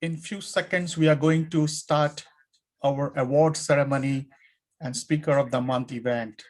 In few seconds, we are going to start our award ceremony and Speaker of the Month event.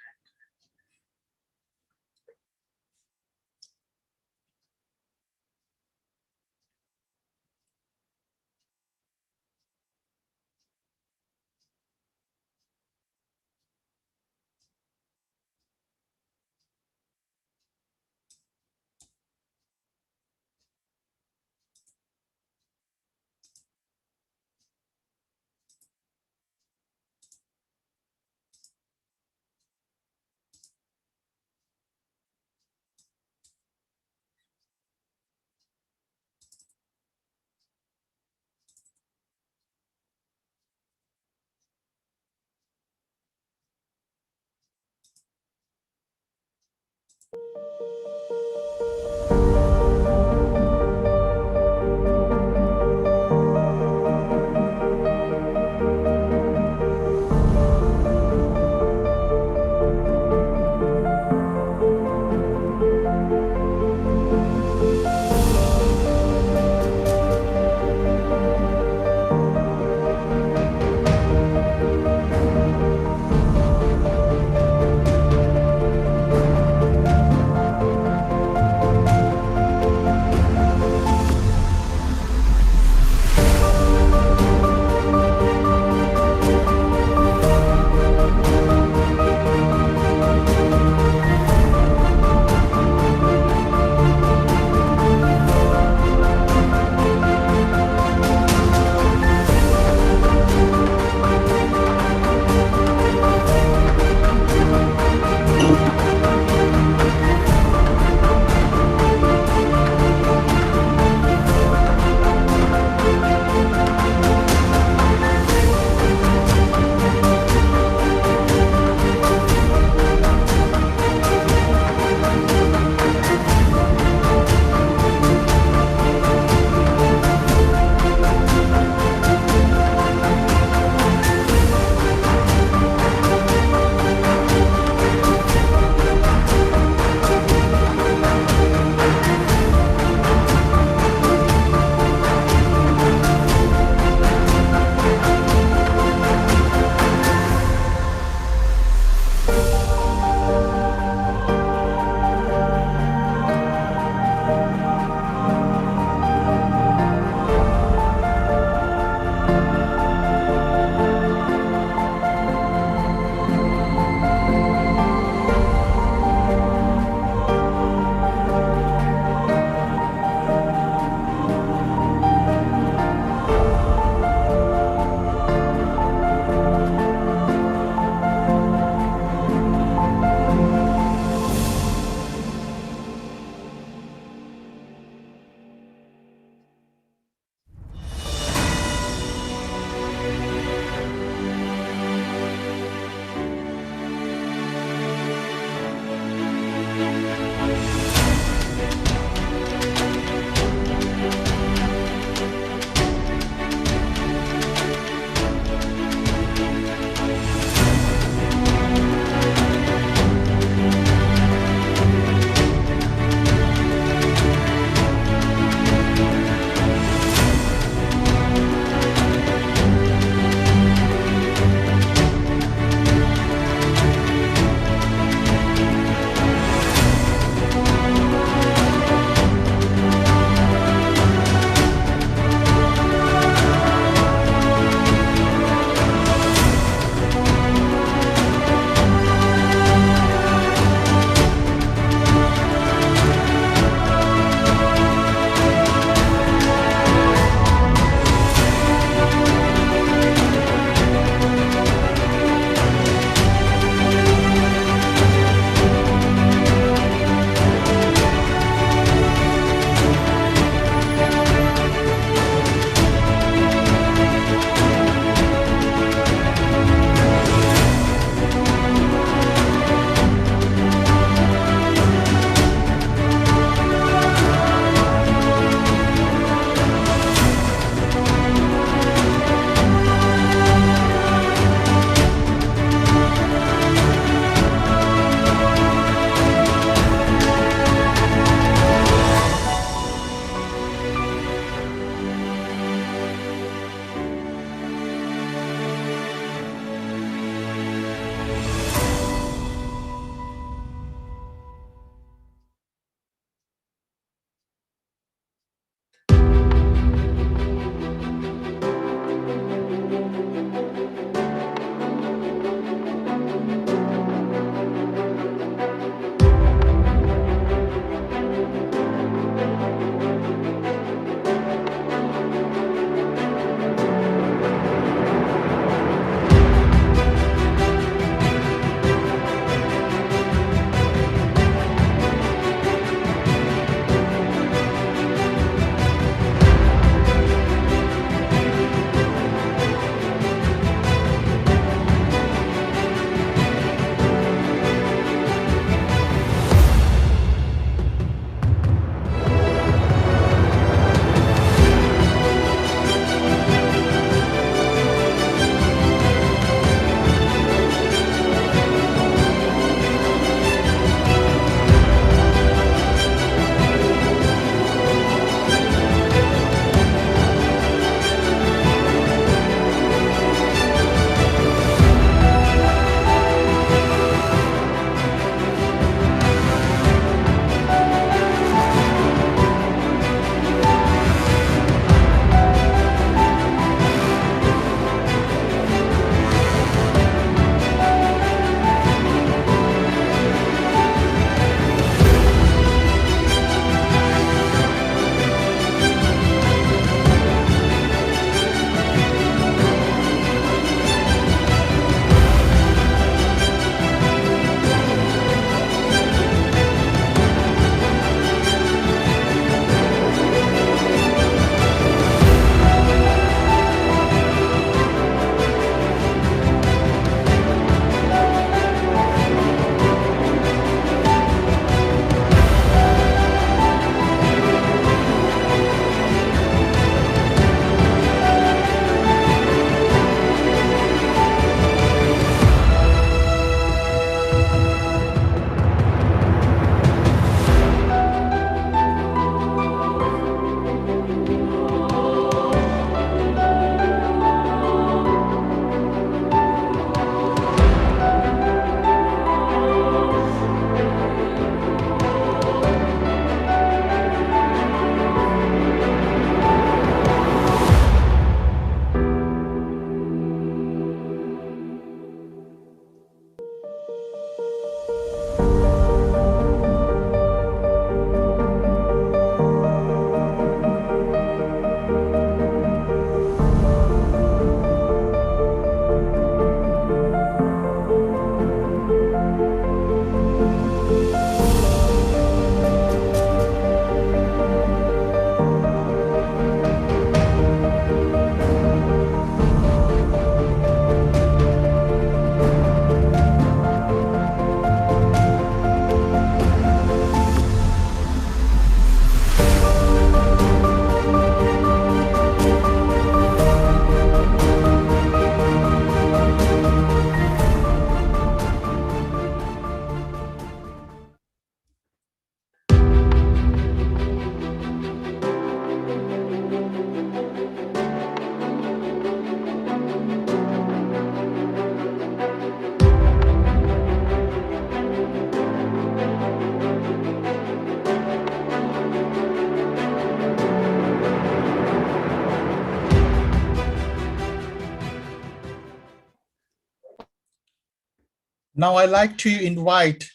Now I'd like to invite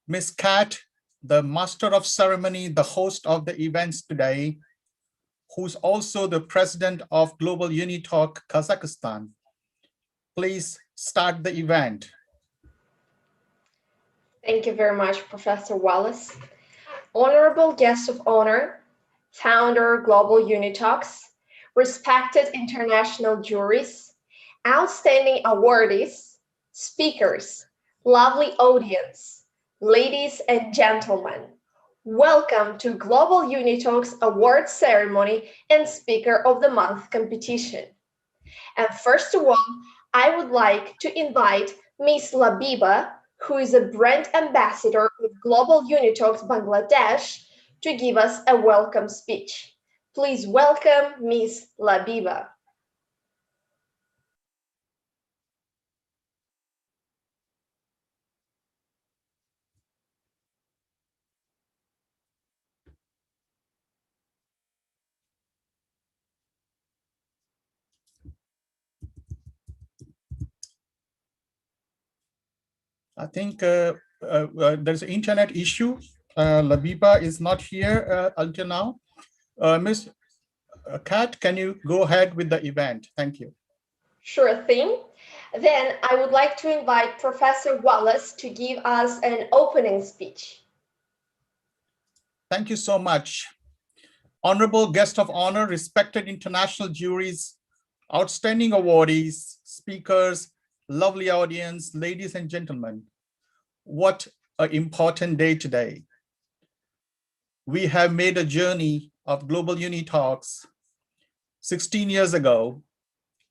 Ms. Kat, the master of ceremony, the host of the events today, who's also the president of Global Unitalk Kazakhstan. Please start the event. Thank you very much, Professor Wallace. Honorable guest of honor, founder Global Unitalks, respected international juries, outstanding awardees, speakers, lovely audience, ladies and gentlemen, welcome to Global Unitalks Award Ceremony and Speaker of the Month competition. And first of all, I would like to invite Ms. Labiba, who is a brand ambassador with Global Unitalks Bangladesh, to give us a welcome speech. Please welcome Ms. Labiba. I think there's an internet issue. Labiba is not here until now. Ms. Kat, can you go ahead with the event? Thank you. Sure thing. Then I would like to invite Professor Wallace to give us an opening speech. Thank you so much. Honorable guest of honor, respected international juries, outstanding awardees, speakers, lovely audience, ladies and gentlemen, what an important day today. We have made a journey of Global Unitalks 16 years ago,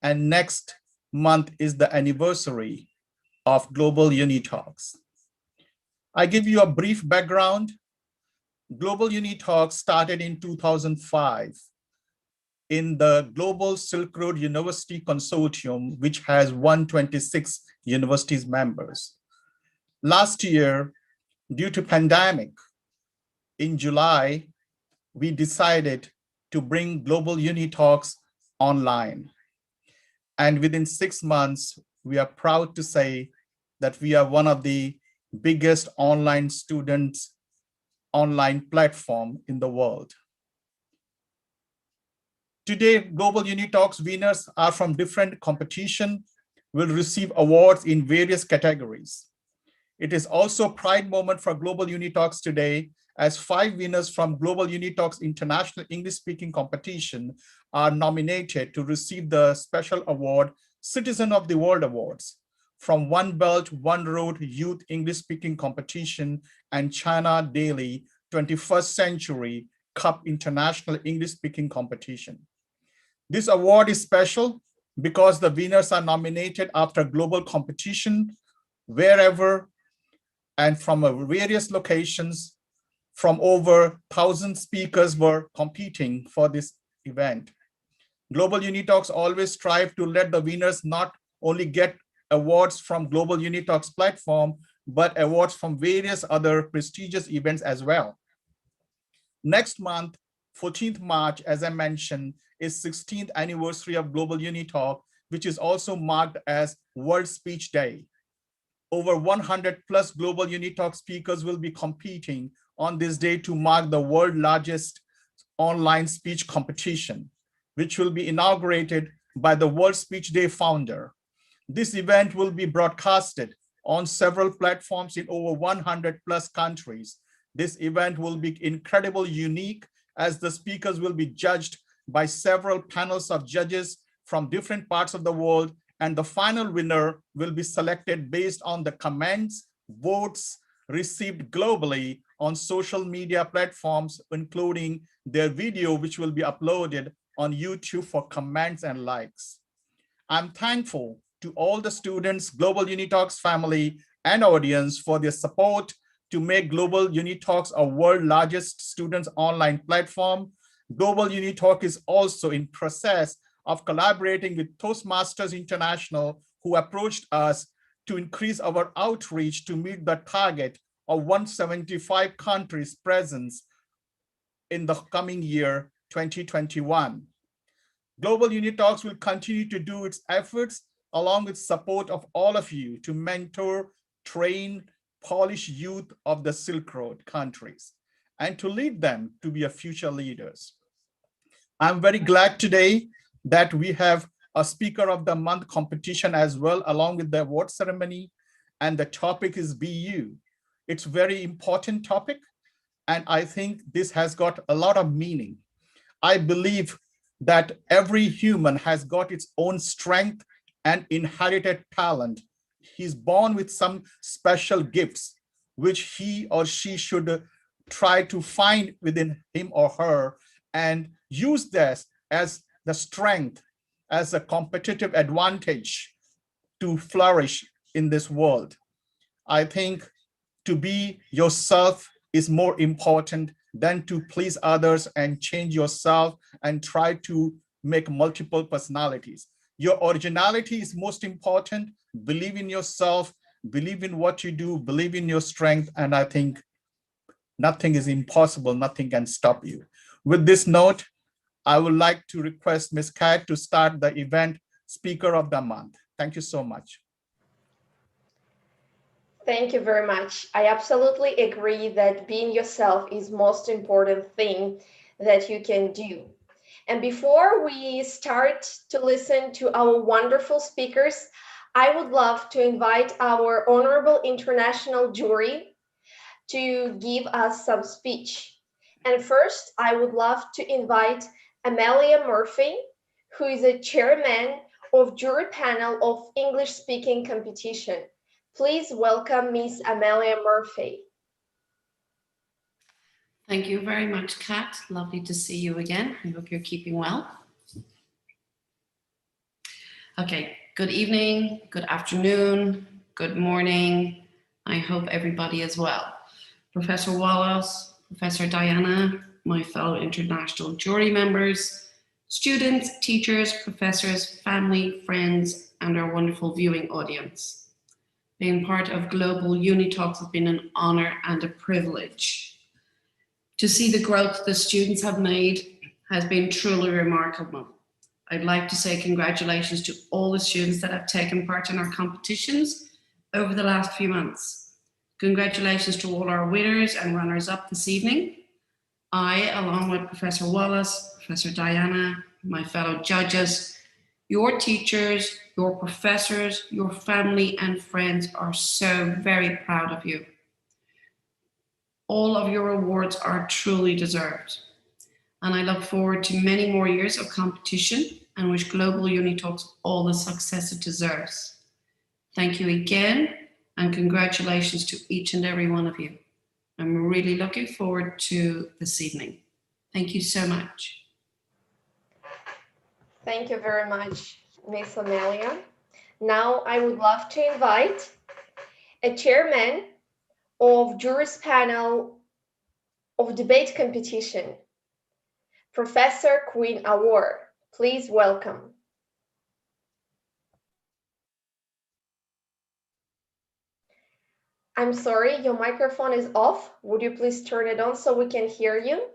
and next month is the anniversary of Global Unitalks. I give you a brief background. Global Unitalks started in 2005 in the Global Silk Road University Consortium, which has 126 universities members. Last year, due to pandemic, in July, we decided to bring Global Unitalks online. And within 6 months, we are proud to say that we are one of the biggest online students online platform in the world. Today, Global Unitalks winners are from different competition, will receive awards in various categories. It is also a pride moment for Global Unitalks today, as 5 winners from Global Unitalks International English-Speaking Competition are nominated to receive the special award, Citizen of the World Awards, from One Belt, One Road Youth English-Speaking Competition and China Daily 21st Century Cup International English-Speaking Competition. This award is special because the winners are nominated after global competition, wherever and from various locations. From over 1,000 speakers were competing for this event. Global Unitalks always strive to let the winners not only get awards from Global Unitalks platform, but awards from various other prestigious events as well. Next month, 14th March, as I mentioned, is 16th anniversary of Global Unitalk, which is also marked as World Speech Day. Over 100 plus Global Unitalk speakers will be competing on this day to mark the world's largest online speech competition, which will be inaugurated by the World Speech Day founder. This event will be broadcasted on several platforms in over 100 plus countries. This event will be incredibly unique as the speakers will be judged by several panels of judges from different parts of the world, and the final winner will be selected based on the comments, votes received globally on social media platforms, including their video, which will be uploaded on YouTube for comments and likes. I'm thankful to all the students, Global Unitalks family, and audience for their support to make Global Unitalks a world's largest students online platform. Global Unitalk is also in process of collaborating with Toastmasters International, who approached us to increase our outreach to meet the target of 175 countries presence in the coming year, 2021. Global Unitalks will continue to do its efforts along with support of all of you, to mentor, train, polish youth of the Silk Road countries and to lead them to be a future leaders. I'm very glad today that we have a Speaker of the Month competition as well, along with the award ceremony, and the topic is Be You. It's a very important topic, and I think this has got a lot of meaning. I believe that every human has got its own strength and inherited talent. He's born with some special gifts, which he or she should try to find within him or her and use this as the strength, as a competitive advantage to flourish in this world. I think to be yourself is more important than to please others and change yourself and try to make multiple personalities. Your originality is most important. Believe in yourself, believe in what you do, believe in your strength, and I think nothing is impossible, nothing can stop you. With this note, I would like to request Ms. Kat to start the event Speaker of the Month. Thank you so much. Thank you very much. I absolutely agree that being yourself is most important thing that you can do. And before we start to listen to our wonderful speakers, I would love to invite our honorable international jury to give us some speech. And first, I would love to invite Amelia Murphy, who is a chairman of jury panel of English speaking competition. Please welcome Miss Amelia Murphy. Thank you very much, Kat. Lovely to see you again. I hope you're keeping well. Okay, good evening, good afternoon, good morning. I hope everybody is well. Professor Wallace, Professor Diana, my fellow international jury members, students, teachers, professors, family, friends, and our wonderful viewing audience. Being part of Global Unitalks has been an honor and a privilege. To see the growth the students have made has been truly remarkable. I'd like to say congratulations to all the students that have taken part in our competitions over the last few months. Congratulations to all our winners and runners-up this evening. I, along with Professor Wallace, Professor Diana, my fellow judges, your teachers, your professors, your family and friends are so very proud of you. All of your awards are truly deserved. And I look forward to many more years of competition and wish Global Unitalks all the success it deserves. Thank you again, and congratulations to each and every one of you. I'm really looking forward to this evening. Thank you so much. Thank you very much, Miss Amelia. Now I would love to invite a chairman of jury's panel of debate competition, Professor Queen Award. Please welcome. I'm sorry, your microphone is off. Would you please turn it on so we can hear you?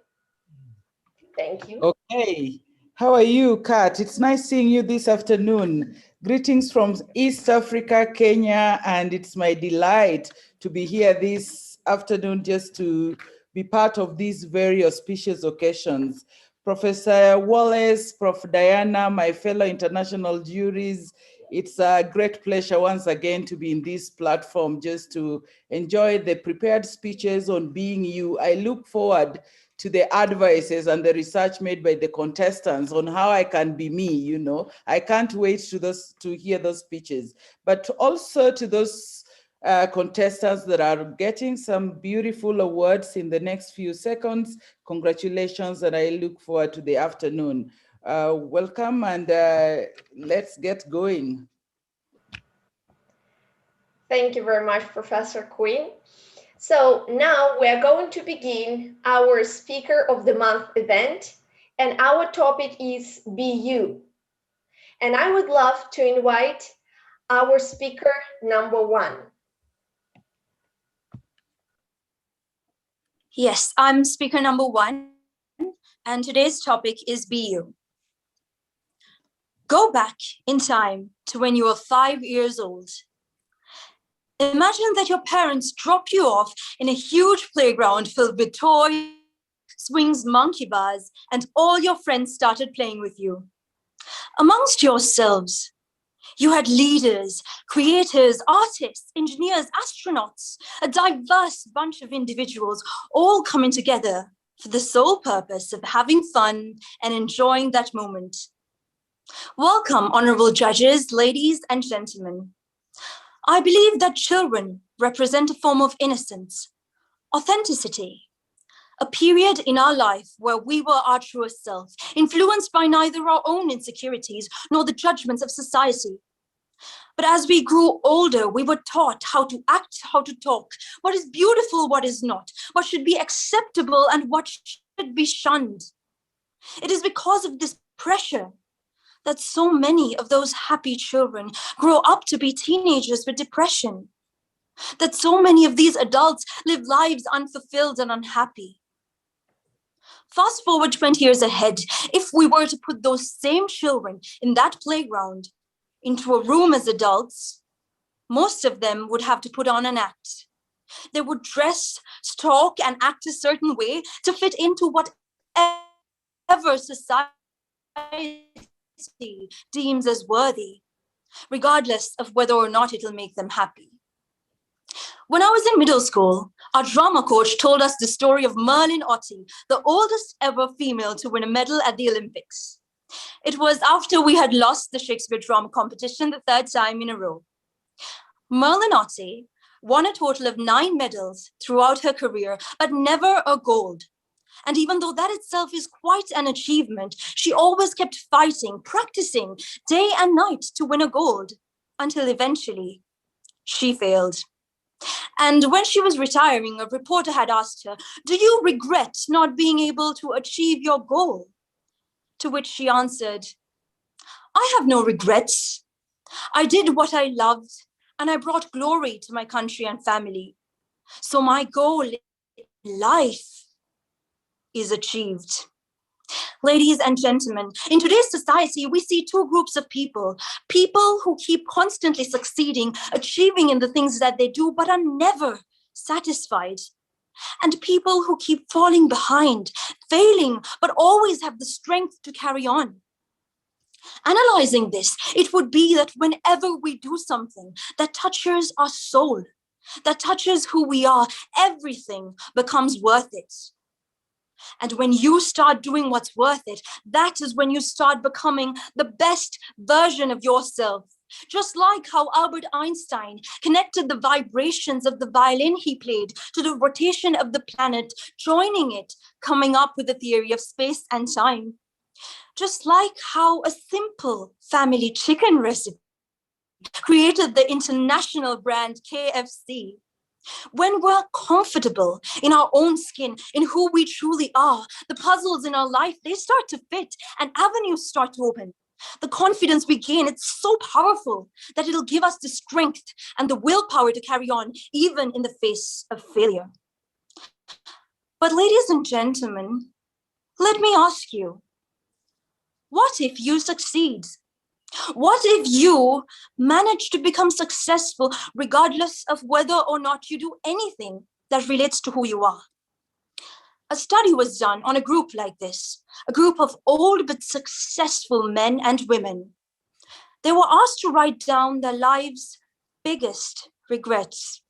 Thank you. Okay. How are you, Kat? It's nice seeing you this afternoon. Greetings from East Africa, Kenya, and it's my delight to be here this afternoon just to be part of these very auspicious occasions. Professor Wallace, Prof. Diana, my fellow international juries, it's a great pleasure once again to be in this platform just to enjoy the prepared speeches on being you. I look forward to the advices and the research made by the contestants on how I can be me, you know. I can't wait to hear those speeches, but also to those contestants that are getting some beautiful awards in the next few seconds. Congratulations, and I look forward to the afternoon. Welcome, and let's get going. Thank you very much, Professor Queen. So now we are going to begin our Speaker of the Month event, and our topic is Be You. And I would love to invite our speaker number one. Yes, I'm speaker number one, and today's topic is Be You. Go back in time to when you were 5 years old. Imagine that your parents dropped you off in a huge playground filled with toys, swings, monkey bars, and all your friends started playing with you. Amongst yourselves, you had leaders, creators, artists, engineers, astronauts, a diverse bunch of individuals all coming together for the sole purpose of having fun and enjoying that moment. Welcome, honorable judges, ladies and gentlemen. I believe that children represent a form of innocence, authenticity, a period in our life where we were our truest self, influenced by neither our own insecurities nor the judgments of society. But as we grew older, we were taught how to act, how to talk, what is beautiful, what is not, what should be acceptable and what should be shunned. It is because of this pressure that so many of those happy children grow up to be teenagers with depression, that so many of these adults live lives unfulfilled and unhappy. Fast forward 20 years ahead, if we were to put those same children in that playground into a room as adults, most of them would have to put on an act. They would dress, talk, and act a certain way to fit into whatever society deems as worthy, regardless of whether or not it'll make them happy. When I was in middle school, our drama coach told us the story of Merlin Ottey, the oldest ever female to win a medal at the Olympics. It was after we had lost the Shakespeare drama competition the third time in a row. Merlin Ottey won a total of 9 medals throughout her career, but never a gold. And even though that itself is quite an achievement, she always kept fighting, practicing day and night to win a gold, until eventually she failed. And when she was retiring, a reporter had asked her, "Do you regret not being able to achieve your goal?" To which she answered, "I have no regrets. I did what I loved, and I brought glory to my country and family. So my goal in life is achieved." Ladies and gentlemen, in today's society, we see 2 groups of people. People who keep constantly succeeding, achieving in the things that they do, but are never satisfied. And people who keep falling behind, failing, but always have the strength to carry on. Analyzing this, it would be that whenever we do something that touches our soul, that touches who we are, everything becomes worth it. And when you start doing what's worth it, that is when you start becoming the best version of yourself. Just like how Albert Einstein connected the vibrations of the violin he played to the rotation of the planet, joining it, coming up with the theory of space and time. Just like how a simple family chicken recipe created the international brand KFC. When we're comfortable in our own skin, in who we truly are, the puzzles in our life, they start to fit and avenues start to open. The confidence we gain, it's so powerful that it'll give us the strength and the willpower to carry on, even in the face of failure. But ladies and gentlemen, let me ask you, what if you succeed? What if you manage to become successful regardless of whether or not you do anything that relates to who you are? A study was done on a group like this, a group of old but successful men and women. They were asked to write down their lives' biggest regrets.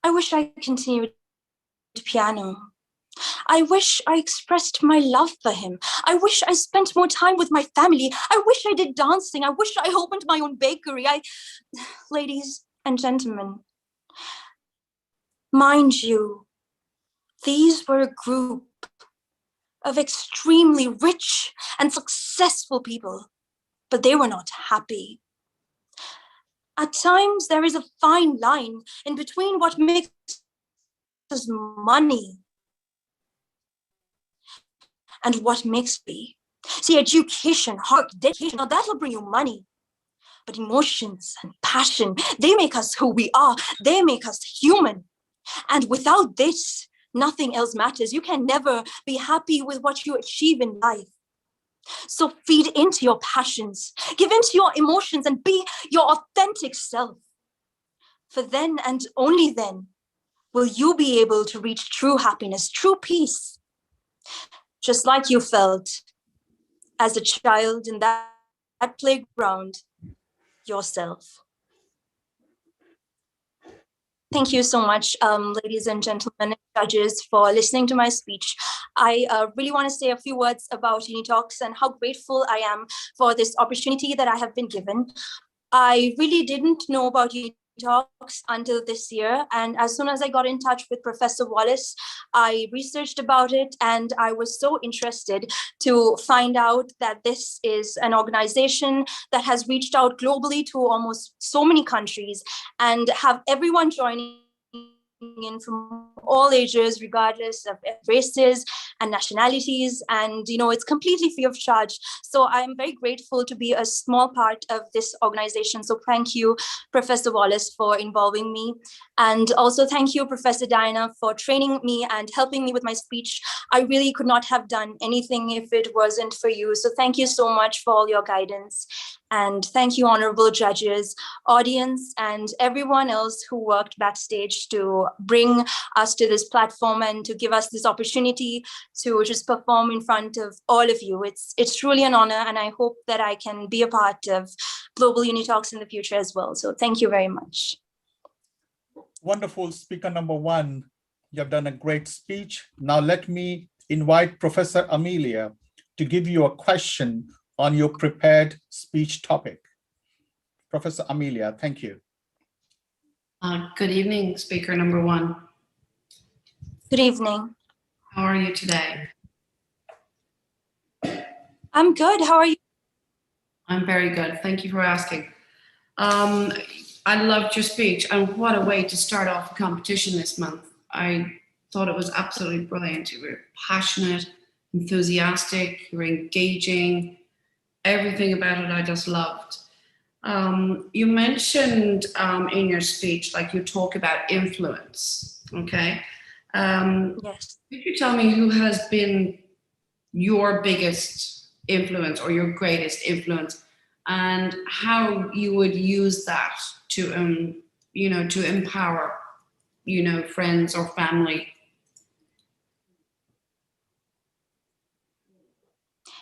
I wish I continued piano. I wish I expressed my love for him. I wish I spent more time with my family. I wish I did dancing. I wish I opened my own bakery. Ladies and gentlemen, mind you, these were a group of extremely rich and successful people, but they were not happy. At times, there is a fine line in between what makes us money and what makes me. See, education, hard dedication, now that'll bring you money. But emotions and passion, they make us who we are. They make us human. And without this, nothing else matters. You can never be happy with what you achieve in life. So feed into your passions, give into your emotions, and be your authentic self. For then and only then will you be able to reach true happiness, true peace, just like you felt as a child in that playground yourself. Thank you so much, ladies and gentlemen and judges, for listening to my speech. I really want to say a few words about Unitalks and how grateful I am for this opportunity that I have been given. I really didn't know about Unitalks until this year. And as soon as I got in touch with Professor Wallace, I researched about it, and I was so interested to find out that this is an organization that has reached out globally to almost so many countries and have everyone joining in from all ages, regardless of races and nationalities, and it's completely free of charge. So I'm very grateful to be a small part of this organization. So thank you, Professor Wallace, for involving me, and also thank you, Professor Diana, for training me and helping me with my speech. I really could not have done anything if it wasn't for you. So thank you so much for all your guidance. And thank you, honorable judges, audience, and everyone else who worked backstage to bring us to this platform and to give us this opportunity to just perform in front of all of you. It's truly an honor, and I hope that I can be a part of Global Unitalks in the future as well. So thank you very much. Wonderful, speaker number one. You have done a great speech. Now let me invite Professor Amelia to give you a question on your prepared speech topic. Professor Amelia, thank you. Good evening, speaker number one. Good evening. How are you today? I'm good. How are you? I'm very good. Thank you for asking. I loved your speech, and what a way to start off the competition this month. I thought it was absolutely brilliant. You were passionate, enthusiastic, you were engaging. Everything about it I just loved. You mentioned in your speech, like you talk about influence, okay? Yes. Could you tell me who has been your biggest influence or your greatest influence, and how you would use that to, to empower, friends or family?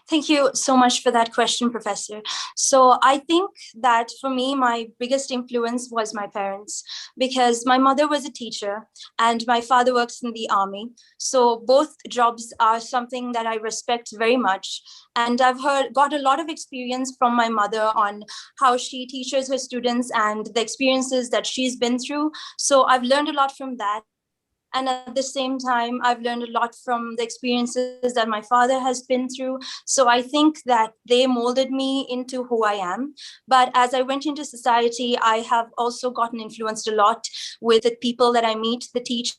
Thank you so much for that question, Professor. So I think that for me, my biggest influence was my parents, because my mother was a teacher and my father works in the army. So both jobs are something that I respect very much. And I've got a lot of experience from my mother on how she teaches her students and the experiences that she's been through. So I've learned a lot from that. And at the same time, I've learned a lot from the experiences that my father has been through. So I think that they molded me into who I am. But as I went into society, I have also gotten influenced a lot with the people that I meet, the teachers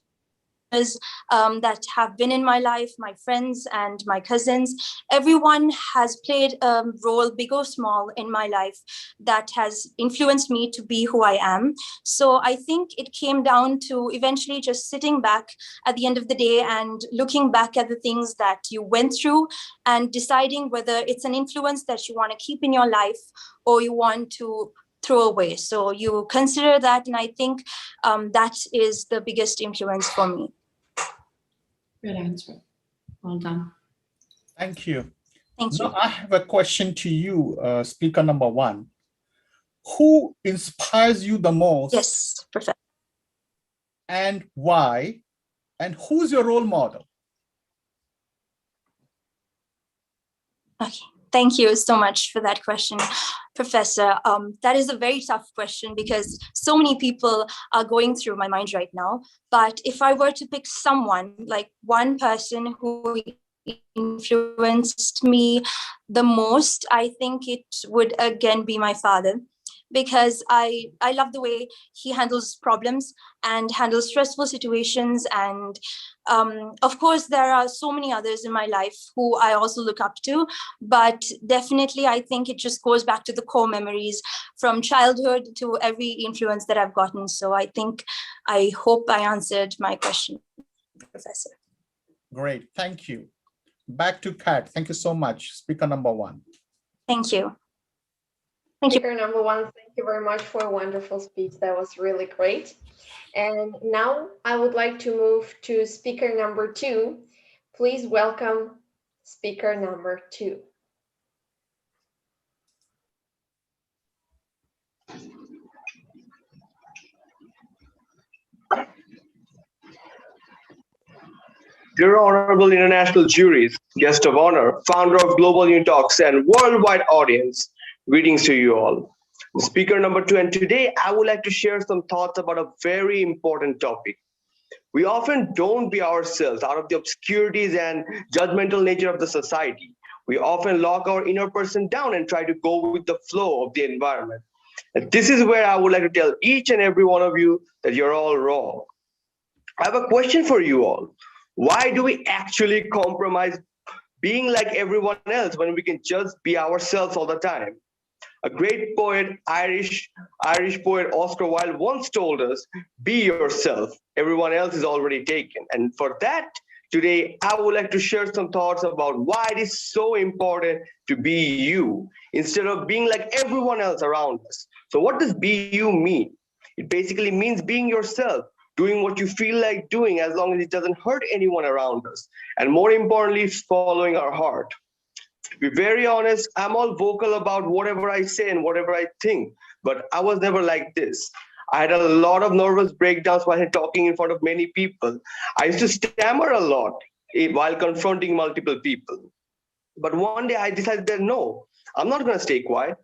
that have been in my life, my friends and my cousins. Everyone has played a role, big or small, in my life that has influenced me to be who I am. So I think it came down to eventually just sitting back at the end of the day and looking back at the things that you went through and deciding whether it's an influence that you want to keep in your life or you want to throw away. So you consider that, and I think that is the biggest influence for me. Good answer. Well done. Thank you. Thank you. Now I have a question to you, speaker number one. Who inspires you the most? Yes, perfect. And why? And who's your role model? Okay. Thank you so much for that question, Professor. That is a very tough question because so many people are going through my mind right now. But if I were to pick someone, like one person who influenced me the most, I think it would again be my father, because I love the way he handles problems and handles stressful situations. And of course, there are so many others in my life who I also look up to, but definitely I think it just goes back to the core memories from childhood to every influence that I've gotten. So I hope I answered my question, Professor. Great, thank you. Back to Kat. Thank you so much. Speaker number 1. Thank you. Thank you. Speaker number 1, thank you very much for a wonderful speech. That was really great. And now I would like to move to speaker number 2. Please welcome speaker number 2. Dear honorable international juries, guest of honor, founder of Global Unitalks, and worldwide audience, greetings to you all. Speaker number 2, and today I would like to share some thoughts about a very important topic. We often don't be ourselves out of the obscurities and judgmental nature of the society. We often lock our inner person down and try to go with the flow of the environment. And this is where I would like to tell each and every one of you that you're all wrong. I have a question for you all. Why do we actually compromise being like everyone else when we can just be ourselves all the time? A great poet, Irish poet Oscar Wilde once told us, be yourself. Everyone else is already taken. And for that, today, I would like to share some thoughts about why it is so important to be you instead of being like everyone else around us. So what does be you mean? It basically means being yourself, doing what you feel like doing as long as it doesn't hurt anyone around us. And more importantly, following our heart. To be very honest, I'm all vocal about whatever I say and whatever I think, but I was never like this. I had a lot of nervous breakdowns while talking in front of many people. I used to stammer a lot while confronting multiple people. But one day I decided that no, I'm not going to stay quiet.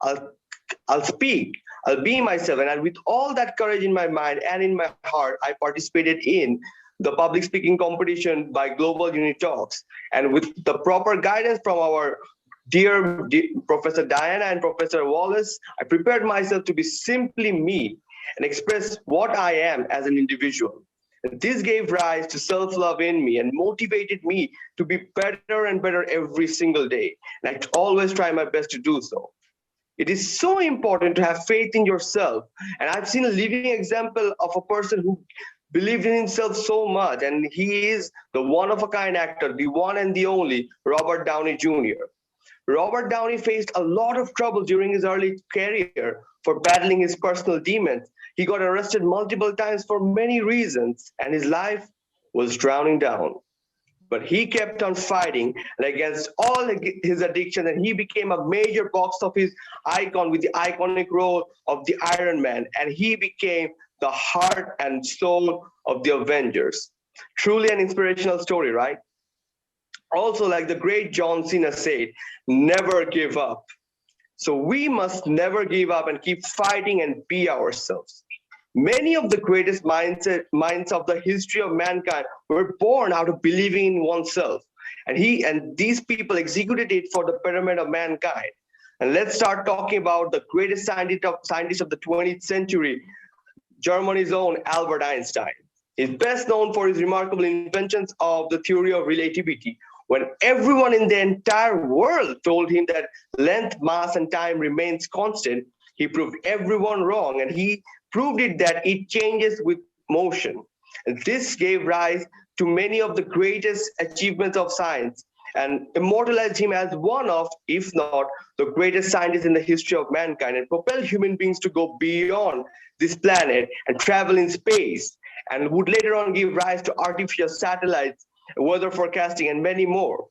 I'll speak. I'll be myself. And with all that courage in my mind and in my heart, I participated in the public speaking competition by Global Unitalks. And with the proper guidance from our dear Professor Diana and Professor Wallace, I prepared myself to be simply me and express what I am as an individual. And this gave rise to self-love in me and motivated me to be better and better every single day. And I always try my best to do so. It is so important to have faith in yourself. And I've seen a living example of a person who believed in himself so much. And he is the one-of-a-kind actor, the one and the only Robert Downey Jr. Robert Downey faced a lot of trouble during his early career for battling his personal demons. He got arrested multiple times for many reasons, and his life was drowning down. But he kept on fighting against all his addiction, and he became a major box office icon with the iconic role of the Iron Man, and he became the heart and soul of the Avengers. Truly an inspirational story, right? Also, like the great John Cena said, never give up. So we must never give up and keep fighting and be ourselves. Many of the greatest minds of the history of mankind were born out of believing in oneself. And these people executed it for the betterment of mankind. And let's start talking about the greatest scientist of the 20th century, Germany's own Albert Einstein. He's best known for his remarkable inventions of the theory of relativity, when everyone in the entire world told him that length, mass, and time remains constant. He proved everyone wrong, and he proved it that it changes with motion. And this gave rise to many of the greatest achievements of science and immortalized him as one of, if not the greatest scientists in the history of mankind, and propelled human beings to go beyond this planet and travel in space, and would later on give rise to artificial satellites, weather forecasting, and many more.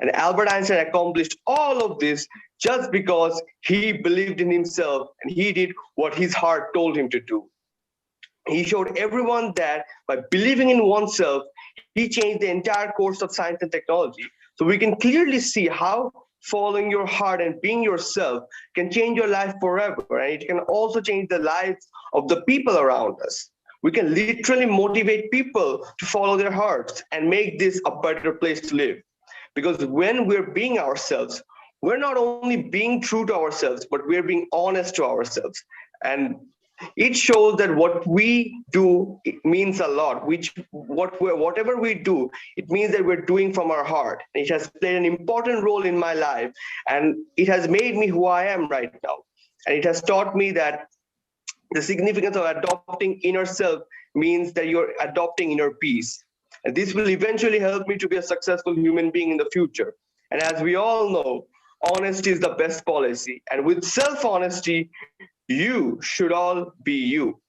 And Albert Einstein accomplished all of this just because he believed in himself and he did what his heart told him to do. He showed everyone that by believing in oneself, he changed the entire course of science and technology. So we can clearly see how following your heart and being yourself can change your life forever. And it can also change the lives of the people around us. We can literally motivate people to follow their hearts and make this a better place to live. Because when we're being ourselves, we're not only being true to ourselves, but we're being honest to ourselves. And it shows that what we do, it means a lot. Whatever we do, it means that we're doing from our heart. It has played an important role in my life, and it has made me who I am right now. And it has taught me that the significance of adopting inner self means that you're adopting inner peace. And this will eventually help me to be a successful human being in the future. And as we all know, honesty is the best policy. And with self-honesty, you should all be you.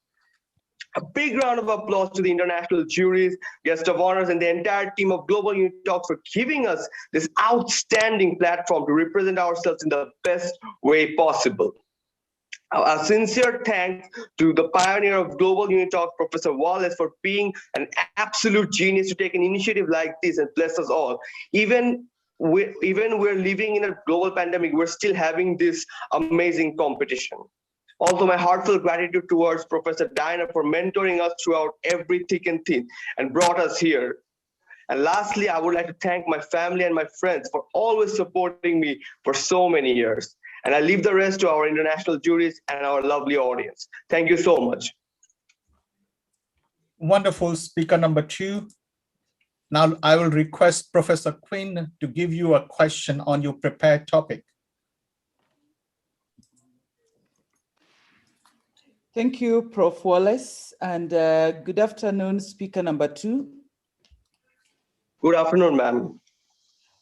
A big round of applause to the international juries, guest of honors, and the entire team of Global Unitalks for giving us this outstanding platform to represent ourselves in the best way possible. A sincere thanks to the pioneer of Global Unitalks, Professor Wallace, for being an absolute genius to take an initiative like this and bless us all. Even we're living in a global pandemic, we're still having this amazing competition. Also, my heartfelt gratitude towards Professor Diana for mentoring us throughout every thick and thin and brought us here. And lastly, I would like to thank my family and my friends for always supporting me for so many years. And I leave the rest to our international juries and our lovely audience. Thank you so much. Wonderful, speaker number 2. Now I will request Professor Quinn to give you a question on your prepared topic. Thank you, Prof. Wallace, and good afternoon, speaker number 2. Good afternoon, ma'am.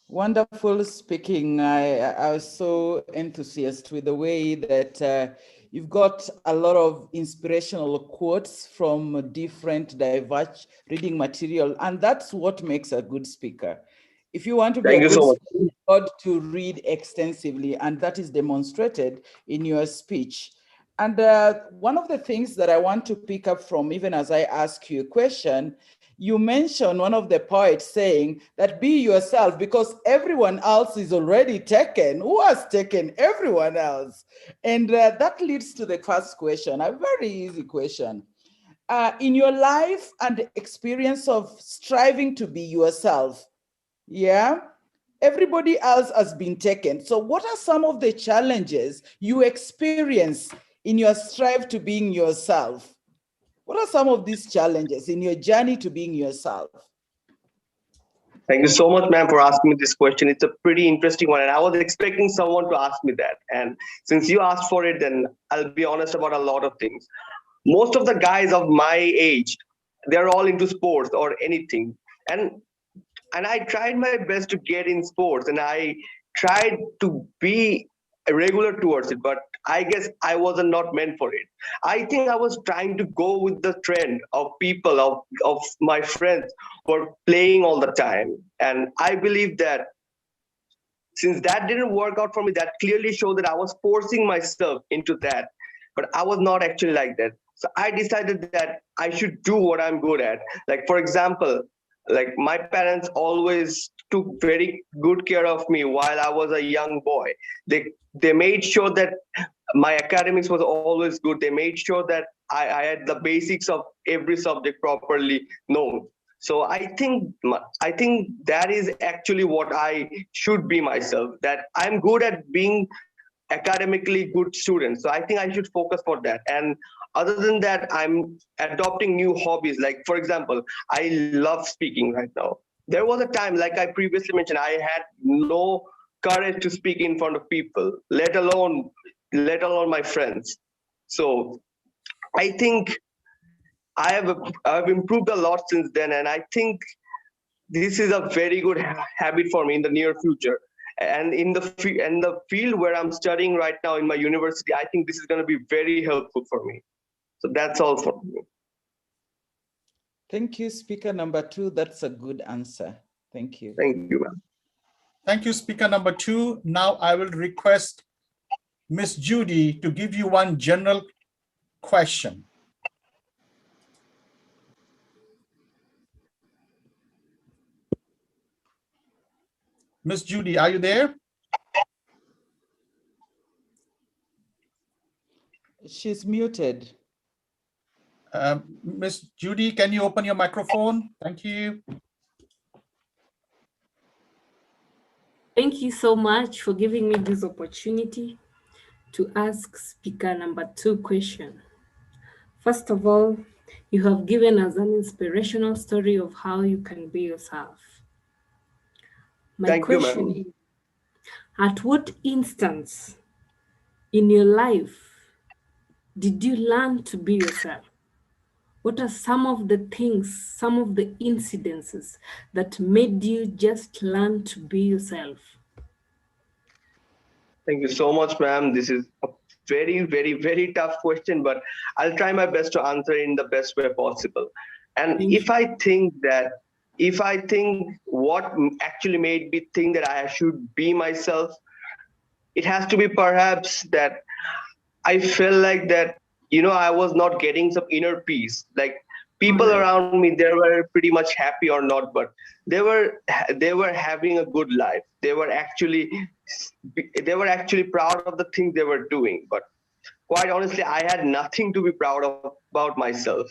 Wonderful speaking. I was so enthusiastic with the way that you've got a lot of inspirational quotes from different diverse reading material, and that's what makes a good speaker. If you want to be a good speaker, you've got to read extensively, and that is demonstrated in your speech. And one of the things that I want to pick up from, even as I ask you a question, you mentioned one of the poets saying that be yourself because everyone else is already taken. Who has taken everyone else? And that leads to the first question, a very easy question. In your life and experience of striving to be yourself, yeah, everybody else has been taken. So what are some of the challenges you experience in your strive to being yourself? What are some of these challenges in your journey to being yourself? Thank you so much, ma'am, for asking me this question. It's a pretty interesting one, and I was expecting someone to ask me that. And since you asked for it, then I'll be honest about a lot of things. Most of the guys of my age, they're all into sports or anything. And I tried my best to get in sports, and I tried to be regular towards it, but I guess I wasn't not meant for it. I think I was trying to go with the trend of people, of my friends who are playing all the time. And I believe that since that didn't work out for me, that clearly showed that I was forcing myself into that. But I was not actually like that. So I decided that I should do what I'm good at. Like, for example, like my parents always took very good care of me while I was a young boy. They made sure that my academics was always good. They made sure that I had the basics of every subject properly known. So I think that is actually what I should be myself, that I'm good at being academically good student. So I think I should focus for that. And other than that, I'm adopting new hobbies. Like, for example, I love speaking right now. There was a time, like I previously mentioned, I had no courage to speak in front of people, let alone my friends. So I think I've improved a lot since then, and I think this is a very good habit for me in the near future. And in the field where I'm studying right now in my university, I think this is going to be very helpful for me. So that's all for me. Thank you, speaker number 2. That's a good answer. Thank you. Thank you, ma'am. Thank you, speaker number 2. Now I will request Miss Judy to give you one general question. Miss Judy, are you there? She's muted. Miss Judy, can you open your microphone? Thank you. Thank you so much for giving me this opportunity to ask speaker number 2 question. First of all, you have given us an inspirational story of how you can be yourself. My question is, at what instance in your life did you learn to be yourself? What are some of the things, some of the incidences that made you just learn to be yourself? Thank you so much, ma'am. This is a very, very, very tough question, but I'll try my best to answer in the best way possible. And Thank you. if I think what actually made me think that I should be myself, it has to be perhaps that I felt like that, I was not getting some inner peace. Like All people right. around me, they were pretty much happy or not, but they were they were having a good life. They were actually proud of the things they were doing. But quite honestly, I had nothing to be proud of about myself.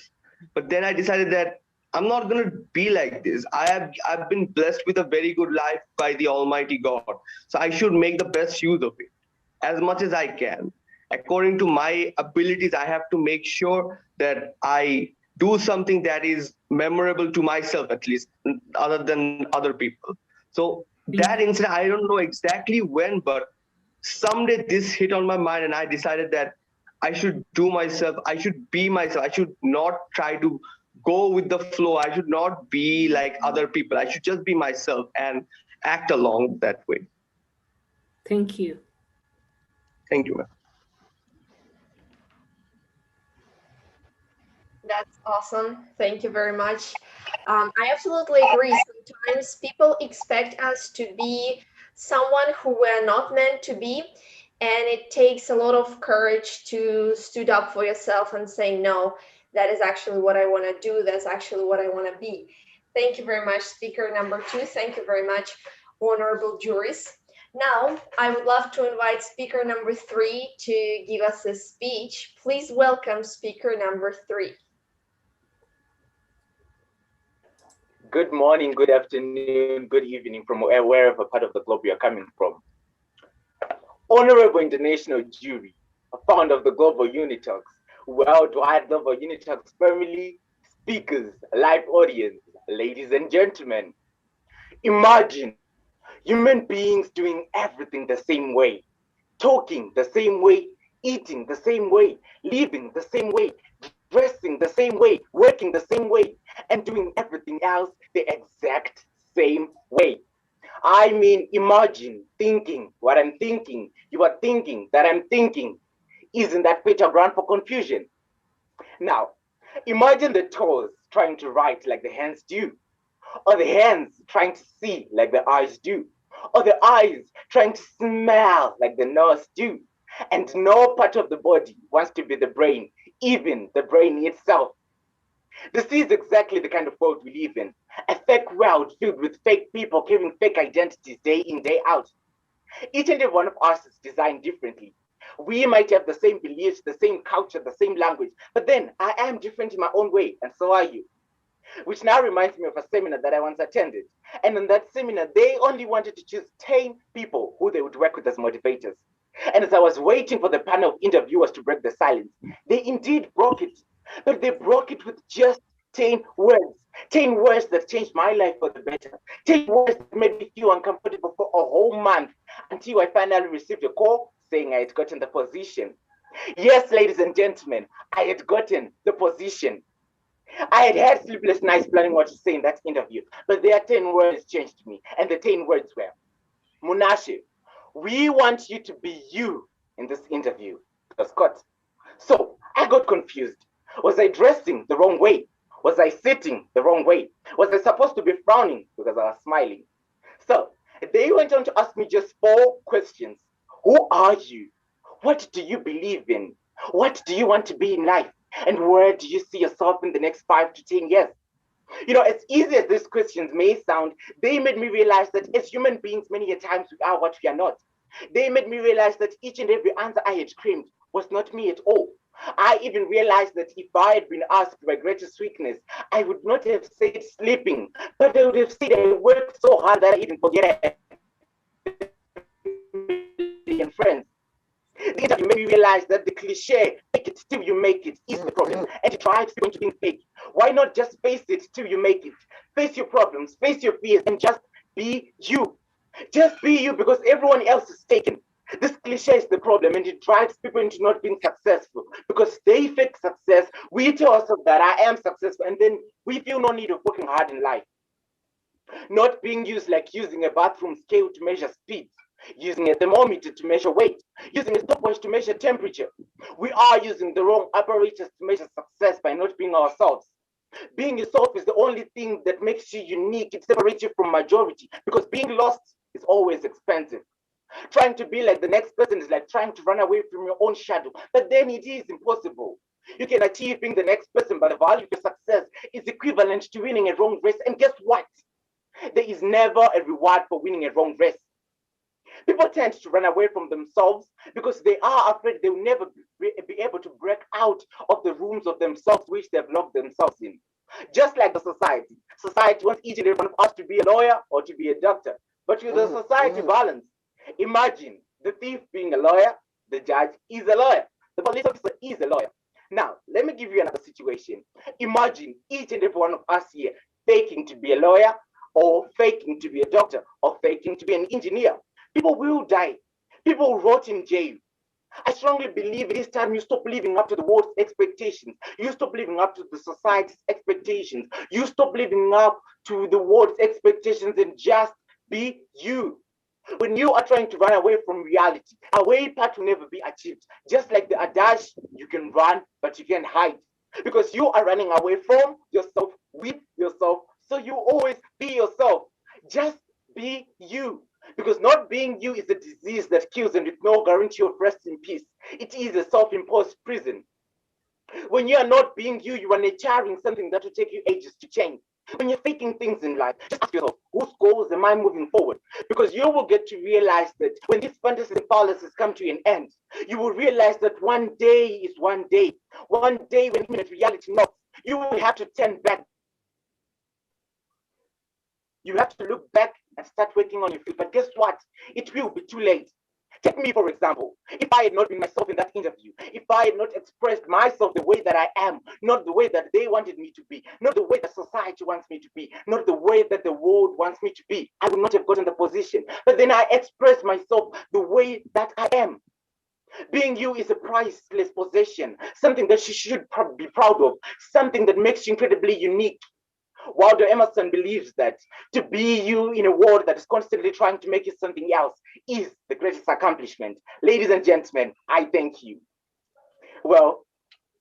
But then I decided that I'm not gonna be like this. I've been blessed with a very good life by the Almighty God. So I should make the best use of it as much as I can. According to my abilities, I have to make sure that I do something that is memorable to myself, at least, other than other people. So Thank that incident, I don't know exactly when, but someday this hit on my mind, and I decided that I should do myself, I should be myself, I should not try to go with the flow, I should not be like other people, I should just be myself and act along that way. Thank you. Thank you, ma'am. That's awesome. Thank you very much. I absolutely agree. Sometimes people expect us to be someone who we're not meant to be, and it takes a lot of courage to stood up for yourself and say, no, that is actually what I want to do. That's actually what I want to be. Thank you very much, speaker number 2. Thank you very much, honorable juries. Now, I would love to invite speaker number 3 to give us a speech. Please welcome speaker number 3. Good morning, good afternoon, good evening from wherever part of the globe you're coming from. Honorable international jury, founder of the Global Unitalks, worldwide Global Unitalks family, speakers, live audience, ladies and gentlemen. Imagine human beings doing everything the same way, talking the same way, eating the same way, living the same way, dressing the same way, working the same way, and doing everything else the exact same way. I mean, imagine thinking what I'm thinking, you are thinking that I'm thinking. Isn't that fatal ground for confusion? Now, imagine the toes trying to write like the hands do, or the hands trying to see like the eyes do, or the eyes trying to smell like the nose do. And no part of the body wants to be the brain, even the brain itself. This is exactly the kind of world we live in. A fake world filled with fake people carrying fake identities day in, day out. Each and every one of us is designed differently. We might have the same beliefs, the same culture, the same language, but then I am different in my own way, and so are you. Which now reminds me of a seminar that I once attended. And in that seminar, they only wanted to choose 10 people who they would work with as motivators. And as I was waiting for the panel of interviewers to break the silence, they indeed broke it. But they broke it with just 10 words. 10 words that changed my life for the better. 10 words that made me feel uncomfortable for a whole month until I finally received a call saying I had gotten the position. Yes, ladies and gentlemen, I had gotten the position. I had had sleepless nights planning what to say in that interview, but their 10 words changed me. And the 10 words were, Munashe, we want you to be you in this interview. Scott. So I got confused. Was I dressing the wrong way? Was I sitting the wrong way? Was I supposed to be frowning because I was smiling? So they went on to ask me just 4 questions. Who are you? What do you believe in? What do you want to be in life? And where do you see yourself in the next 5 to 10 years? As easy as these questions may sound, they made me realize that as human beings, many a times we are what we are not. They made me realize that each and every answer I had screamed was not me at all. I even realized that if I had been asked my greatest weakness, I would not have said sleeping, but I would have said I worked so hard that I even forget and friends. The interview made me realize that the cliche, fake it till you make it, is the problem. And it drives people into being fake. Why not just face it till you make it? Face your problems, face your fears, and just be you. Just be you because everyone else is taken. This cliche is the problem, and it drives people into not being successful because they fake success. We tell ourselves that I am successful, and then we feel no need of working hard in life. Not being used like using a bathroom scale to measure speed, using a thermometer to measure weight, using a stopwatch to measure temperature. We are using the wrong apparatus to measure success by not being ourselves. Being yourself is the only thing that makes you unique. It separates you from majority because being lost is always expensive. Trying to be like the next person is like trying to run away from your own shadow, but then it is impossible. You can achieve being the next person, but the value of your success is equivalent to winning a wrong race. And guess what? There is never a reward for winning a wrong race. People tend to run away from themselves because they are afraid they will never be able to break out of the rooms of themselves which they've locked themselves in. Just like the society. Society wants each and every one of us to be a lawyer or to be a doctor. But with the society balance, imagine the thief being a lawyer, the judge is a lawyer, the police officer is a lawyer. Now, let me give you another situation. Imagine each and every one of us here faking to be a lawyer, or faking to be a doctor, or faking to be an engineer. People will die. People will rot in jail. I strongly believe it is time you stop living up to the world's expectations. You stop living up to the society's expectations. You stop living up to the world's expectations and just be you. When you are trying to run away from reality, a way path will never be achieved. Just like the adage, you can run, but you can't hide. Because you are running away from yourself, with yourself, so you always be yourself. Just be you. Because not being you is a disease that kills and with no guarantee of rest in peace. It is a self-imposed prison. When you are not being you, you are nurturing something that will take you ages to change. When you're faking things in life, just ask yourself, whose goals am I moving forward? Because you will get to realize that when these fantasies and fallacies come to an end, you will realize that one day is one day. One day when imminent reality knocks, you will have to turn back. You have to look back and start working on your feet. But guess what? It will be too late. Take me, for example. If I had not been myself in that interview, if I had not expressed myself the way that I am, not the way that they wanted me to be, not the way that society wants me to be, not the way that the world wants me to be, I would not have gotten the position. But then I expressed myself the way that I am. Being you is a priceless possession, something that you should be proud of, something that makes you incredibly unique. Waldo Emerson believes that to be you in a world that is constantly trying to make you something else is the greatest accomplishment. Ladies and gentlemen, I thank you. Well,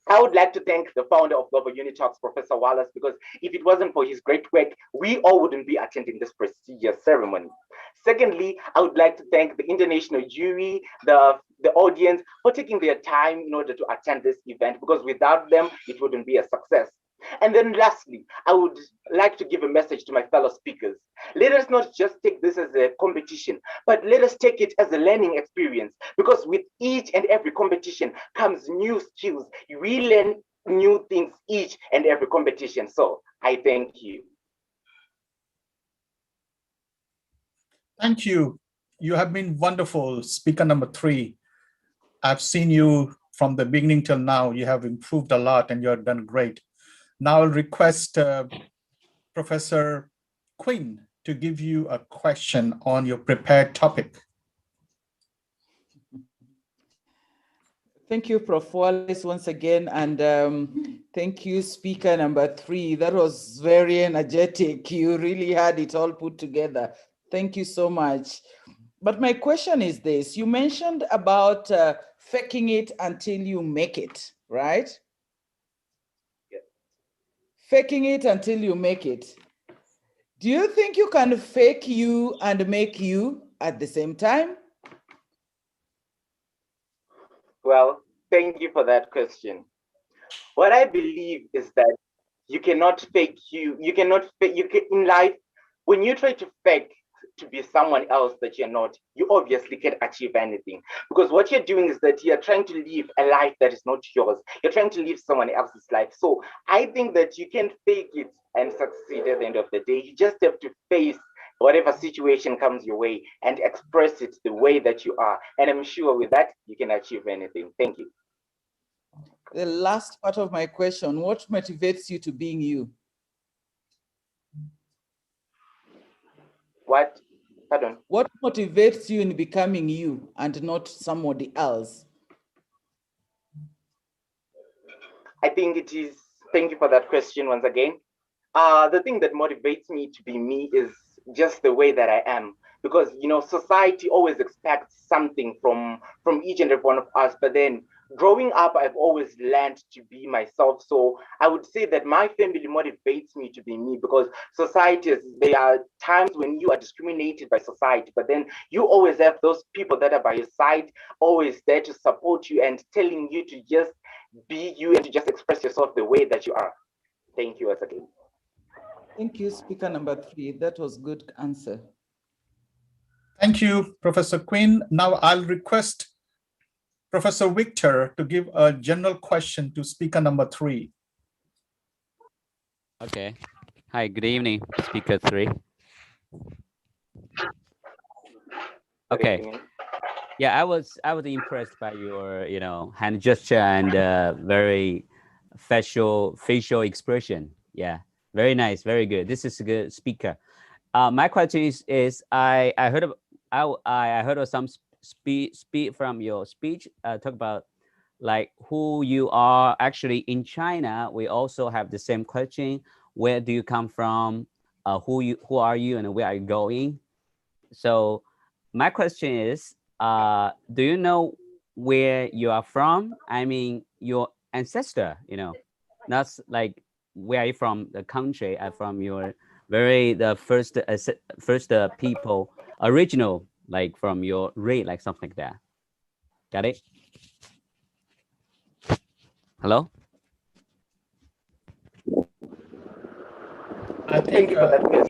I would like to thank the founder of Global Unitalks, Professor Wallace, because if it wasn't for his great work, we all wouldn't be attending this prestigious ceremony. Secondly, I would like to thank the international jury, the audience for taking their time in order to attend this event, because without them, it wouldn't be a success. And then lastly, I would like to give a message to my fellow speakers. Let us not just take this as a competition, but let us take it as a learning experience, because with each and every competition comes new skills. We learn new things each and every competition. So I thank you. Thank you. You have been wonderful. Speaker number 3. I've seen you from the beginning till now. You have improved a lot and you have done great. Now I'll request Professor Quinn to give you a question on your prepared topic. Thank you, Prof. Wallace, once again, and thank you, speaker number 3. That was very energetic. You really had it all put together. Thank you so much. But my question is this. You mentioned about faking it until you make it, right? Yes. Faking it until you make it. Do you think you can fake you and make you at the same time? Well, thank you for that question. What I believe is that you cannot fake you. You cannot fake. In life, when you try to fake to be someone else that you're not, you obviously can't achieve anything. Because what you're doing is that you're trying to live a life that is not yours. You're trying to live someone else's life. So I think that you can fake it and succeed at the end of the day. You just have to face whatever situation comes your way and express it the way that you are. And I'm sure with that, you can achieve anything. Thank you. The last part of my question, what motivates you to being you? What Pardon. What motivates you in becoming you and not somebody else? I think it is, thank you for that question once again. The thing that motivates me to be me is just the way that I am. Because society always expects something from each and every one of us. But then growing up, I've always learned to be myself. So I would say that my family motivates me to be me, because there are times when you are discriminated by society, but then you always have those people that are by your side, always there to support you and telling you to just be you and to just express yourself the way that you are. Thank you once again. Thank you, speaker number 3. That was good answer. Thank you, Professor Quinn. Now I'll request Professor Victor to give a general question to speaker number 3. Okay. Hi, good evening, speaker 3. Okay. Yeah, I was impressed by your, hand gesture and very facial expression. Yeah, very nice, very good. This is a good speaker. My question is I heard of some speak from your speech. Talk about like who you are actually in China. We also have the same question. Where do you come from? Who are you and where are you going? So my question is, do you know where you are from? I mean, your ancestor, not like where are you from the country, from your the first people, original, like from your race, like something like that. Got it? Hello? Thank you for that question.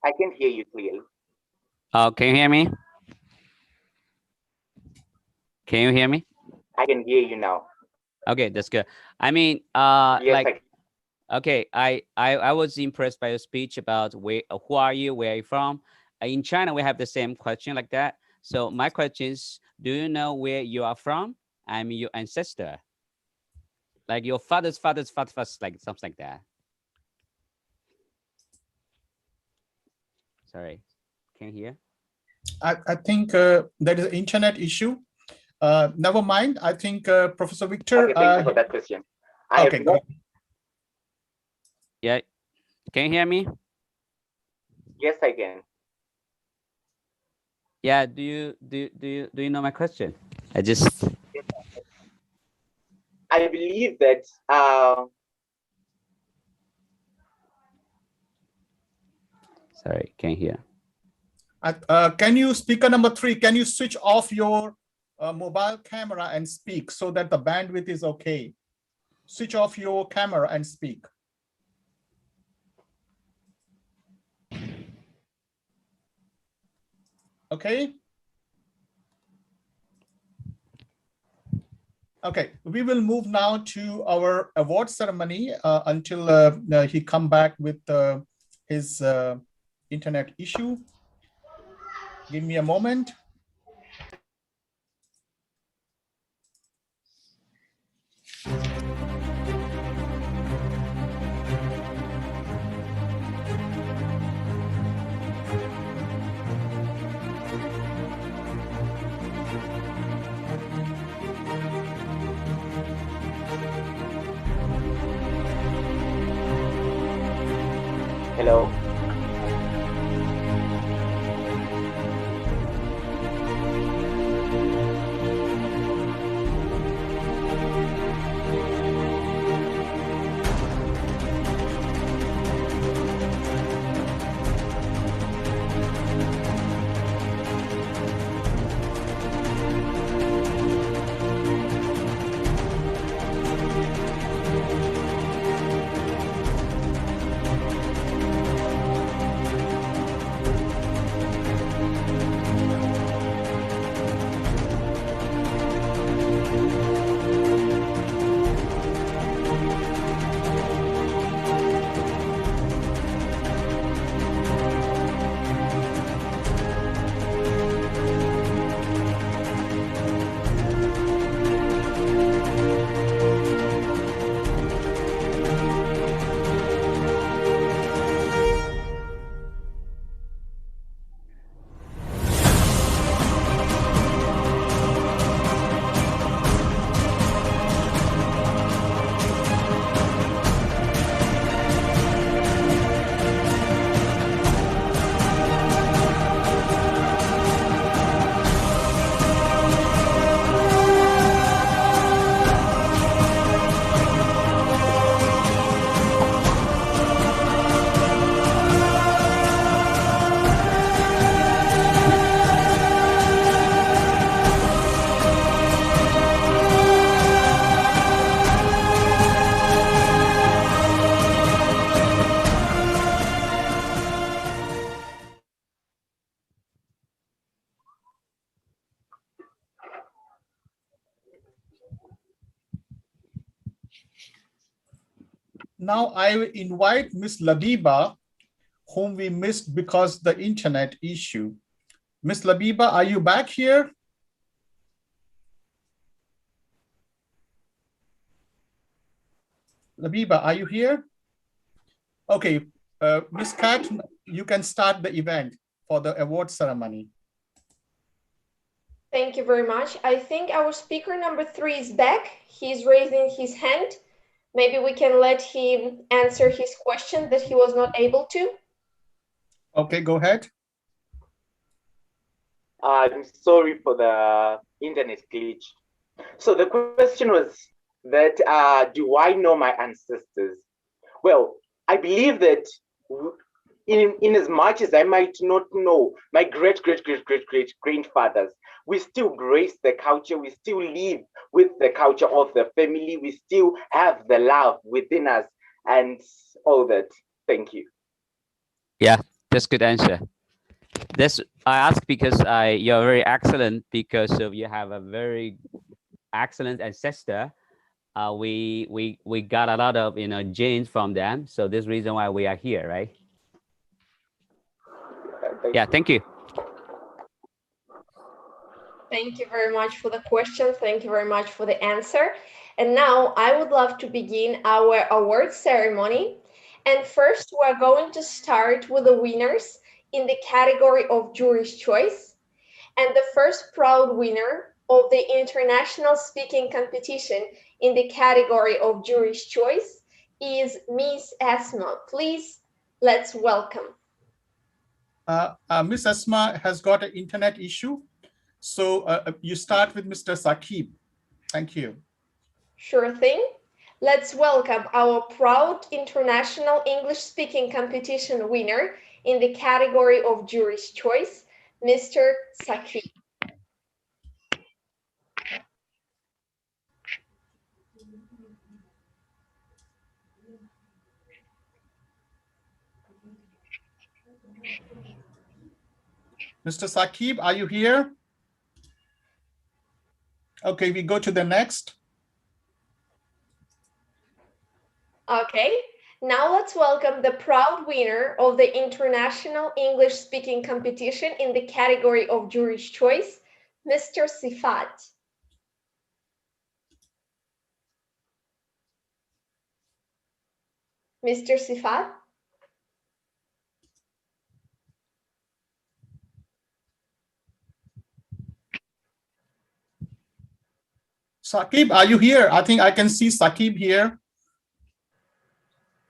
I can hear you clearly. Oh, can you hear me? Can you hear me? I can hear you now. Okay, that's good. I mean, Yes, okay, I was impressed by your speech about who are you, where are you from? In China, we have the same question like that. So my question is, do you know where you are from? I mean, your ancestor, like your father's, like something like that. Sorry, can you hear? I think there is an internet issue. Never mind. I think Professor Victor. Okay, thank you for that question. Okay, good. Yeah, can you hear me? Yes, I can. Yeah, do you know my question? I believe that sorry, can't hear. Can you, speaker number 3, can you switch off your mobile camera and speak so that the bandwidth is okay? Switch off your camera and speak. Okay. Okay, we will move now to our award ceremony until he come back with his internet issue. Give me a moment. hello. Now I will invite Ms. Labiba, whom we missed because the internet issue. Ms. Labiba, are you back here? Labiba, are you here? Okay, Ms. Kat, you can start the event for the award ceremony. Thank you very much. I think our speaker number 3 is back. He's raising his hand. Maybe we can let him answer his question that he was not able to. Okay, go ahead. I'm sorry for the internet glitch. So the question was that do I know my ancestors? Well, I believe that in as much as I might not know my great grandfathers, we still grace the culture, we still live with the culture of the family, we still have the love within us and all that. Thank you. Yeah, that's good answer. That's I ask because you're very excellent because of you have a very excellent ancestor. We got a lot of genes from them, so this reason why we are here, right? Yeah, thank you. Thank you very much for the question. Thank you very much for the answer. And now I would love to begin our award ceremony. And first, we're going to start with the winners in the category of Jury's Choice. And the first proud winner of the international speaking competition in the category of Jury's Choice is Miss Esma. Please, let's welcome. Miss Esma has got an internet issue. So you start with Mr. Saqib. Thank you. Sure thing. Let's welcome our proud international English speaking competition winner in the category of Jury's Choice, Mr. Saqib. Mr. Saqib, are you here? Okay, we go to the next. Okay, now let's welcome the proud winner of the international English speaking competition in the category of Jury's Choice, Mr. Sifat. Mr. Sifat? Saqib, are you here? I think I can see Saqib here.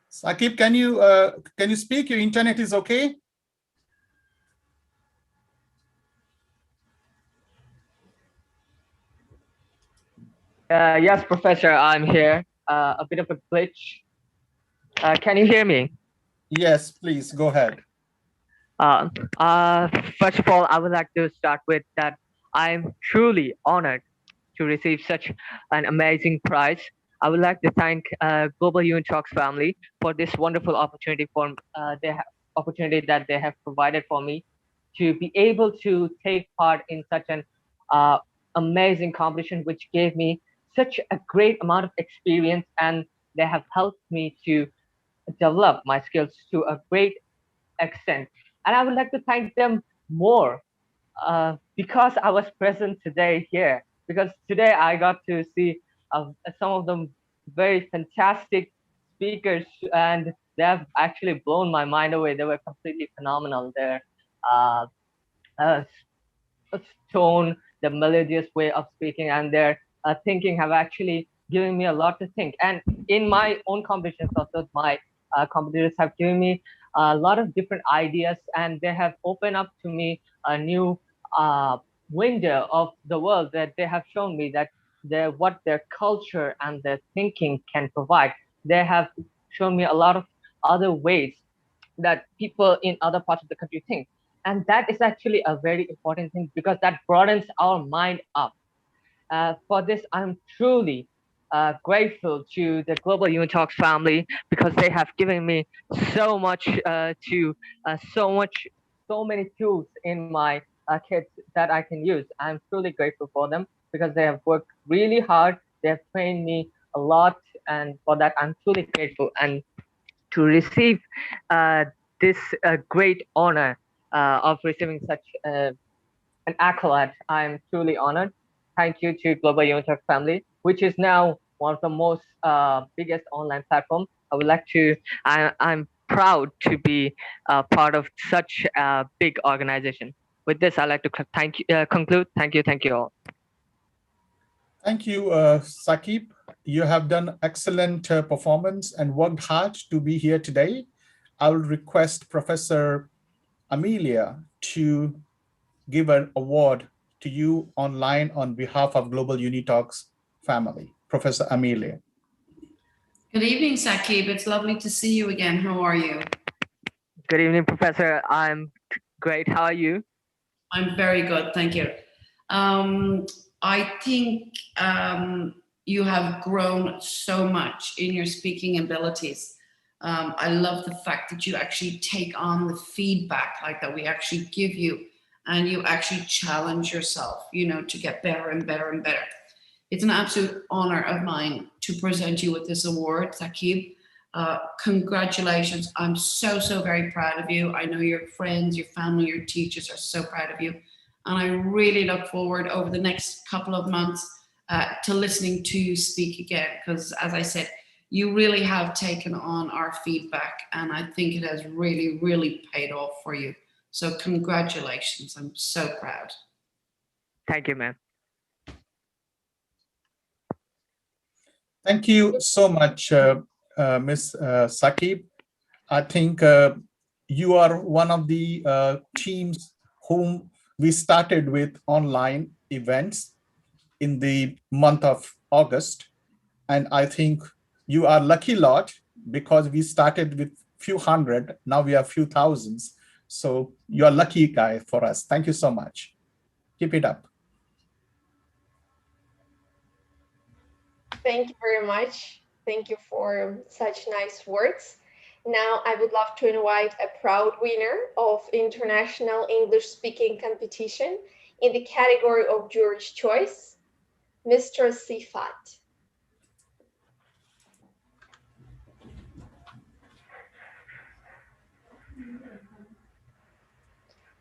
Saqib, can you speak? Your internet is okay? Yes, Professor, I'm here. A bit of a glitch. Can you hear me? Yes, please, go ahead. Uh, First of all, I would like to start with that I'm truly honored to receive such an amazing prize. I would like to thank Global Unitalks family for this wonderful opportunity opportunity that they have provided for me to be able to take part in such an amazing competition, which gave me such a great amount of experience, and they have helped me to develop my skills to a great extent. And I would like to thank them more because I was present today here. Because today I got to see some of them very fantastic speakers, and they have actually blown my mind away. They were completely phenomenal. Their uh, uh, tone, the melodious way of speaking, and their thinking have actually given me a lot to think. And in my own competitions, also my competitors have given me a lot of different ideas, and they have opened up to me a new window of the world that they have shown me that what their culture and their thinking can provide. They have shown me a lot of other ways that people in other parts of the country think. And that is actually a very important thing because that broadens our mind up. For this, I'm truly grateful to the Global Unitalks family because they have given me so much so many tools in my kits that I can use. I'm truly grateful for them because they have worked really hard. They have trained me a lot and for that I'm truly grateful. And to receive this great honor of receiving such an accolade, I'm truly honored. Thank you to Global Unitalks family, which is now one of the most biggest online platform. I would like to. I'm proud to be part of such a big organization. With this, I'd like to thank you, conclude. Thank you all. Thank you, Sakib. You have done excellent performance and worked hard to be here today. I will request Professor Amelia to give an award to you online on behalf of Global Unitalks family. Professor Amelia. Good evening, Sakib. It's lovely to see you again. How are you? Good evening, Professor. I'm great. How are you? I'm very good, thank you. I think you have grown so much in your speaking abilities. I love the fact that you actually take on the feedback like that we actually give you, and you actually challenge yourself, you know, to get better and better and better. It's an absolute honor of mine to present you with this award, Sakib. Congratulations. I'm so very proud of you. I know your friends, your family, your teachers are so proud of you. And I really look forward over the next couple of months to listening to you speak again, because as I said, you really have taken on our feedback, and I think it has really paid off for you. So congratulations. I'm so proud. Thank you, ma'am. Thank you so much, Ms. Sakib. I think you are one of the teams whom we started with online events in the month of August. And I think you are lucky lot because we started with few hundred, now we have few thousands. So you are lucky guy for us. Thank you so much. Keep it up. Thank you very much. Thank you for such nice words. Now I would love to invite a proud winner of International English Speaking Competition in the category of Jury's Choice, Mr. Sifat.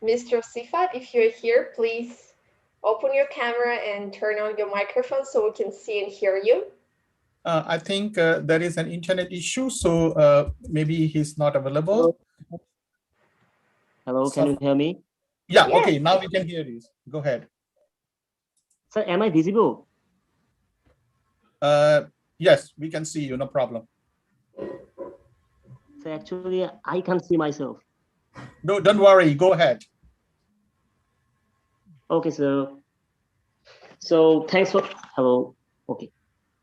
Mr. Sifat, if you're here, please open your camera and turn on your microphone so we can see and hear you. I think there is an internet issue, so maybe he's not available. Hello, can you hear me? Yeah, yes. Okay, now we can hear you. Go ahead. Sir, am I visible? Yes, we can see you, no problem. So actually, I can't see myself. No, don't worry, go ahead. Okay, so thanks for, hello, okay.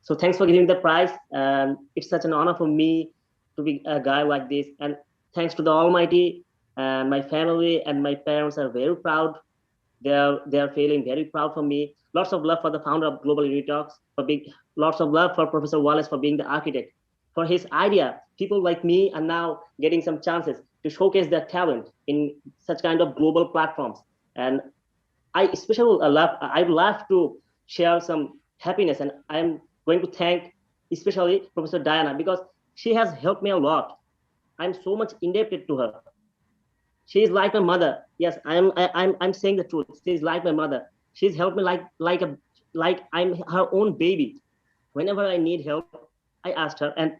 So thanks for giving the prize. It's such an honor for me to be a guy like this. And thanks to the Almighty, my family and my parents are very proud. They are feeling very proud for me. Lots of love for the founder of Global Unitalks, lots of love for Professor Wallace for being the architect. For his idea, people like me are now getting some chances to showcase their talent in such kind of global platforms. And I especially I'd love to share some happiness, and I'm going to thank especially Professor Diana because she has helped me a lot. I'm so much indebted to her. She is like my mother. Yes, I'm saying the truth. She's like my mother. She's helped me like I'm her own baby. Whenever I need help, I asked her, and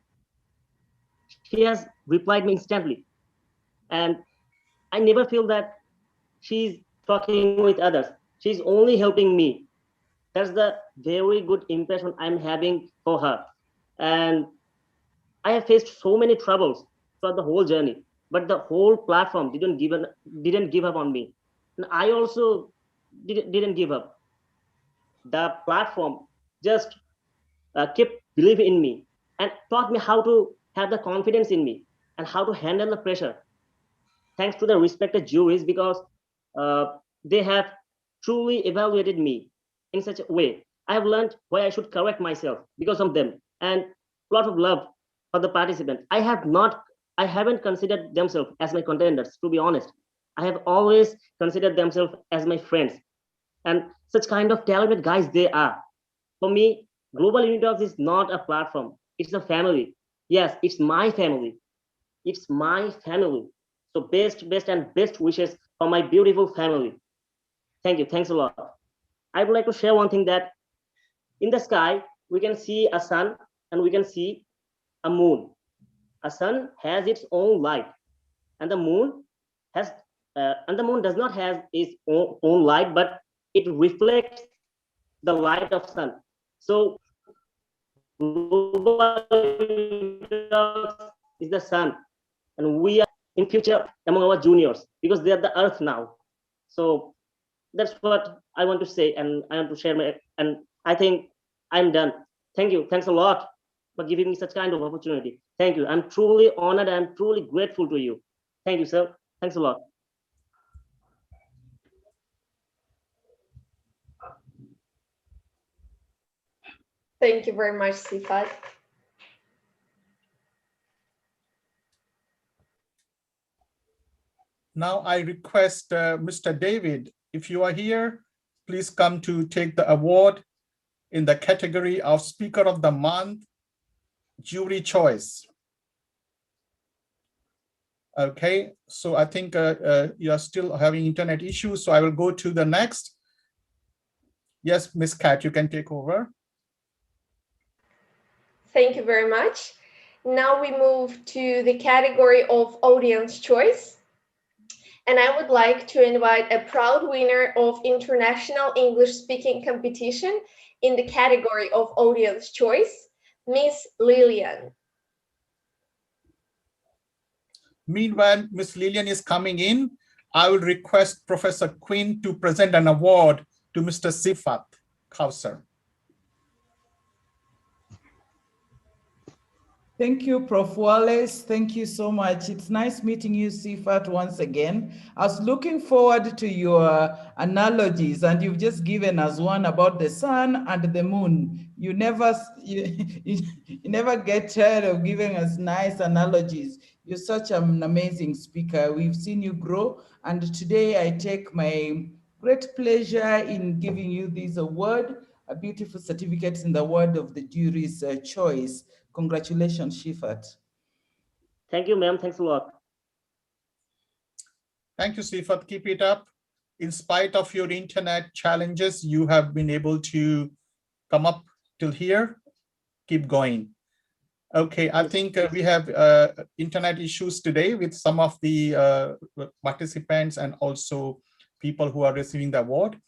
she has replied me instantly. And I never feel that she's talking with others. She's only helping me. That's the very good impression I'm having for her. And I have faced so many troubles throughout the whole journey, but the whole platform didn't give up on me. And I also didn't give up. The platform just kept believing in me and taught me how to have the confidence in me and how to handle the pressure. Thanks to the respected juries because they have truly evaluated me in such a way. I have learned why I should correct myself because of them, and a lot of love for the participants. I haven't considered themselves as my contenders, to be honest. I have always considered themselves as my friends, and such kind of talented guys they are. For me, Global Unitalks is not a platform. It's a family. Yes, it's my family. It's my family. So best and best wishes for my beautiful family. Thank you. Thanks a lot. I would like to share one thing that in the sky, we can see a sun and we can see a moon. A sun has its own light, and the moon has, and the moon does not have its own light, but it reflects the light of sun. So is the sun, and we are in future among our juniors because they are the earth now. So that's what I want to say, and I want to share my, and I think I'm done. Thank you. Thanks a lot for giving me such kind of opportunity. Thank you. I'm truly honored. I'm truly grateful to you. Thank you, sir. Thanks a lot. Thank you very much, Sifat. Now I request Mr. David, if you are here, please come to take the award in the category of Speaker of the Month, Jury Choice. Okay, so I think you are still having internet issues, so I will go to the next. Yes, Miss Kat, you can take over. Thank you very much. Now we move to the category of Audience Choice. And I would like to invite a proud winner of International English Speaking Competition in the category of Audience Choice, Miss Lillian. Meanwhile, Miss Lillian is coming in. I will request Professor Quinn to present an award to Mr. Sifat Kausar. Thank you, Prof. Wallace. Thank you so much. It's nice meeting you, Sifat, once again. I was looking forward to your analogies, and you've just given us one about the sun and the moon. You never get tired of giving us nice analogies. You're such an amazing speaker. We've seen you grow, and today I take my great pleasure in giving you this award, a beautiful certificate in the word of the jury's choice. Congratulations, Sifat. Thank you, ma'am. Thanks a lot. Thank you, Sifat. Keep it up. In spite of your internet challenges, you have been able to come up till here. Keep going. Okay, I think we have internet issues today with some of the participants and also people who are receiving the award.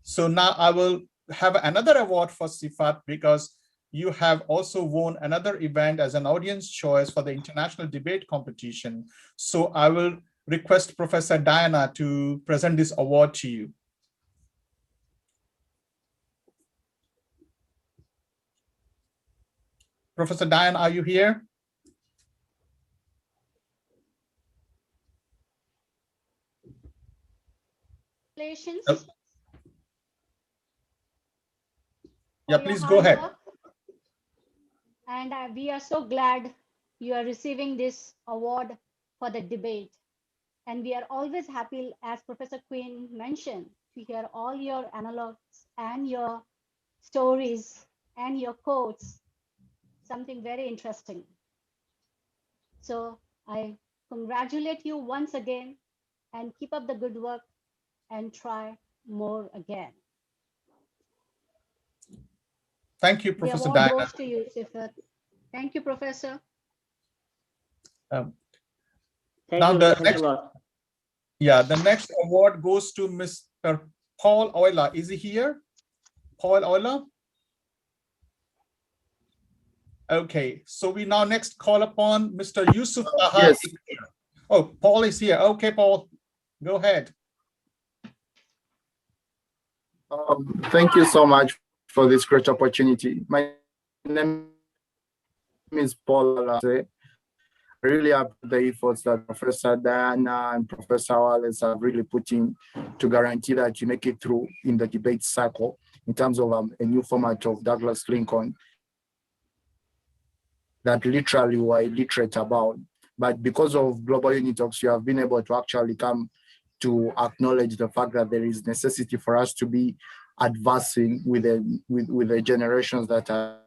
So now I will have another award for Sifat because you have also won another event as an audience choice for the international debate competition. So I will request Professor Diana to present this award to you. Professor Diana, are you here? Congratulations. Yeah, please go ahead. And we are so glad you are receiving this award for the debate. And we are always happy, as Professor Quinn mentioned, to hear all your analogs and your stories and your quotes, something very interesting. So I congratulate you once again and keep up the good work and try more again. Thank you, Professor Diana. The Diana. award goes to you, Sifat. Thank you, Professor. Thank now you. the Thanks next, a lot. yeah, the next award goes to Mr. Paul Euler. Is he here? Paul Euler? Okay, so we now next call upon Mr. Yusuf Ahad. Yes. Oh, Paul is here. Okay, Paul, go ahead. Thank you so much for this great opportunity. My name is Paul. I really appreciate the efforts that Professor Diana and Professor Wallace have really put in to guarantee that you make it through in the debate cycle in terms of a new format of Douglas Lincoln that literally we're illiterate about. But because of Global Unitalks, you have been able to actually come to acknowledge the fact that there is necessity for us to be advancing with the generations that are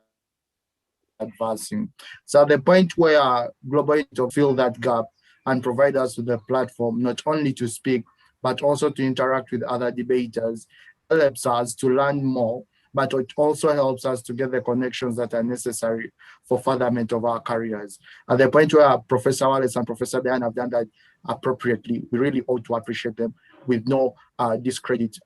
advancing. So at the point where Global Unitalks fill that gap and provide us with a platform, not only to speak, but also to interact with other debaters, helps us to learn more, but it also helps us to get the connections that are necessary for furtherment of our careers. At the point where Professor Wallace and Professor Diane have done that appropriately, we really ought to appreciate them with no discredit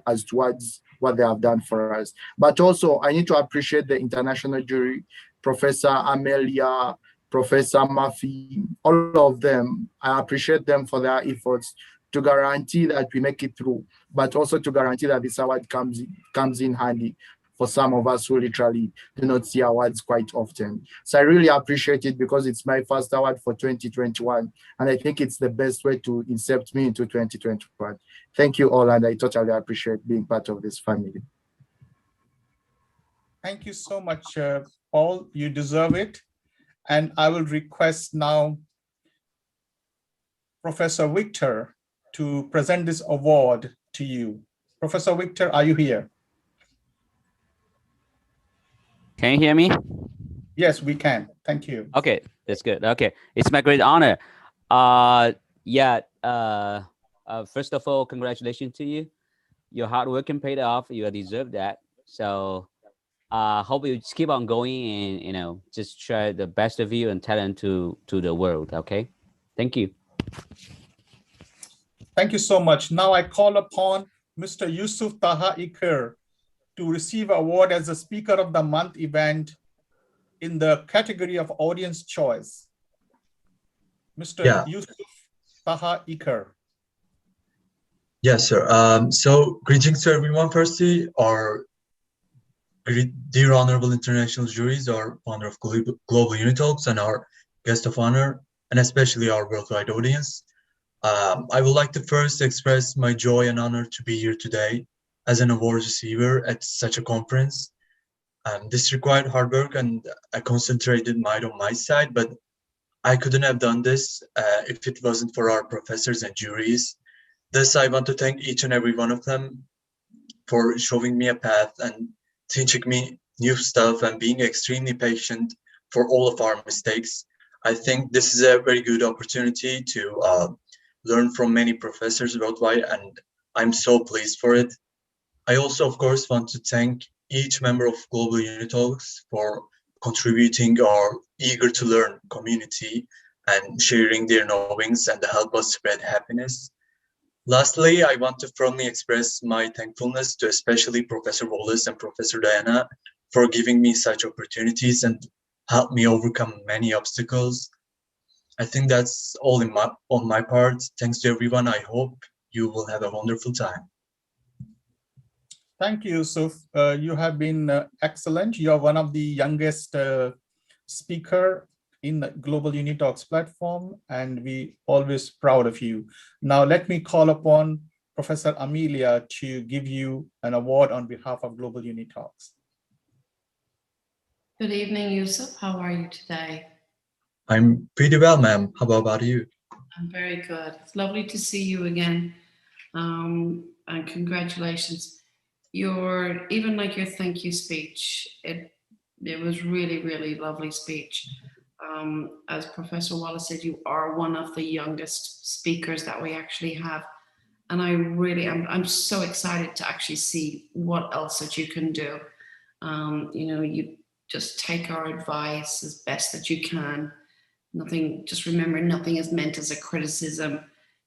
as towards what they have done for us. But also, I need to appreciate the international jury, Professor Amelia, Professor Murphy, all of them. I appreciate them for their efforts to guarantee that we make it through, but also to guarantee that this award comes in handy for some of us who literally do not see awards quite often. So I really appreciate it because it's my first award for 2021. And I think it's the best way to incept me into 2021. Thank you all, and I totally appreciate being part of this family. Thank you so much, Paul. You deserve it. And I will request now Professor Victor to present this award to you. Professor Victor, are you here? Can you hear me? Yes, we can. Thank you. Okay, that's good. Okay, it's my great honor. First of all, congratulations to you. Your hard work can pay off. You deserve that. So hope you just keep on going and just try the best of you and talent to the world. Okay, thank you. Thank you so much. Now I call upon Mr. Yusuf Taha Iker to receive award as the Speaker of the Month event in the category of Audience Choice. Mr. Yusuf Taha Iker. Yes, sir. So greetings to everyone. Firstly, our dear honorable international juries, our founder of Global Unitalks, and our guest of honor, and especially our worldwide audience. I would like to first express my joy and honor to be here today as an award receiver at such a conference. This required hard work and a concentrated mind on my side, but I couldn't have done this if it wasn't for our professors and juries. Thus, I want to thank each and every one of them for showing me a path and teaching me new stuff and being extremely patient for all of our mistakes. I think this is a very good opportunity to learn from many professors worldwide, and I'm so pleased for it. I also, of course, want to thank each member of Global Unitalks for contributing our eager to learn community and sharing their knowings and help us spread happiness. Lastly, I want to firmly express my thankfulness to especially Professor Wallace and Professor Diana for giving me such opportunities and help me overcome many obstacles. I think that's all on my part. Thanks to everyone. I hope you will have a wonderful time. Thank you, Yusuf. You have been excellent. You are one of the youngest speaker in the Global Unitalks platform, and we always proud of you. Now, let me call upon Professor Amelia to give you an award on behalf of Global Unitalks. Good evening, Yusuf. How are you today? I'm pretty well, ma'am. How about you? I'm very good. It's lovely to see you again. And congratulations. Even like your thank you speech, it was really, really lovely speech. As Professor Wallace said, you are one of the youngest speakers that we actually have. And I'm so excited to actually see what else that you can do. You just take our advice as best that you can. Just remember, nothing is meant as a criticism.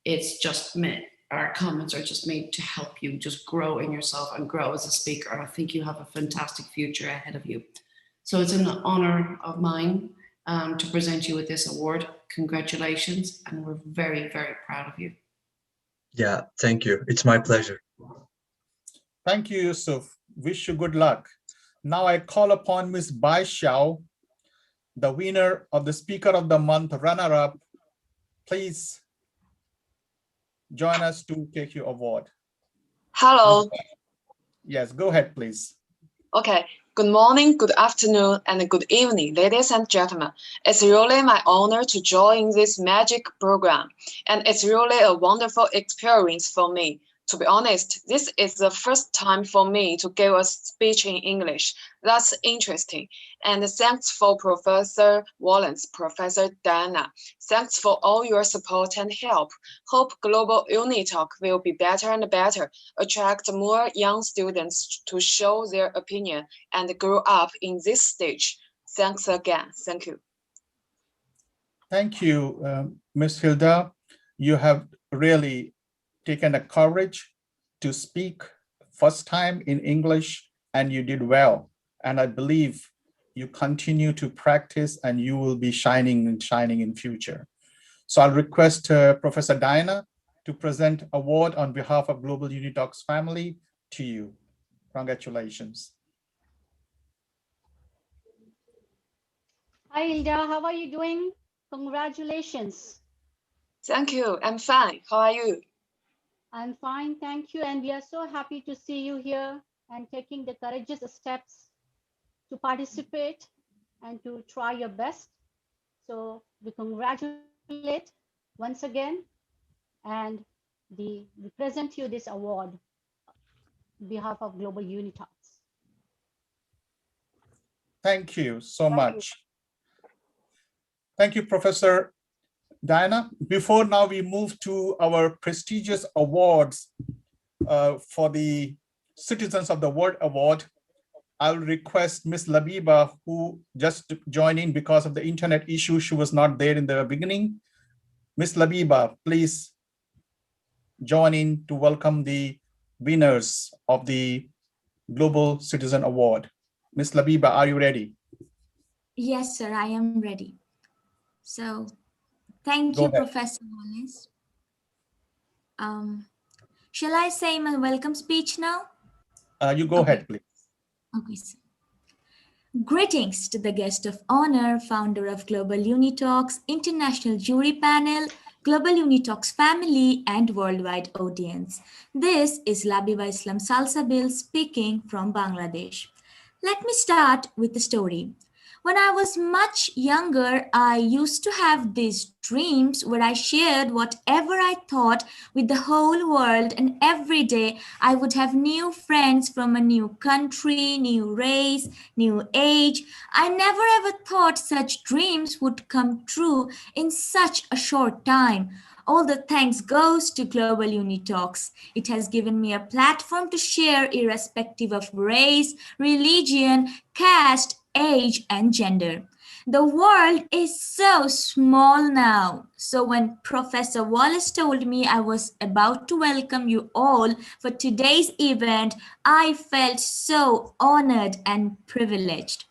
It's just meant, our comments are just made to help you just grow in yourself and grow as a speaker. And I think you have a fantastic future ahead of you. So it's an honor of mine to present you with this award. Congratulations. And we're very, very proud of you. Yeah, thank you. It's my pleasure. Thank you, Yusuf. Wish you good luck. Now I call upon Ms. Bai Xiao, the winner of the Speaker of the Month runner-up. Please join us to take your award. Hello. Yes, go ahead, please. Okay. Good morning, good afternoon, and good evening, ladies and gentlemen. It's really my honor to join this magic program, and it's really a wonderful experience for me To be honest, this is the first time for me to give a speech in English. That's interesting. And thanks for Professor Wallace, Professor Diana. Thanks for all your support and help. Hope Global Unitalk will be better and better, attract more young students to show their opinion and grow up in this stage. Thanks again. Thank you. Thank you, Ms. Hilda. You have really taken the courage to speak first time in English, and you did well. And I believe you continue to practice and you will be shining in future. So I'll request Professor Diana to present award on behalf of Global Unitalks family to you. Congratulations. Hi, Hilda. How are you doing? Congratulations. Thank you. I'm fine. How are you? I'm fine, thank you. And we are so happy to see you here and taking the courageous steps to participate and to try your best. So we congratulate once again, and we present you this award on behalf of Global Unitalks. Thank you so much. Thank you, Professor Diana. Before now we move to our prestigious awards for the Citizens of the World Award, I'll request Ms. Labiba, who just joined in because of the internet issue. She was not there in the beginning. Ms. Labiba, please join in to welcome the winners of the Global Citizen Award. Ms. Labiba, are you ready? Yes, sir, I am ready. So, thank you, Professor Wallace. Shall I say my welcome speech now? You go ahead, please. Okay, sir. Greetings to the guest of honor, founder of Global Unitalks, international jury panel, Global Unitalks family, and worldwide audience. This is Labiba Islam Salsabil speaking from Bangladesh. Let me start with the story. When I was much younger, I used to have these dreams where I shared whatever I thought with the whole world, and every day I would have new friends from a new country, new race, new age. I never ever thought such dreams would come true in such a short time. All the thanks goes to Global Unitalks. It has given me a platform to share irrespective of race, religion, caste, age, and gender. The world is so small now. So when Professor Wallace told me I was about to welcome you all for today's event, I felt so honored and privileged.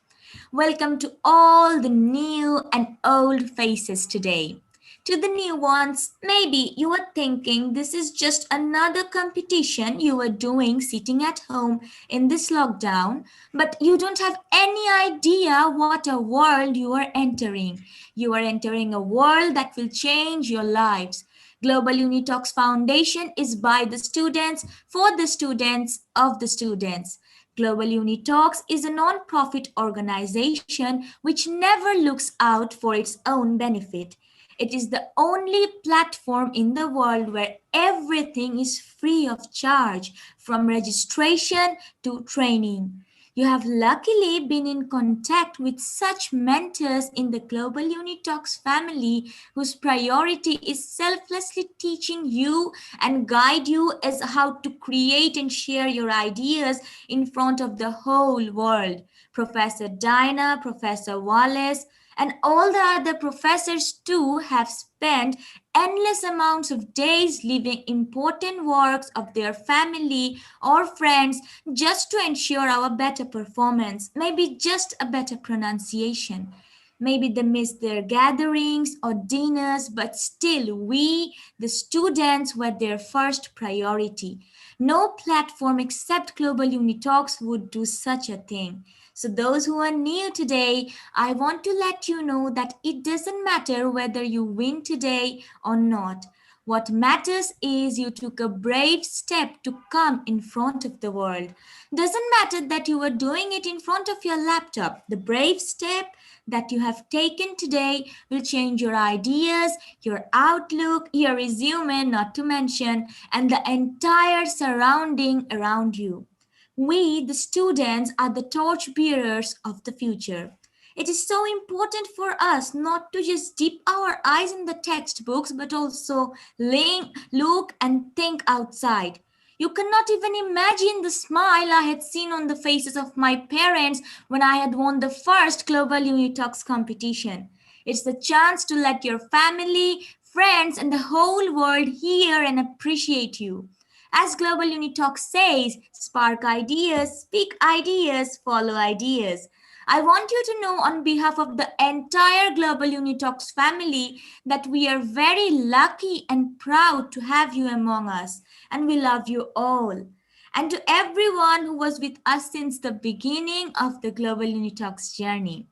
Welcome to all the new and old faces today. To the new ones, maybe you are thinking this is just another competition you are doing sitting at home in this lockdown, but you don't have any idea what a world you are entering. You are entering a world that will change your lives. Global Unitalks Foundation is by the students, for the students, of the students. Global Unitalks is a non-profit organization which never looks out for its own benefit. It is the only platform in the world where everything is free of charge, from registration to training. You have luckily been in contact with such mentors in the Global Unitalks family whose priority is selflessly teaching you and guide you as how to create and share your ideas in front of the whole world. Professor Diana, Professor Wallace, and all the other professors too have spent endless amounts of days leaving important works of their family or friends just to ensure our better performance, maybe just a better pronunciation. Maybe they miss their gatherings or dinners, but still we, the students, were their first priority. No platform except Global Unitalks would do such a thing. So those who are new today, I want to let you know that it doesn't matter whether you win today or not. What matters is you took a brave step to come in front of the world. Doesn't matter that you were doing it in front of your laptop. The brave step that you have taken today will change your ideas, your outlook, your resume, not to mention, and the entire surrounding around you. We, the students, are the torch bearers of the future. It is so important for us not to just dip our eyes in the textbooks, but also look and think outside. You cannot even imagine the smile I had seen on the faces of my parents when I had won the first Global Unitalks competition. It's the chance to let your family, friends, and the whole world hear and appreciate you. As Global Unitalk says, spark ideas, speak ideas, follow ideas. I want you to know on behalf of the entire Global Unitalks family that we are very lucky and proud to have you among us, and we love you all. And to everyone who was with us since the beginning of the Global Unitalks journey.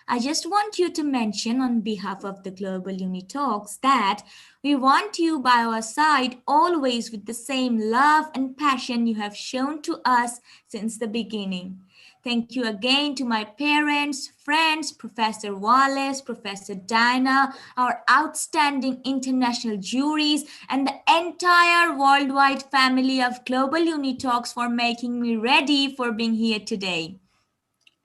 I just want you to mention on behalf of the Global Unitalks that we want you by our side always with the same love and passion you have shown to us since the beginning. Thank you again to my parents, friends, Professor Wallace, Professor Diana, our outstanding international juries, and the entire worldwide family of Global Unitalks for making me ready for being here today.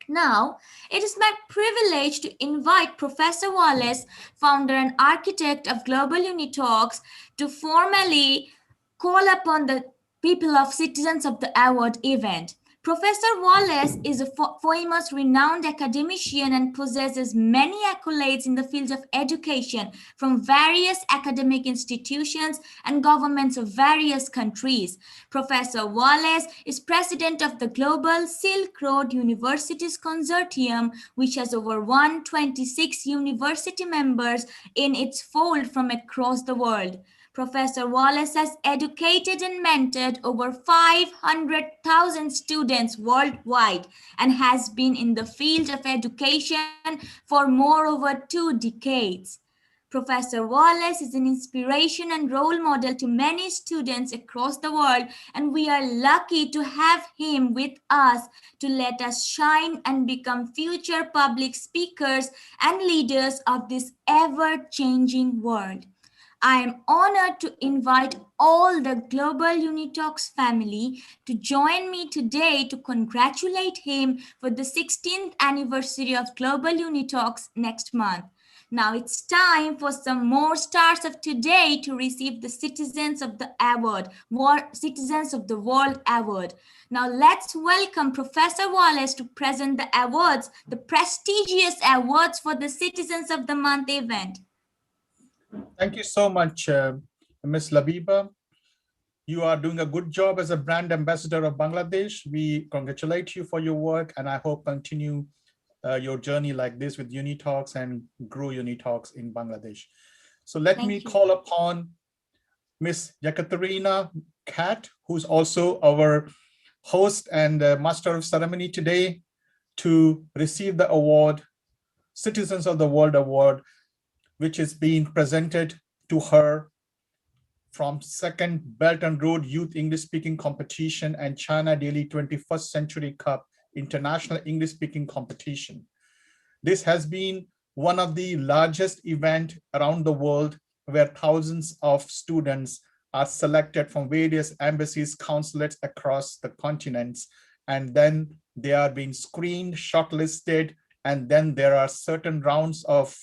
Now, it is my privilege to invite Professor Wallace, founder and architect of Global Unitalks, to formally call upon the people of Citizens of the Award event. Professor Wallace is a famous, renowned academician and possesses many accolades in the field of education from various academic institutions and governments of various countries. Professor Wallace is president of the Global Silk Road Universities Consortium, which has over 126 university members in its fold from across the world. Professor Wallace has educated and mentored over 500,000 students worldwide and has been in the field of education for more over 2 decades. Professor Wallace is an inspiration and role model to many students across the world, and we are lucky to have him with us to let us shine and become future public speakers and leaders of this ever-changing world. I am honored to invite all the Global Unitalks family to join me today to congratulate him for the 16th anniversary of Global Unitalks next month. Now it's time for some more stars of today to receive the Citizens of the Award, Citizens of the World Award. Now let's welcome Professor Wallace to present the awards, the prestigious awards for the Citizens of the Month event. Thank you so much, Ms. Labiba. You are doing a good job as a brand ambassador of Bangladesh. We congratulate you for your work, and I hope continue your journey like this with Unitalks and grow Unitalks in Bangladesh. So let me call upon Ms. Yekaterina Kat, who's also our host and master of ceremony today, to receive the award, Citizens of the World Award, which is being presented to her from second Belt and Road Youth English Speaking Competition and China Daily 21st Century Cup International English Speaking Competition. This has been one of the largest events around the world where thousands of students are selected from various embassies, consulates across the continents, and then they are being screened, shortlisted, and then there are certain rounds of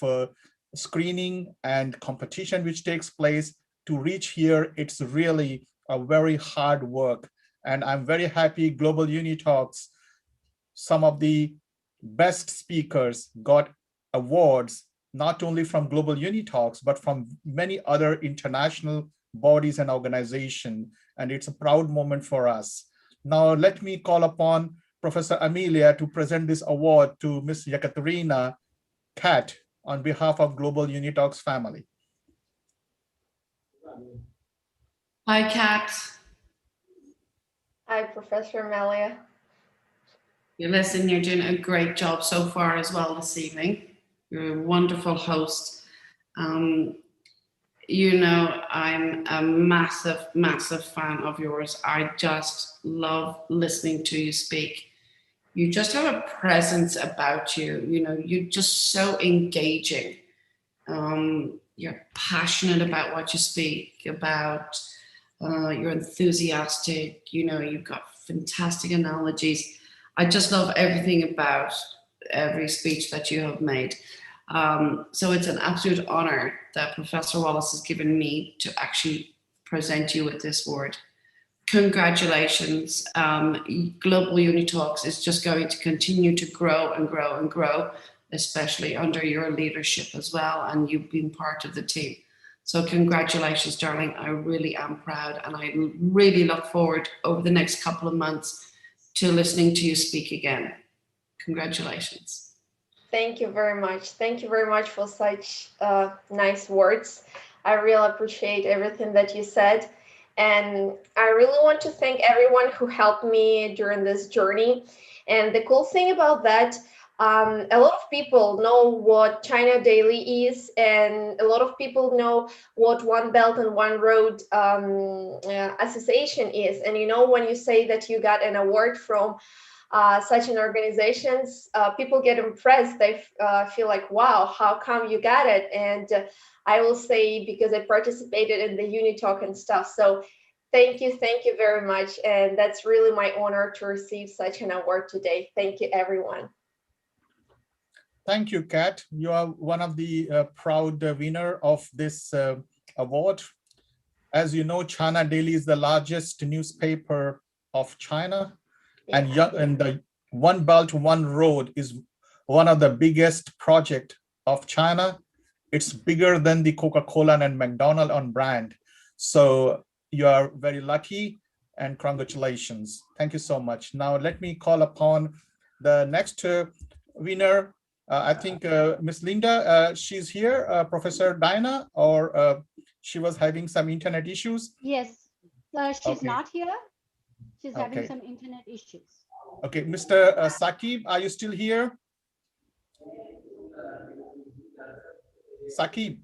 screening and competition which takes place. To reach here, it's really a very hard work. And I'm very happy Global Unitalks, some of the best speakers got awards, not only from Global Unitalks, but from many other international bodies and organizations. And it's a proud moment for us. Now, let me call upon Professor Amelia to present this award to Ms. Yekaterina Kat on behalf of Global Unitalks family. Hi, Kat. Hi, Professor Amelia. Listen, you're doing a great job so far as well this evening. You're a wonderful host. you know, I'm a massive, massive fan of yours. I just love listening to you speak. You just have a presence about you. You know, you're just so engaging. You're passionate about what you speak about. You're enthusiastic. You know, you've got fantastic analogies. I just love everything about every speech that you have made. So it's an absolute honor that Professor Wallace has given me to actually present you with this award. Congratulations. Global Unitalks is just going to continue to grow and grow and grow, especially under your leadership as well, and you've been part of the team. So congratulations, darling. I really am proud, and I really look forward over the next couple of months to listening to you speak again. Congratulations. Thank you very much. Thank you very much for such nice words. I really appreciate everything that you said. And I really want to thank everyone who helped me during this journey. And the cool thing about that, a lot of people know what China Daily is, and a lot of people know what One Belt and One Road Association is. And you know, when you say that you got an award from such an organizations, people get impressed. They feel like, wow, how come you got it? And I will say, because I participated in the Unitalk and stuff. So thank you very much. And that's really my honor to receive such an award today. Thank you, everyone. Thank you, Kat. You are one of the proud winner of this award. As you know, China Daily is the largest newspaper of China. And the One Belt, One Road is one of the biggest project of China. It's bigger than the Coca-Cola and McDonald's on brand. So you are very lucky, and congratulations. Thank you so much. Now let me call upon the next winner. I think Miss Linda, she's here, Professor Diana, or she was having some internet issues? Yes, she's Okay. not here. She's having Okay. some internet issues. Okay, Mr. Saqib, are you still here? Saqib.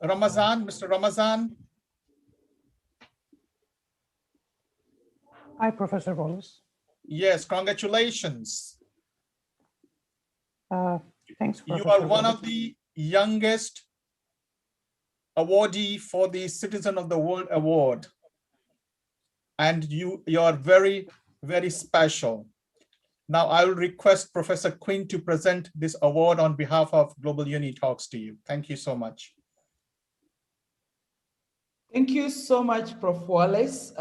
Ramazan, Mr. Ramazan. Hi, Professor Wallace. Yes, congratulations. Thanks, You Professor are one Wallace. of the youngest awardee for the Citizen of the World Award. And you are very, very special. Now I will request Professor Quinn to present this award on behalf of Global Unitalks to you. Thank you so much. Thank you so much, Prof. Wallace.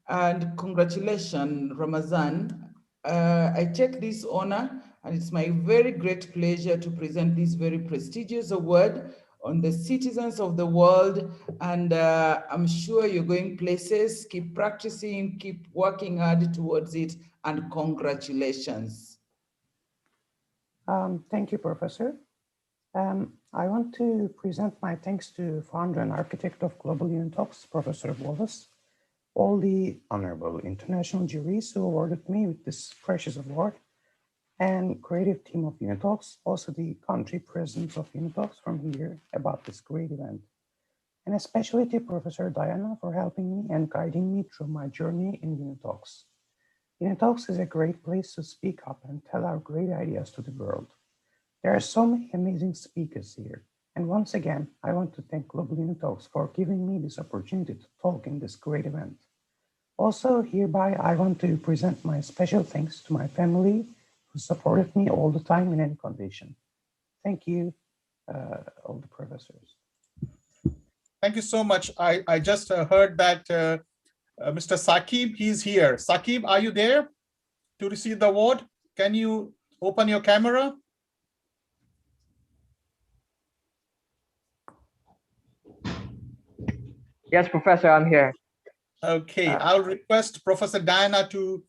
And congratulations, Ramazan. I take this honor, and it's my very great pleasure to present this very prestigious award on the citizens of the world. And I'm sure you're going places. Keep practicing, keep working hard towards it, and congratulations. Thank you, Professor. I want to present my thanks to founder and architect of Global Unitalks, Professor Wallace, all the honorable international juries who awarded me with this precious award, and creative team of Unitalks, also the country presidents of Unitalks from here about this great event. And especially to Professor Diana for helping me and guiding me through my journey in Unitalks. Unitalks is a great place to speak up and tell our great ideas to the world. There are so many amazing speakers here. And once again, I want to thank Global Unitalks for giving me this opportunity to talk in this great event. Also, hereby, I want to present my special thanks to my family who supported me all the time in any condition. Thank you, all the professors. Thank you so much. I just heard that Mr. Saqib, he's here. Saqib, are you there to receive the award? Can you open your camera? Yes, Professor, I'm here. Okay, I'll request Professor Diana to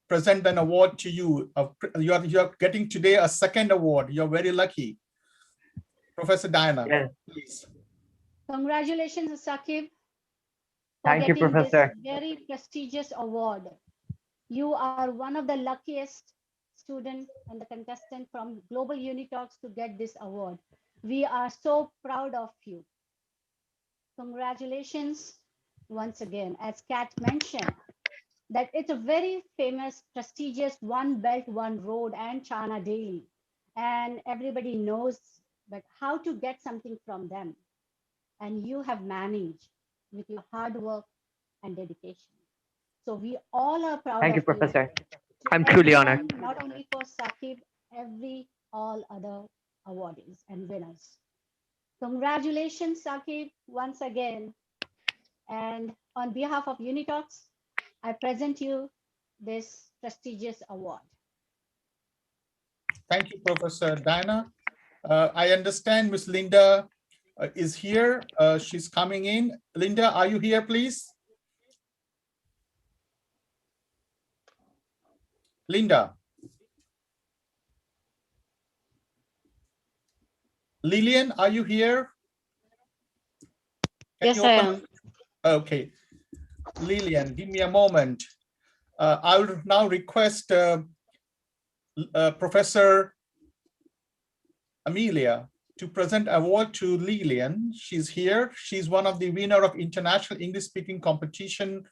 present an award to you. You're getting today a second award. You're very lucky. Professor Diana, yes. Please. Congratulations, Saqib, for Thank you, getting this Professor. very prestigious award. You are one of the luckiest student and the contestant from Global Unitalks to get this award. We are so proud of you. Congratulations once again. As Kat mentioned, that it's a very famous, prestigious One Belt, One Road and Chana Daily. And everybody knows but how to get something from them. And you have managed with your hard work and dedication. So we all are proud Thank you, of you. Professor. To I'm truly everyone, honored. not only for Saqib, all other awardees and winners. Congratulations, Saqib, once again. And on behalf of Unitalks, I present you this prestigious award. Thank you, Professor Diana. I understand Miss Linda is here. She's coming in. Linda, are you here, please? Linda. Lillian, are you here? Yes, I am. Okay. Lillian, give me a moment. I will now request Professor Amelia to present award to Lillian. She's here. She's one of the winner of International English Speaking Competition,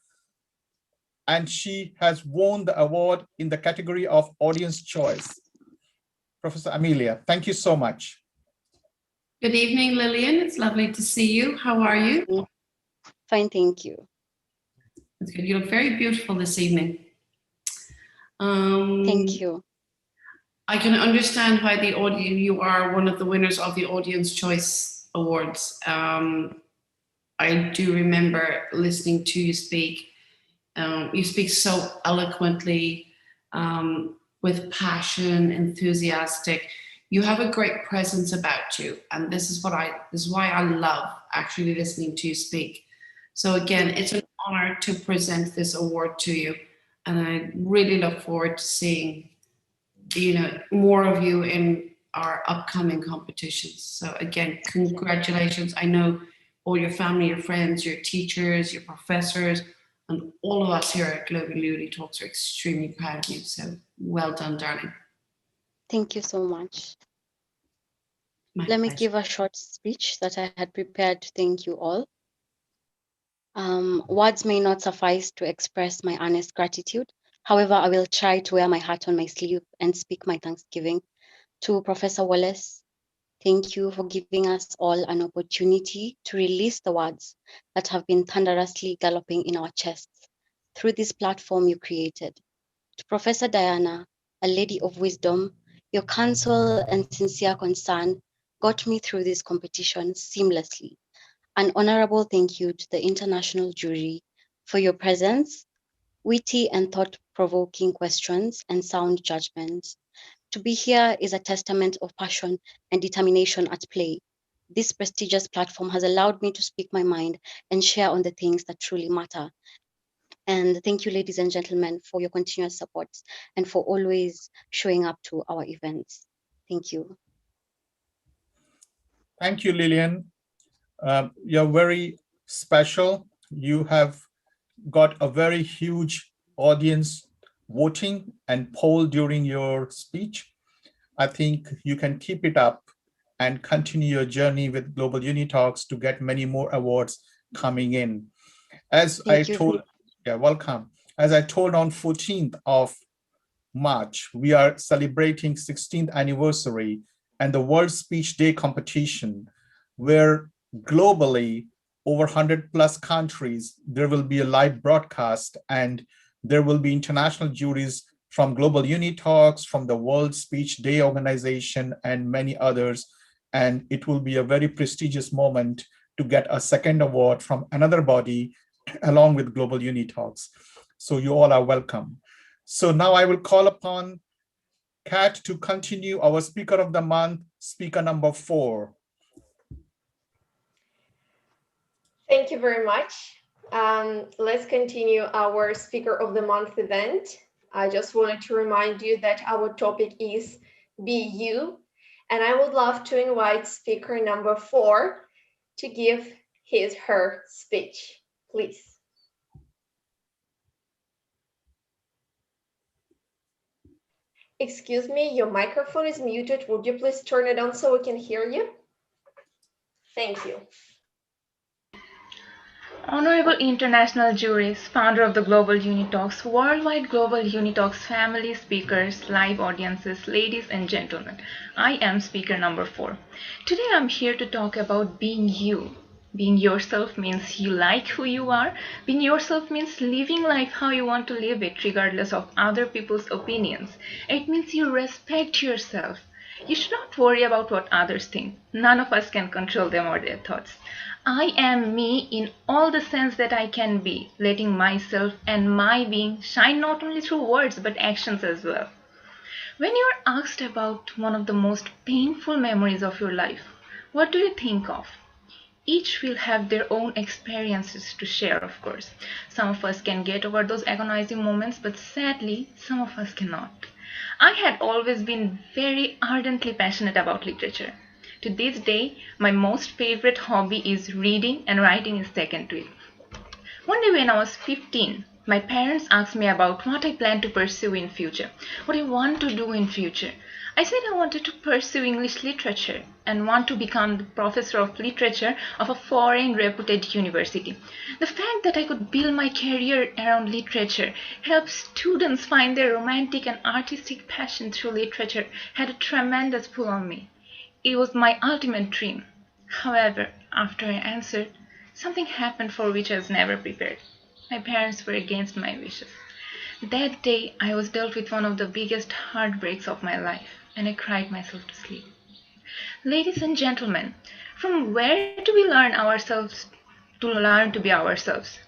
and she has won the award in the category of Audience Choice. Professor Amelia, thank you so much. Good evening, Lillian. It's lovely to see you. How are you? Fine, thank you. That's good. You look very beautiful this evening. Thank you. I can understand why you are one of the winners of the Audience Choice Awards. I do remember listening to you speak. You speak so eloquently, with passion, enthusiastic. You have a great presence about you, and this is why I love actually listening to you speak. So again, it's an honor to present this award to you, and I really look forward to seeing more of you in our upcoming competitions. So again, congratulations. I know all your family, your friends, your teachers, your professors, and all of us here at Global Unitalks are extremely proud of you. So well done, darling. Thank you so much. My Let me pleasure. give a short speech that I had prepared to thank you all. Words may not suffice to express my honest gratitude. However, I will try to wear my heart on my sleeve and speak my thanksgiving to Professor Wallace. Thank you for giving us all an opportunity to release the words that have been thunderously galloping in our chests through this platform you created. To Professor Diana, a lady of wisdom, your counsel and sincere concern got me through this competition seamlessly. An honorable thank you to the international jury for your presence, witty and thought-provoking questions, and sound judgments. To be here is a testament of passion and determination at play. This prestigious platform has allowed me to speak my mind and share on the things that truly matter. And thank you, ladies and gentlemen, for your continuous support and for always showing up to our events. Thank you. Thank you, Lillian. You're very special. You have got a very huge audience voting and poll during your speech. I think you can keep it up and continue your journey with Global Unitalks to get many more awards coming in. As I told, yeah, welcome. As I told on 14th of March, we are celebrating 16th anniversary and the World Speech Day competition, where globally over 100 plus countries, there will be a live broadcast and there will be international juries from Global Unitalks, from the World Speech Day organization, and many others. And it will be a very prestigious moment to get a second award from another body along with Global Unitalks. So you all are welcome. So now I will call upon Kat to continue our Speaker of the Month, speaker number 4. Thank you very much. Let's continue our Speaker of the Month event. I just wanted to remind you that our topic is Be You, and I would love to invite speaker number 4 to give her speech, please. Excuse me, your microphone is muted. Would you please turn it on so we can hear you? Thank you. Honorable international juries, founder of the Global Unitalks, worldwide Global Unitalks family, speakers, live audiences, ladies and gentlemen, I am speaker number 4. Today I'm here to talk about being you. Being yourself means you like who you are. Being yourself means living life how you want to live it, regardless of other people's opinions. It means you respect yourself. You should not worry about what others think. None of us can control them or their thoughts. I am me in all the sense that I can be, letting myself and my being shine not only through words but actions as well. When you are asked about one of the most painful memories of your life, what do you think of? Each will have their own experiences to share, of course. Some of us can get over those agonizing moments, but sadly, some of us cannot. I had always been very ardently passionate about literature. To this day, my most favorite hobby is reading, and writing is second to it. One day when I was 15, my parents asked me about what I plan to pursue in future, what I want to do in future. I said I wanted to pursue English literature and want to become the professor of literature of a foreign reputed university. The fact that I could build my career around literature, help students find their romantic and artistic passion through literature had a tremendous pull on me. It was my ultimate dream. However, after I answered, something happened for which I was never prepared. My parents were against my wishes. That day, I was dealt with one of the biggest heartbreaks of my life, and I cried myself to sleep. Ladies and gentlemen, from where do we learn ourselves to learn to be ourselves?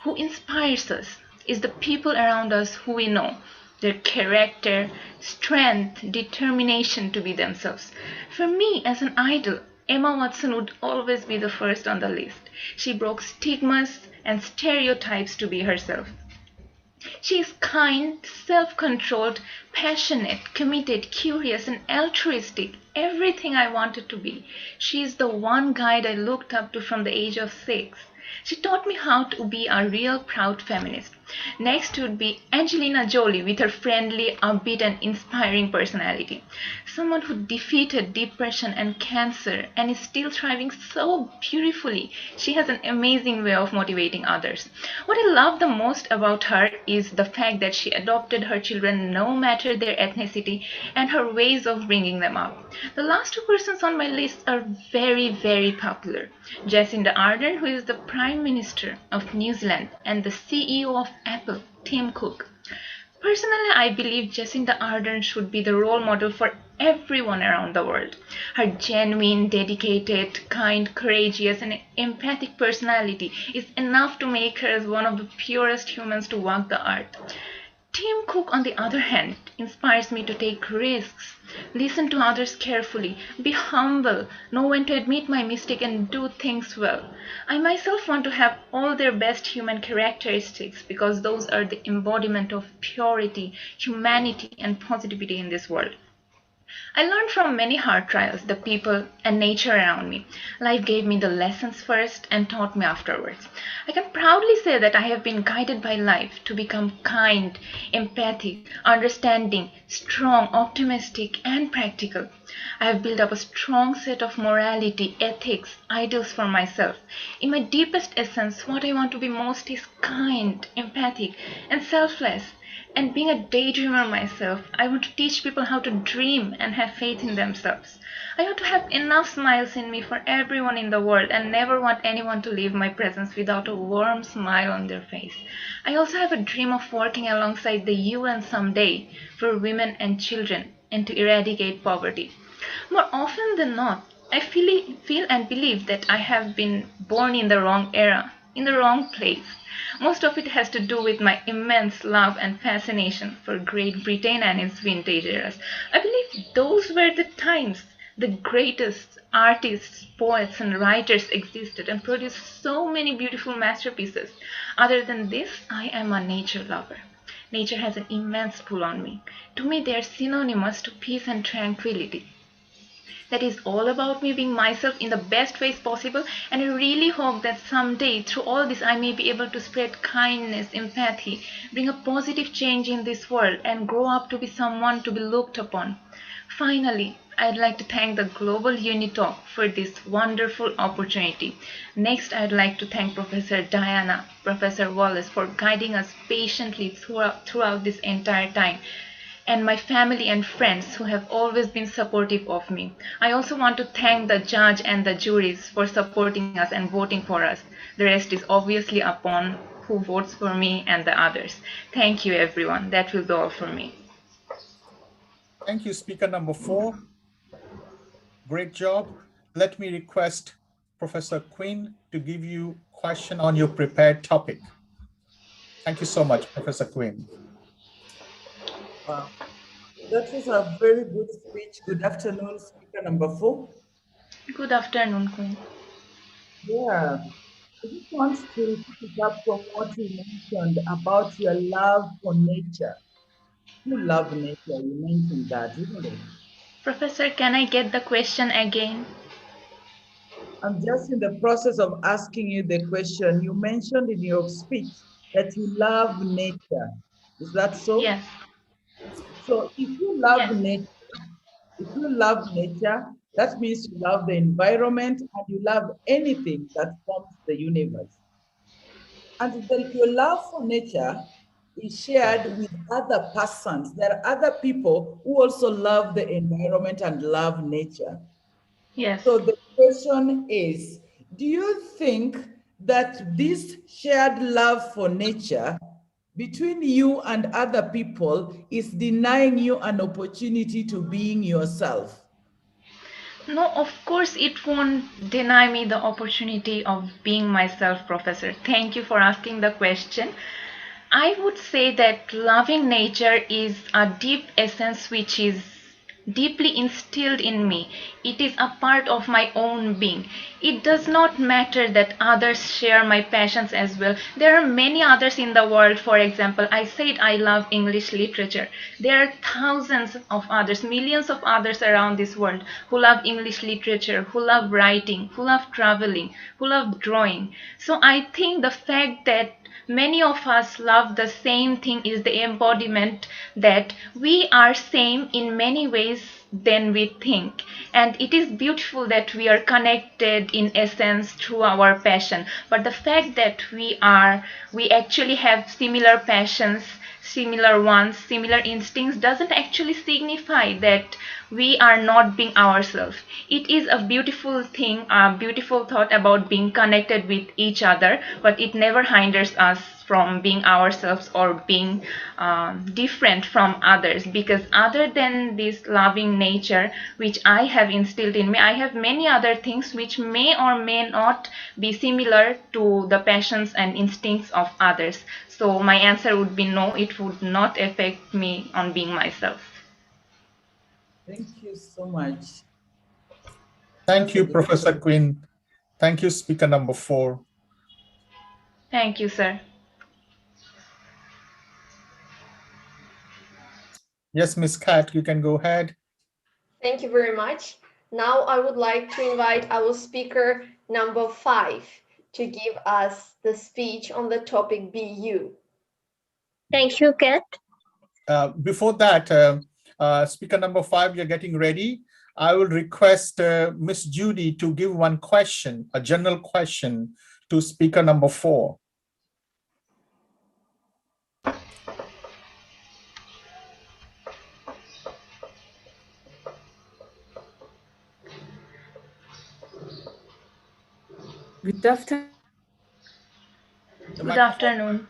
Who inspires us is the people around us who we know, their character, strength, determination to be themselves. For me, as an idol, Emma Watson would always be the first on the list. She broke stigmas and stereotypes to be herself. She is kind, self-controlled, passionate, committed, curious, and altruistic. Everything I wanted to be. She is the one guide I looked up to from the age of 6. She taught me how to be a real proud feminist. Next would be Angelina Jolie with her friendly, upbeat, and inspiring personality. Someone who defeated depression and cancer and is still thriving so beautifully. She has an amazing way of motivating others. What I love the most about her is the fact that she adopted her children no matter their ethnicity and her ways of bringing them up. The last 2 persons on my list are very, very popular. Jacinda Ardern, who is the Prime Minister of New Zealand and the CEO of Apple, Tim Cook. Personally, I believe Jacinda Ardern should be the role model for everyone around the world. Her genuine, dedicated, kind, courageous, and empathic personality is enough to make her as one of the purest humans to walk the earth. Tim Cook, on the other hand, inspires me to take risks, listen to others carefully, be humble, know when to admit my mistake and do things well. I myself want to have all their best human characteristics because those are the embodiment of purity, humanity, and positivity in this world. I learned from many hard trials, the people and nature around me. Life gave me the lessons first and taught me afterwards. I can proudly say that I have been guided by life to become kind, empathic, understanding, strong, optimistic, and practical. I have built up a strong set of morality, ethics, ideals for myself. In my deepest essence, what I want to be most is kind, empathic, and selfless. And being a daydreamer myself, I want to teach people how to dream and have faith in themselves. I want to have enough smiles in me for everyone in the world and never want anyone to leave my presence without a warm smile on their face. I also have a dream of working alongside the UN someday for women and children and to eradicate poverty. More often than not, I feel and believe that I have been born in the wrong era, in the wrong place. Most of it has to do with my immense love and fascination for Great Britain and its vintage eras. I believe those were the times the greatest artists, poets, and writers existed and produced so many beautiful masterpieces. Other than this, I am a nature lover. Nature has an immense pull on me. To me, they are synonymous to peace and tranquility. That is all about me being myself in the best ways possible, and I really hope that someday through all this I may be able to spread kindness, empathy, bring a positive change in this world, and grow up to be someone to be looked upon. Finally, I'd like to thank the Global Unitalk for this wonderful opportunity. Next, I'd like to thank Professor Diana, Professor Wallace for guiding us patiently throughout this entire time, and my family and friends who have always been supportive of me. I also want to thank the judge and the juries for supporting us and voting for us. The rest is obviously upon who votes for me and the others. Thank you, everyone. That will be all for me. Thank you, speaker number 4. Great job. Let me request Professor Quinn to give you a question on your prepared topic. Thank you so much, Professor Quinn. Wow. That was a very good speech. Good afternoon, speaker number 4. Good afternoon, Queen. Yeah, I just want to pick it up from what you mentioned about your love for nature. You love nature, you mentioned that, isn't it? Professor, can I get the question again? I'm just in the process of asking you the question. You mentioned in your speech that you love nature. Is that so? Yes. So if you love Yes. nature, that means you love the environment and you love anything that forms the universe. And then your love for nature is shared with other persons. There are other people who also love the environment and love nature. Yes. So the question is, do you think that this shared love for nature between you and other people is denying you an opportunity to being yourself? No, of course it won't deny me the opportunity of being myself, Professor. Thank you for asking the question. I would say that loving nature is a deep essence which is deeply instilled in me. It is a part of my own being. It does not matter that others share my passions as well. There are many others in the world. For example, I said I love English literature. There are thousands of others, millions of others around this world who love English literature, who love writing, who love traveling, who love drawing. So I think the fact that many of us love the same thing is the embodiment that we are same in many ways than we think, and it is beautiful that we are connected in essence through our passion. But the fact that we actually have similar passions, similar wants, similar instincts doesn't actually signify that we are not being ourselves. It is a beautiful thing, a beautiful thought about being connected with each other, but it never hinders us from being ourselves or being different from others, because other than this loving nature which I have instilled in me, I have many other things which may or may not be similar to the passions and instincts of others. So my answer would be no, it would not affect me on being myself. Thank you so much. Thank you, Professor Quinn. Thank you, speaker number 4. Thank you, sir. Yes, Ms. Kat, you can go ahead. Thank you very much. Now I would like to invite our speaker number 5 to give us the speech on the topic Be You. Thank you, Kat. Before that, speaker number 5, you're getting ready. I will request Miss Judy to give one question, a general question to speaker number 4. Good afternoon. Good afternoon.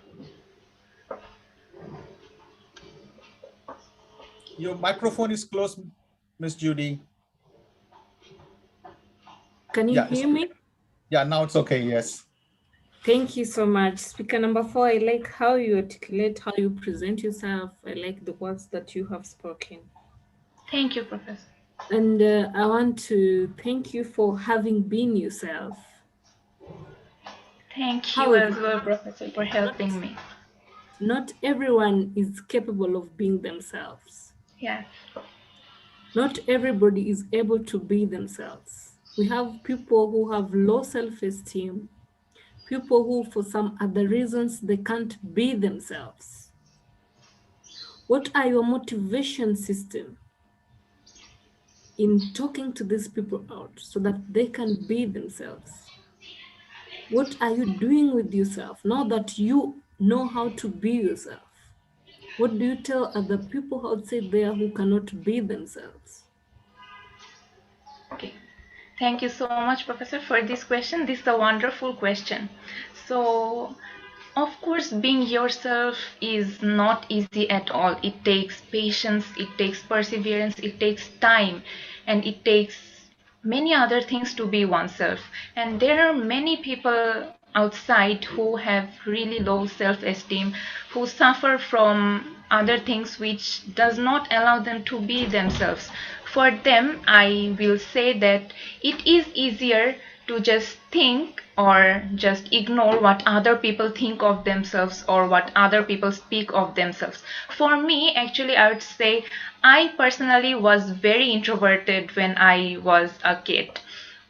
Your microphone is closed, Miss Judy. Can you hear me? Yeah, now it's okay, yes. Thank you so much. Speaker number 4, I like how you articulate, how you present yourself. I like the words that you have spoken. Thank you, Professor. And I want to thank you for having been yourself. Thank you as well, Professor, for helping me. Not everyone is capable of being themselves. Yes. Not everybody is able to be themselves. We have people who have low self-esteem, people who, for some other reasons, they can't be themselves. What are your motivation system in talking to these people out so that they can be themselves? What are you doing with yourself now that you know how to be yourself? What do you tell other people outside there who cannot be themselves? Okay. Thank you so much, Professor, for this question. This is a wonderful question. So, of course, being yourself is not easy at all. It takes patience, it takes perseverance, it takes time, and it takes many other things to be oneself. And there are many people outside who have really low self-esteem, who suffer from other things which does not allow them to be themselves. For them, I will say that it is easier to just think or just ignore what other people think of themselves or what other people speak of themselves. For me, actually, I would say I personally was very introverted when I was a kid.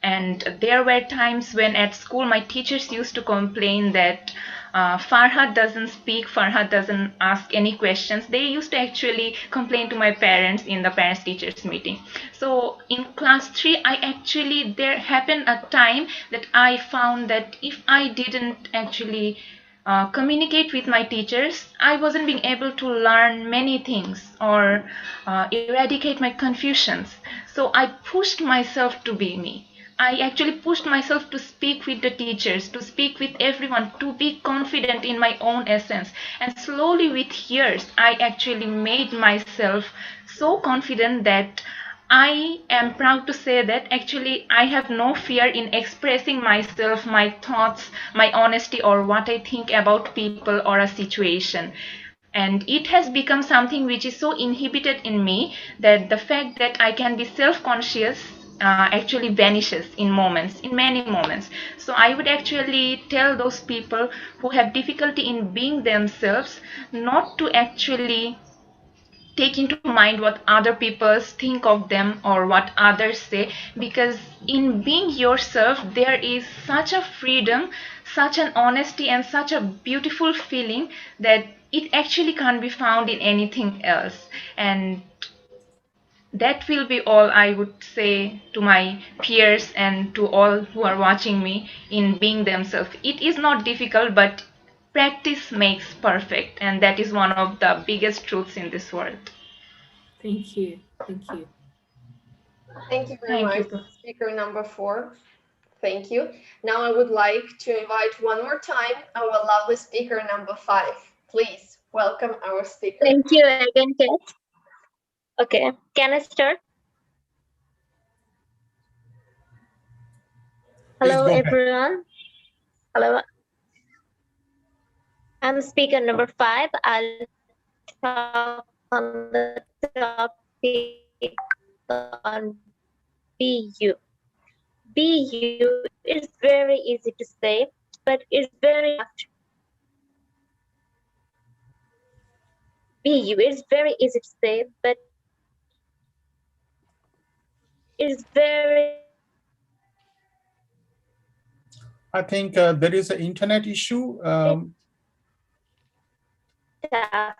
And there were times when at school my teachers used to complain that Farhad doesn't speak, Farhad doesn't ask any questions. They used to actually complain to my parents in the parents teachers meeting. So in class 3, there happened a time that I found that if I didn't actually communicate with my teachers, I wasn't being able to learn many things or eradicate my confusions. So I pushed myself to be me. I actually pushed myself to speak with the teachers, to speak with everyone, to be confident in my own essence. And slowly with years, I actually made myself so confident that I am proud to say that actually I have no fear in expressing myself, my thoughts, my honesty, or what I think about people or a situation. And it has become something which is so inhibited in me that the fact that I can be self-conscious actually vanishes in moments, in many moments. So I would actually tell those people who have difficulty in being themselves not to actually take into mind what other people think of them or what others say, because in being yourself there is such a freedom, such an honesty, and such a beautiful feeling that it actually can't be found in anything else. And that will be all I would say to my peers and to all who are watching me in being themselves. It is not difficult, but practice makes perfect, and that is one of the biggest truths in this world. Thank you. Thank you. Thank you very Thank you. much, speaker number 4. Thank you. Now I would like to invite one more time our lovely speaker number 5. Please welcome our speaker. Thank you again, Kate. Okay, can I start? Hello, everyone. Hello. I'm speaker number 5. I'll talk on the topic on BU. BU is very easy to say, but it's very tough. BU is very easy to say, but it's very I think there is an internet issue. tough.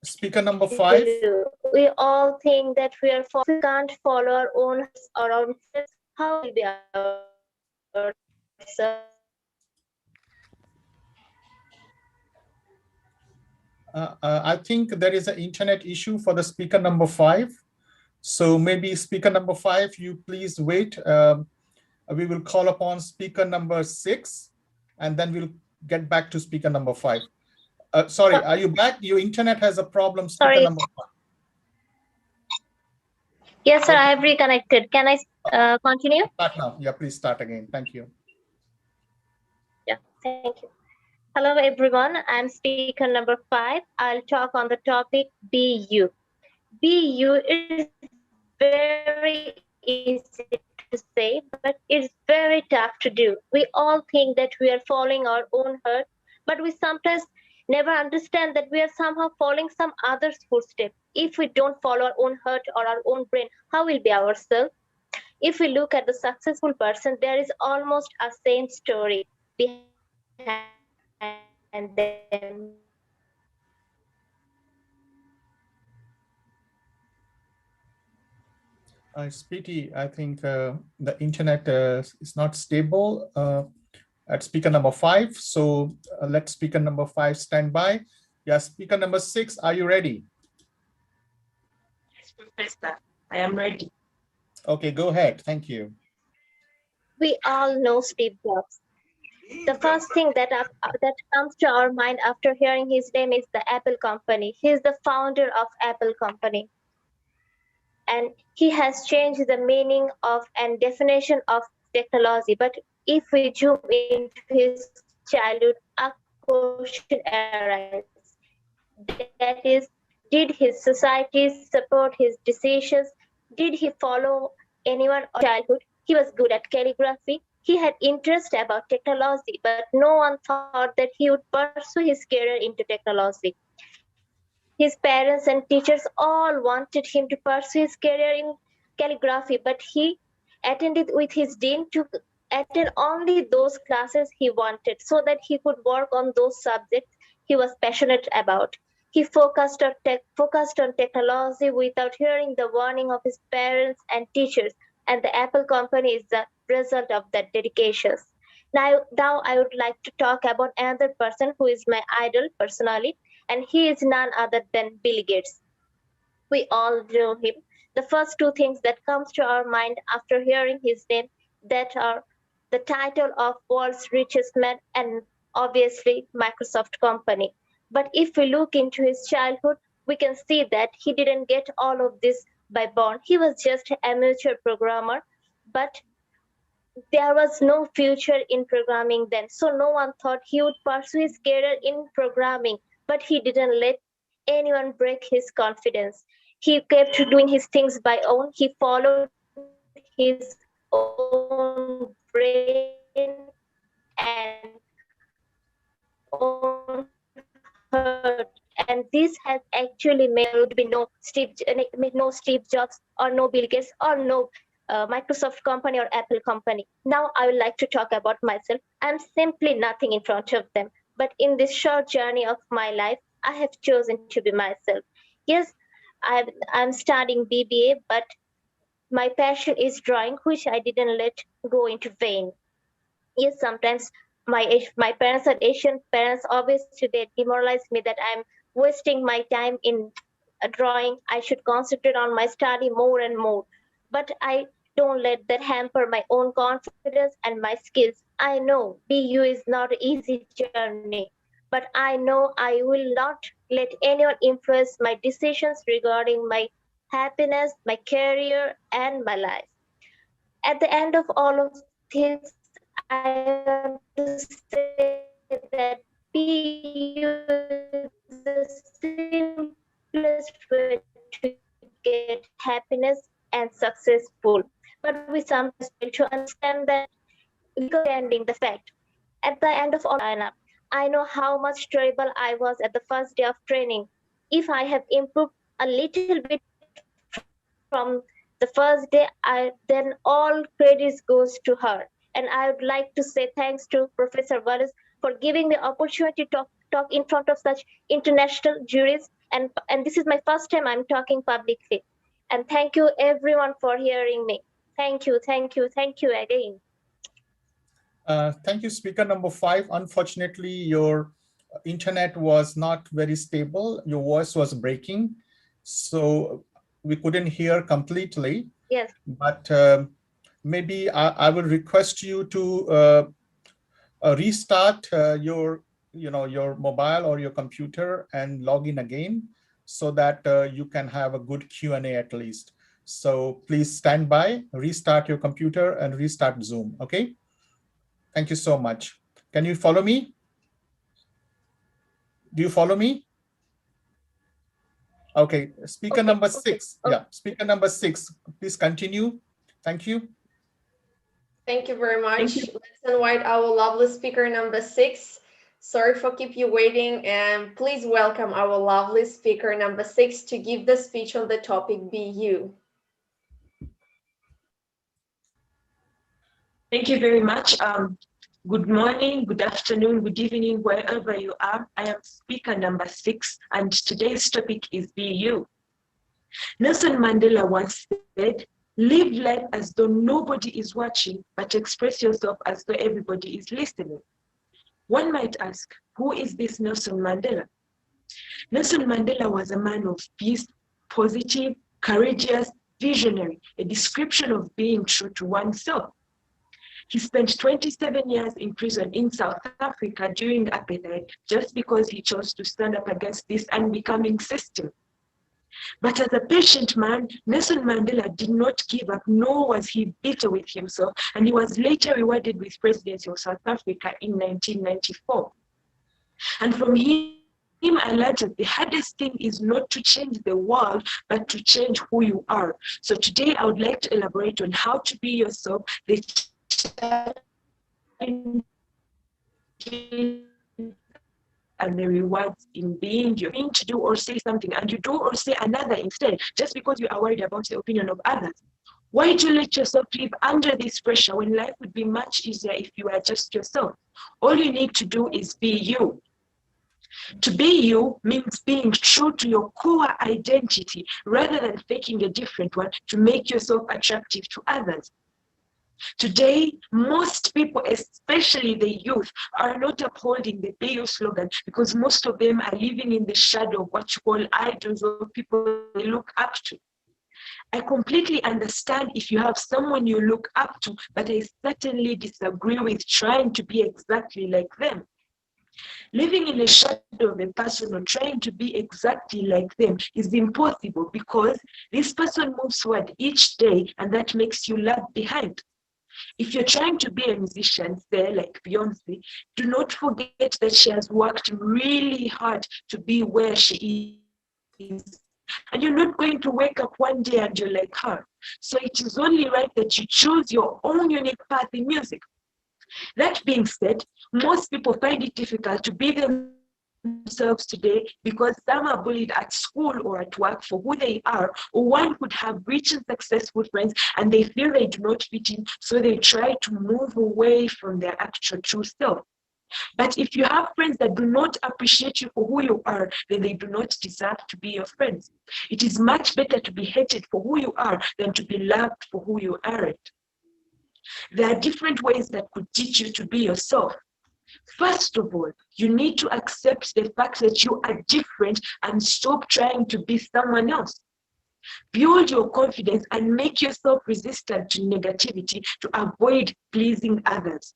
Speaker number 5. We all think that we are we can't follow our own hearts or our own fears. How will be ourselves? I think there is an internet issue for the speaker number 5. So maybe speaker number 5, you please wait. We will call upon speaker number 6, and then we'll get back to speaker number 5. Sorry, are you back? Your internet has a problem, speaker Sorry. number 5. Yes, sir, I have reconnected. Can I continue? Start now. Yeah, please start again. Thank you. Yeah, thank you. Hello, everyone. I'm speaker number 5. I'll talk on the topic BU. BU is very easy to say, but it's very tough to do. We all think that we are following our own heart, but we sometimes never understand that we are somehow following some other's footsteps. If we don't follow our own heart or our own brain, how will be ourselves? If we look at the successful person, there is almost a same story behind them. Speedy, I think the internet is not stable at speaker number 5. So let speaker number 5 stand by. Yeah, speaker number 6, are you ready? Yes, Professor, I am ready. Okay, go ahead. Thank you. We all know Steve Jobs. The first thing that comes to our mind after hearing his name is the Apple company. He is the founder of Apple company. And he has changed the meaning of and definition of technology. But if we zoom into his childhood, a question arises. That is, did his society support his decisions? Did he follow anyone or childhood? He was good at calligraphy. He had interest about technology, but no one thought that he would pursue his career into technology. His parents and teachers all wanted him to pursue his career in calligraphy, but he attended with his dean to attend only those classes he wanted so that he could work on those subjects he was passionate about. He focused on technology without hearing the warning of his parents and teachers, and the Apple company is the result of that dedication. Now I would like to talk about another person who is my idol personally, and he is none other than Bill Gates. We all know him. The first two things that comes to our mind after hearing his name that are the title of world's richest man and obviously Microsoft company. But if we look into his childhood, we can see that he didn't get all of this by born. He was just an amateur programmer, but there was no future in programming then. So no one thought he would pursue his career in programming, but he didn't let anyone break his confidence. He kept doing his things by own. He followed his own brain and own heart. And this has actually made there would be no Steve Jobs or no Bill Gates or no Microsoft company or Apple company. Now I would like to talk about myself. I'm simply nothing in front of them. But in this short journey of my life, I have chosen to be myself. Yes, I'm studying BBA, but my passion is drawing, which I didn't let go into vain. Yes, sometimes my parents are Asian parents. Obviously, they demoralize me that I'm wasting my time in drawing. I should concentrate on my study more and more. But I don't let that hamper my own confidence and my skills. I know BU is not an easy journey, but I know I will not let anyone influence my decisions regarding my happiness, my career, and my life. At the end of all of this, I want to say that PU is the simplest way to get happiness and successful. But we sometimes fail to understand that because ending the fact. At the end of all, I know how much terrible I was at the first day of training. If I have improved a little bit from the first day, then all credits goes to her. And I would like to say thanks to Professor Wallace for giving me opportunity to talk in front of such international juries. And this is my first time I'm talking publicly. And thank you everyone for hearing me. Thank you again. Thank you, speaker number 5. Unfortunately, your internet was not very stable. Your voice was breaking, so we couldn't hear completely. Yes. But maybe I will request you to restart your mobile or your computer and log in again so that you can have a good Q&A at least. So please stand by, restart your computer and restart Zoom, okay? Thank you so much. Can you follow me? Do you follow me? Okay, speaker number 6. Yeah, speaker number 6, please continue. Thank you. Thank you very much. Let's invite our lovely speaker number 6. Sorry for keep you waiting, and please welcome our lovely speaker number 6 to give the speech on the topic Be You. Thank you very much. Good morning, good afternoon, good evening, wherever you are. I am speaker number 6, and today's topic is Be You. Nelson Mandela once said, live life as though nobody is watching, but express yourself as though everybody is listening. One might ask, who is this Nelson Mandela? Nelson Mandela was a man of peace, positive, courageous, visionary, a description of being true to oneself. He spent 27 years in prison in South Africa during apartheid just because he chose to stand up against this unbecoming system. But as a patient man, Nelson Mandela did not give up, nor was he bitter with himself, and he was later rewarded with presidency of South Africa in 1994. And from him, I learned that the hardest thing is not to change the world, but to change who you are. So today I would like to elaborate on how to be yourself, the and the rewards in being you. Being to do or say something and you do or say another instead, just because you are worried about the opinion of others. Why do you let yourself live under this pressure when life would be much easier if you are just yourself? All you need to do is be you. To be you means being true to your core identity rather than faking a different one to make yourself attractive to others. Today, most people, especially the youth, are not upholding the Be You slogan because most of them are living in the shadow of what you call idols or people they look up to. I completely understand if you have someone you look up to, but I certainly disagree with trying to be exactly like them. Living in the shadow of a person or trying to be exactly like them is impossible because this person moves forward each day and that makes you lag behind. If you're trying to be a musician, say like Beyonce, do not forget that she has worked really hard to be where she is. And you're not going to wake up one day and you're like her. So it is only right that you choose your own unique path in music. That being said, most people find it difficult to be themselves today because some are bullied at school or at work for who they are, or one could have rich and successful friends and they feel they do not fit in, so they try to move away from their actual true self. But if you have friends that do not appreciate you for who you are, then they do not deserve to be your friends. It is much better to be hated for who you are than to be loved for who you aren't. There are different ways that could teach you to be yourself. First of all, you need to accept the fact that you are different and stop trying to be someone else. Build your confidence and make yourself resistant to negativity to avoid pleasing others.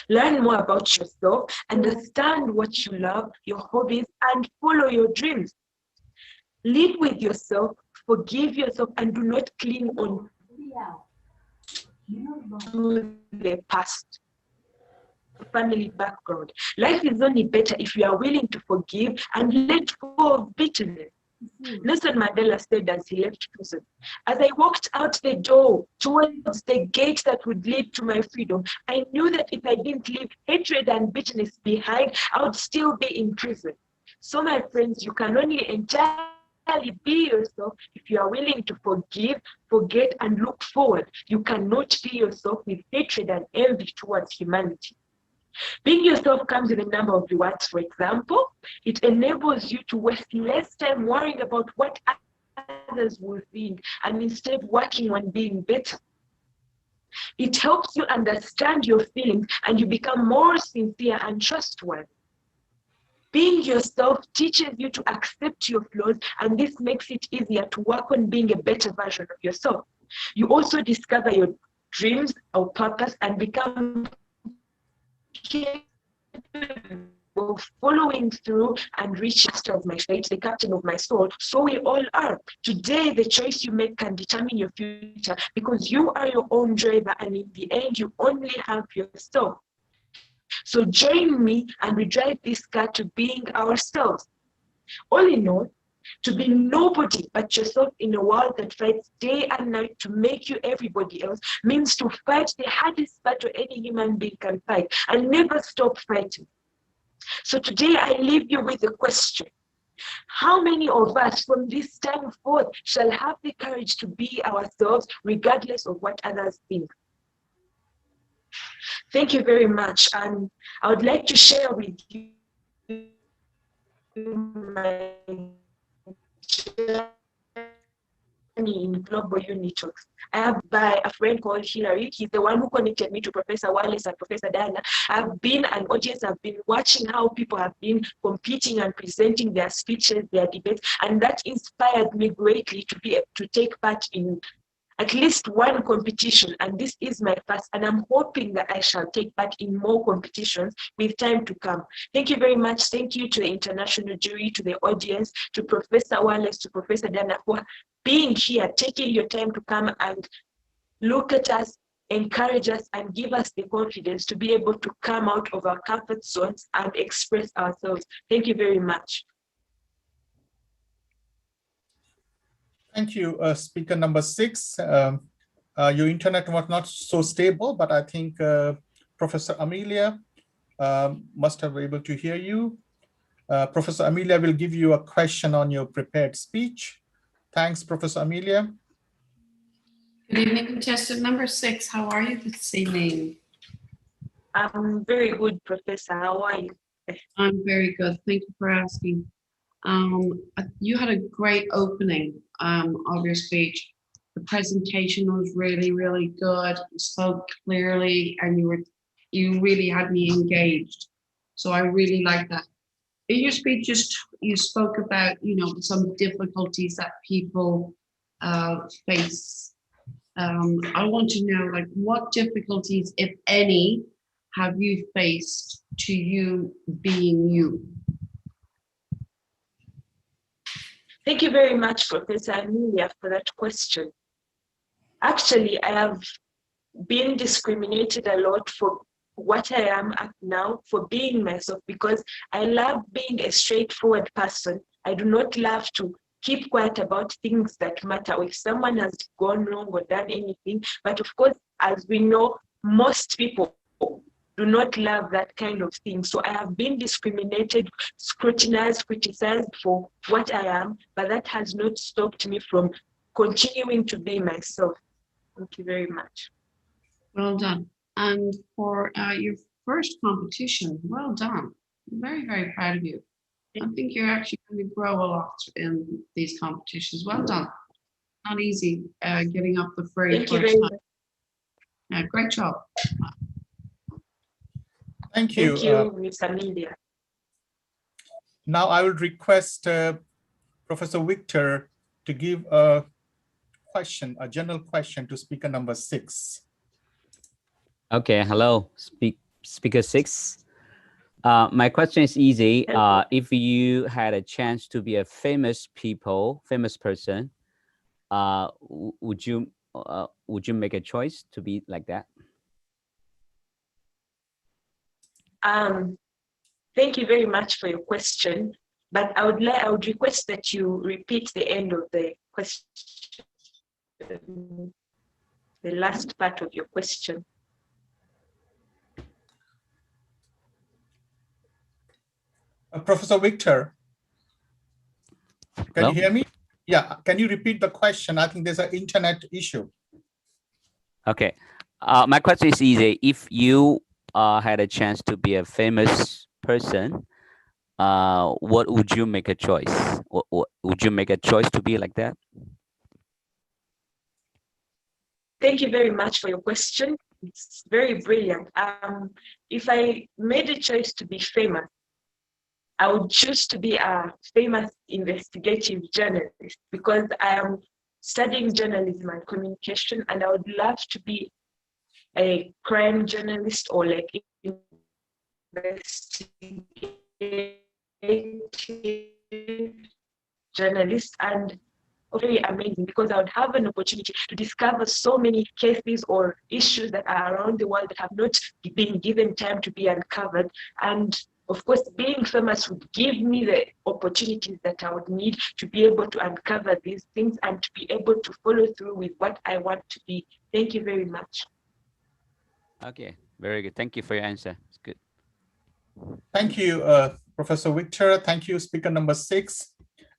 Learn more about yourself, understand what you love, your hobbies, and follow your dreams. Live with yourself, forgive yourself, and do not cling on to the past. Family background. Life is only better if you are willing to forgive and let go of bitterness. Nelson Mandela said as he left prison, as I walked out the door towards the gate that would lead to my freedom, I knew that if I didn't leave hatred and bitterness behind, I would still be in prison. So my friends, you can only entirely be yourself if you are willing to forgive, forget, and look forward. You cannot be yourself with hatred and envy towards humanity. Being yourself comes with a number of rewards. For example, it enables you to waste less time worrying about what others will think and instead working on being better. It helps you understand your feelings and you become more sincere and trustworthy. Being yourself teaches you to accept your flaws, and this makes it easier to work on being a better version of yourself. You also discover your dreams or purpose and become following through and reach master of my fate, the captain of my soul. So we all are. Today, the choice you make can determine your future because you are your own driver, and in the end, you only have yourself. So join me and we drive this car to being ourselves. All in all, to be nobody but yourself in a world that fights day and night to make you everybody else means to fight the hardest battle any human being can fight and never stop fighting. So today I leave you with a question. How many of us from this time forth shall have the courage to be ourselves regardless of what others think? Thank you very much. And I would like to share with you my journey in Global Unitalks. I have by a friend called Hilary. He's the one who connected me to Professor Wallace and Professor Diana. I've been an audience. I've been watching how people have been competing and presenting their speeches, their debates, and that inspired me greatly to take part in at least one competition, and this is my first, and I'm hoping that I shall take part in more competitions with time to come. Thank you very much. Thank you to the international jury, to the audience, to Professor Wallace, to Professor Dana for being here, taking your time to come and look at us, encourage us, and give us the confidence to be able to come out of our comfort zones and express ourselves. Thank you very much. Thank you, speaker number 6. Your internet was not so stable, but I think Professor Amelia must have been able to hear you. Professor Amelia will give you a question on your prepared speech. Thanks, Professor Amelia. Good evening, contestant number 6. How are you this evening? I'm very good, Professor. How are you? I'm very good. Thank you for asking. You had a great opening of your speech. The presentation was really, really good. You spoke clearly, and you really had me engaged. So I really like that. In your speech, you spoke about some difficulties that people face. I want to know, like, what difficulties, if any, have you faced to you being you? Thank you very much, Professor Amelia, for that question. Actually, I have been discriminated a lot for what I am at now, for being myself, because I love being a straightforward person. I do not love to keep quiet about things that matter, if someone has gone wrong or done anything. But of course, as we know, most people do not love that kind of thing. So I have been discriminated, scrutinized, criticized for what I am, but that has not stopped me from continuing to be myself. Thank you very much. Well done. And for your first competition, well done. I'm very, very proud of you. I think you're actually going to grow a lot in these competitions. Well done. Not easy getting up the fray. Thank you very much. Yeah, great job. Thank you. Thank you, Ms. Amelia. Now I will request Professor Victor to give a question, a general question to speaker number 6. Okay, hello, speaker 6. My question is easy. If you had a chance to be a famous person, would you make a choice to be like that? Thank you very much for your question, but I would request that you repeat the end of the question, the last part of your question. Professor Victor, can you hear me? Yeah, can you repeat the question? I think there's an internet issue. Okay, my question is easy. If you had a chance to be a famous person, what would you make a choice? What would you make a choice to be like that? Thank you very much for your question. It's very brilliant. If I made a choice to be famous, I would choose to be a famous investigative journalist, because I am studying journalism and communication, and I would love to be a crime journalist or like investigative journalist. And very amazing, because I would have an opportunity to discover so many cases or issues that are around the world that have not been given time to be uncovered. And of course, being famous would give me the opportunities that I would need to be able to uncover these things and to be able to follow through with what I want to be. Thank you very much. Okay, very good. Thank you for your answer. It's good. Thank you, Professor Victor. Thank you, speaker number 6.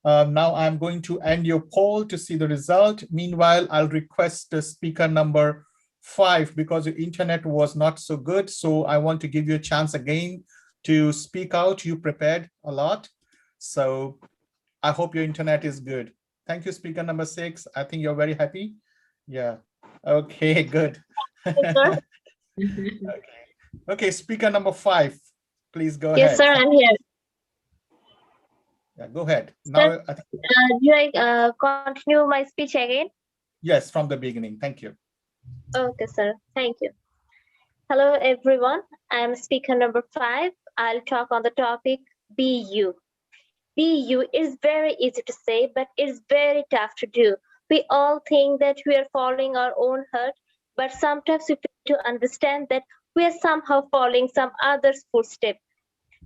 Now I'm going to end your poll to see the result. Meanwhile, I'll request the speaker number 5 because your internet was not so good. So I want to give you a chance again to speak out. You prepared a lot. So I hope your internet is good. Thank you, speaker number 6. I think you're very happy. Yeah. Okay, good. Yes, Okay, speaker number 5, please go yes, ahead. sir, I'm here. Yeah, go ahead. Sir, Now, I think, do I continue my speech again? yes, from the beginning. Thank you. Okay, sir. Thank you. Hello, everyone. I'm speaker number 5. I'll talk on the topic Be You. Be you is very easy to say, but it's very tough to do. We all think that we are following our own heart, but sometimes we fail to understand that we are somehow following some other's footsteps.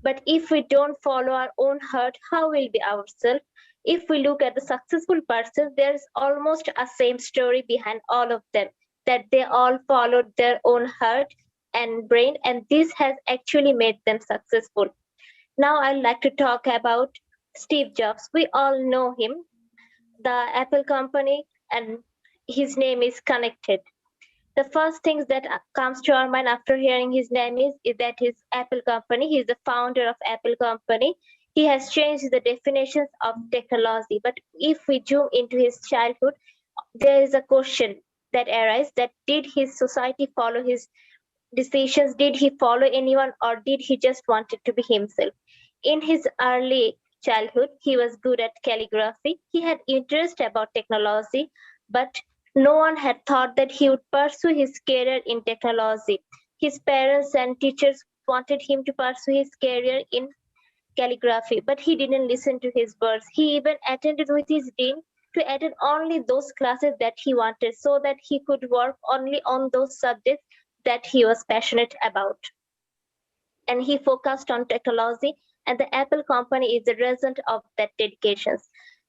But if we don't follow our own heart, how will be ourselves? If we look at the successful persons, there's almost a same story behind all of them, that they all followed their own heart and brain, and this has actually made them successful. Now I'd like to talk about Steve Jobs. We all know him, the Apple company, and his name is connected. The first things that comes to our mind after hearing his name is that his Apple company. He's the founder of Apple company. He has changed the definitions of technology. But if we zoom into his childhood, there is a question that arises: that did his society follow his decisions? Did he follow anyone, or did he just wanted to be himself? In his early childhood, he was good at calligraphy. He had interest about technology, but no one had thought that he would pursue his career in technology. His parents and teachers wanted him to pursue his career in calligraphy, but he didn't listen to his words. He even attended with his dean to attend only those classes that he wanted so that he could work only on those subjects that he was passionate about. And he focused on technology, and the Apple company is the result of that dedication.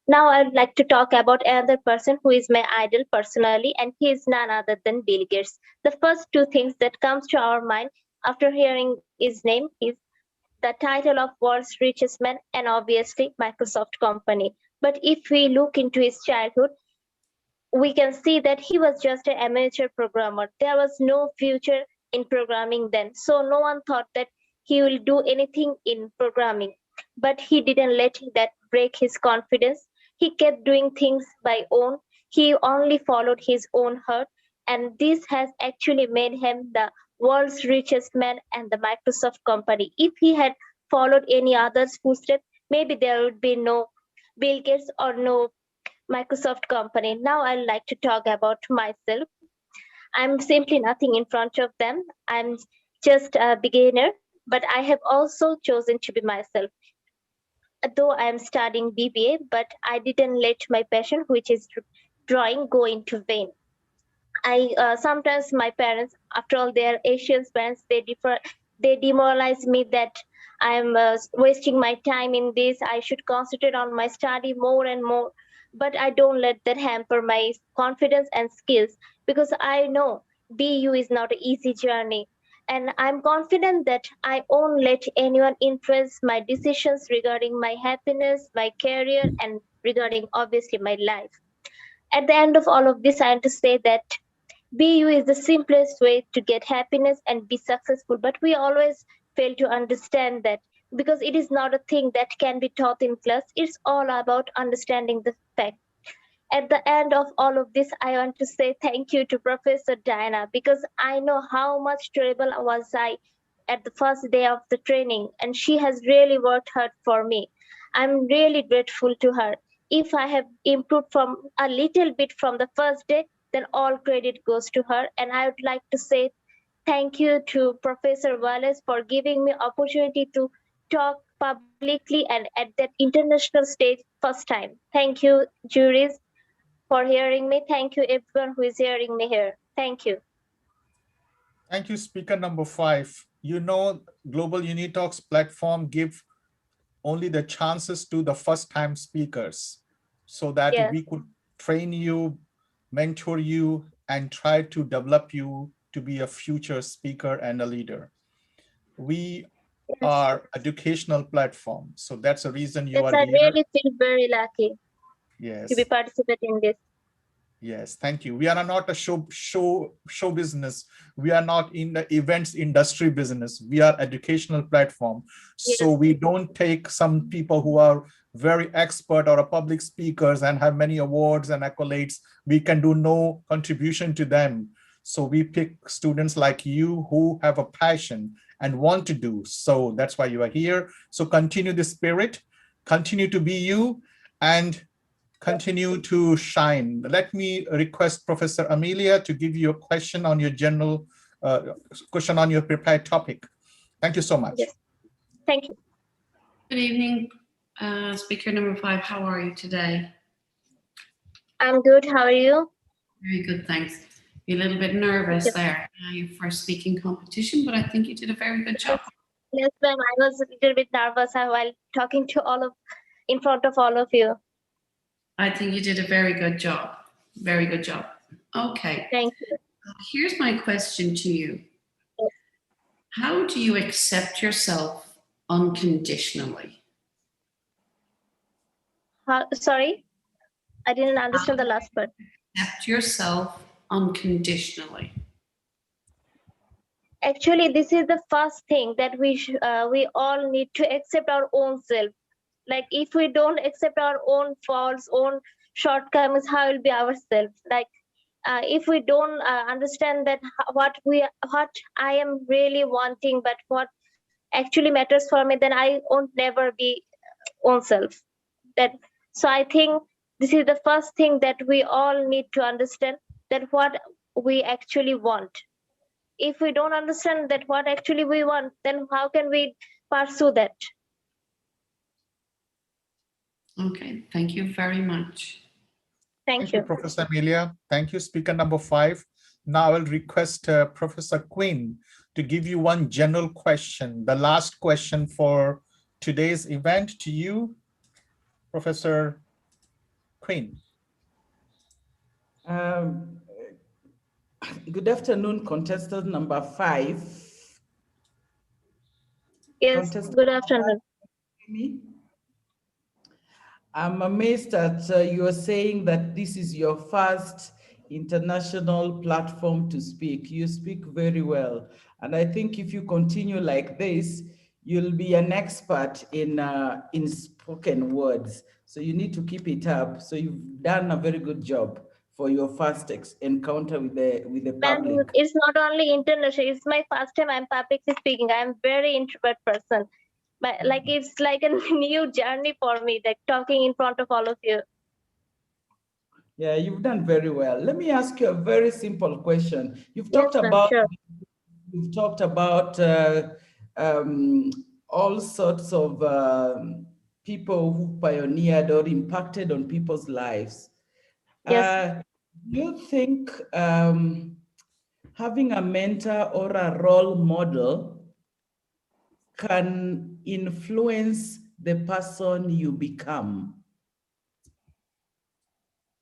Now I'd like to talk about another person who is my idol personally, and he is none other than Bill Gates. The first two things that comes to our mind after hearing his name is the title of world's richest man and obviously Microsoft company. But if we look into his childhood, we can see that he was just an amateur programmer. There was no future in programming then. So no one thought that he will do anything in programming. But he didn't let that break his confidence. He kept doing things by own. He only followed his own heart. And this has actually made him the world's richest man and the Microsoft company. If he had followed any other's footsteps, maybe there would be no Bill Gates or no Microsoft company. Now I'd like to talk about myself. I'm simply nothing in front of them. I'm just a beginner, but I have also chosen to be myself. Though I am studying BBA, but I didn't let my passion, which is drawing, go into vain. I sometimes my parents, after all, they are Asian parents, they demoralize me that I'm wasting my time in this. I should concentrate on my study more and more, but I don't let that hamper my confidence and skills because I know BU is not an easy journey. And I'm confident that I won't let anyone influence my decisions regarding my happiness, my career, and regarding obviously my life. At the end of all of this, I want to say that BU is the simplest way to get happiness and be successful, but we always fail to understand that because it is not a thing that can be taught in class. It's all about understanding the fact. At the end of all of this, I want to say thank you to Professor Diana because I know how much trouble was I at the first day of the training, and she has really worked hard for me. I'm really grateful to her. If I have improved from a little bit from the first day, then all credit goes to her. And I would like to say thank you to Professor Wallace for giving me opportunity to talk publicly and at that international stage first time. Thank you, juries, for hearing me. Thank you, everyone who is hearing me here. Thank you. Thank you, speaker number 5. You know, Global Unitalks platform give only the chances to the first-time speakers so that Yes. we could train you, mentor you, and try to develop you to be a future speaker and a leader. We are educational platform. So that's the reason you Yes, are I here. really feel very lucky to be Yes. participating in this. Yes, thank you. We are not a show business. We are not in the events industry business. We are educational platform. So Yes. we don't take some people who are very expert or a public speakers and have many awards and accolades. We can do no contribution to them. So we pick students like you who have a passion and want to do. So that's why you are here. So continue the spirit, continue to be you, and continue to shine. Let me request Professor Amelia to give you a question on your general question on your prepared topic. Thank you so much. Yes. Thank you. Good evening, speaker number 5. How are you today? I'm good. How are you? Very good, thanks. You're a little bit nervous there, your first speaking competition, but I think you did a very good job. Yes, ma'am. I was a little bit nervous while talking to in front of all of you. I think you did a very good job. Very good job. Okay. Thank you. Here's my question to you. How do you accept yourself unconditionally? Sorry, I didn't understand the last part. Accept yourself unconditionally. Actually, this is the first thing that we all need to accept our own self. Like if we don't accept our own faults, own shortcomings, how will be ourselves? Like if we don't understand that what I am really wanting, but what actually matters for me, then I won't never be own self. So I think this is the first thing that we all need to understand, that what we actually want. If we don't understand that what actually we want, then how can we pursue that? Okay, thank you very much. Thank you. Professor Amelia. Thank you, speaker number 5. Now I will request Professor Quinn to give you one general question, the last question for today's event to you, Professor Quinn. Good afternoon, contestant number 5. Yes, good afternoon. I'm amazed that you are saying that this is your first international platform to speak. You speak very well. And I think if you continue like this, you'll be an expert in spoken words. So you need to keep it up. So you've done a very good job for your first encounter with the public. And it's not only international, it's my first time I'm publicly speaking. I'm very introvert person. But like it's like a new journey for me, like talking in front of all of you. Yeah, you've done very well. Let me ask you a very simple question. You've Yes, talked about sure. you've talked about all sorts of people who pioneered or impacted on people's lives. Yes. Do you think having a mentor or a role model can influence the person you become?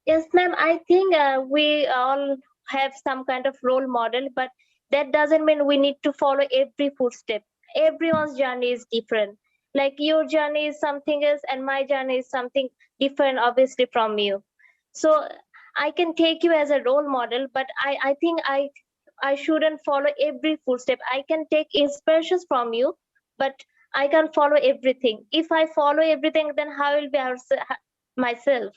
Yes, ma'am. I think we all have some kind of role model, but that doesn't mean we need to follow every footstep. Everyone's journey is different. Like your journey is something else, and my journey is something different, obviously, from you. So I can take you as a role model, but I think I shouldn't follow every footstep. I can take inspirations from you, but I can't follow everything. If I follow everything, then how will be myself?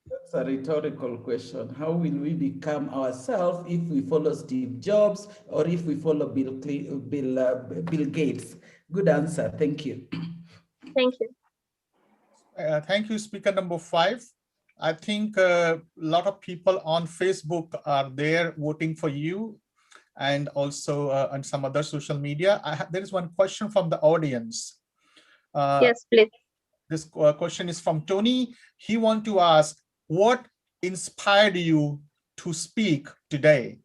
That's a rhetorical question. How will we become ourselves if we follow Steve Jobs or if we follow Bill Gates? Good answer. Thank you. Thank you. Thank you, speaker number 5. I think a lot of people on Facebook are there voting for you, and also on some other social media. There is one question from the audience. Yes, please. This question is from Tony. He wants to ask, what inspired you to speak today?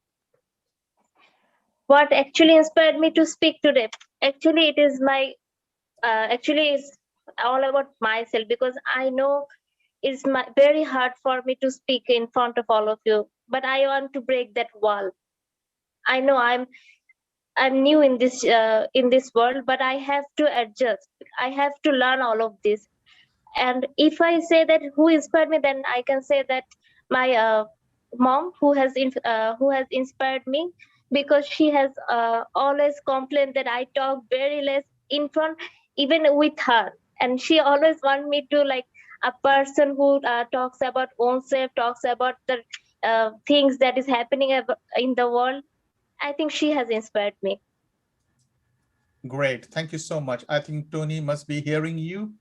What actually inspired me to speak today? Actually, it is it's all about myself, because I know it's very hard for me to speak in front of all of you, but I want to break that wall. I know I'm new in this world, but I have to adjust. I have to learn all of this. And if I say that who inspired me, then I can say that my mom, who has inspired me, because she has always complained that I talk very less in front, even with her, and she always want me to like a person who talks about oneself, talks about the things that is happening in the world. I think she has inspired me. Great. Thank you so much. I think Tony must be hearing you.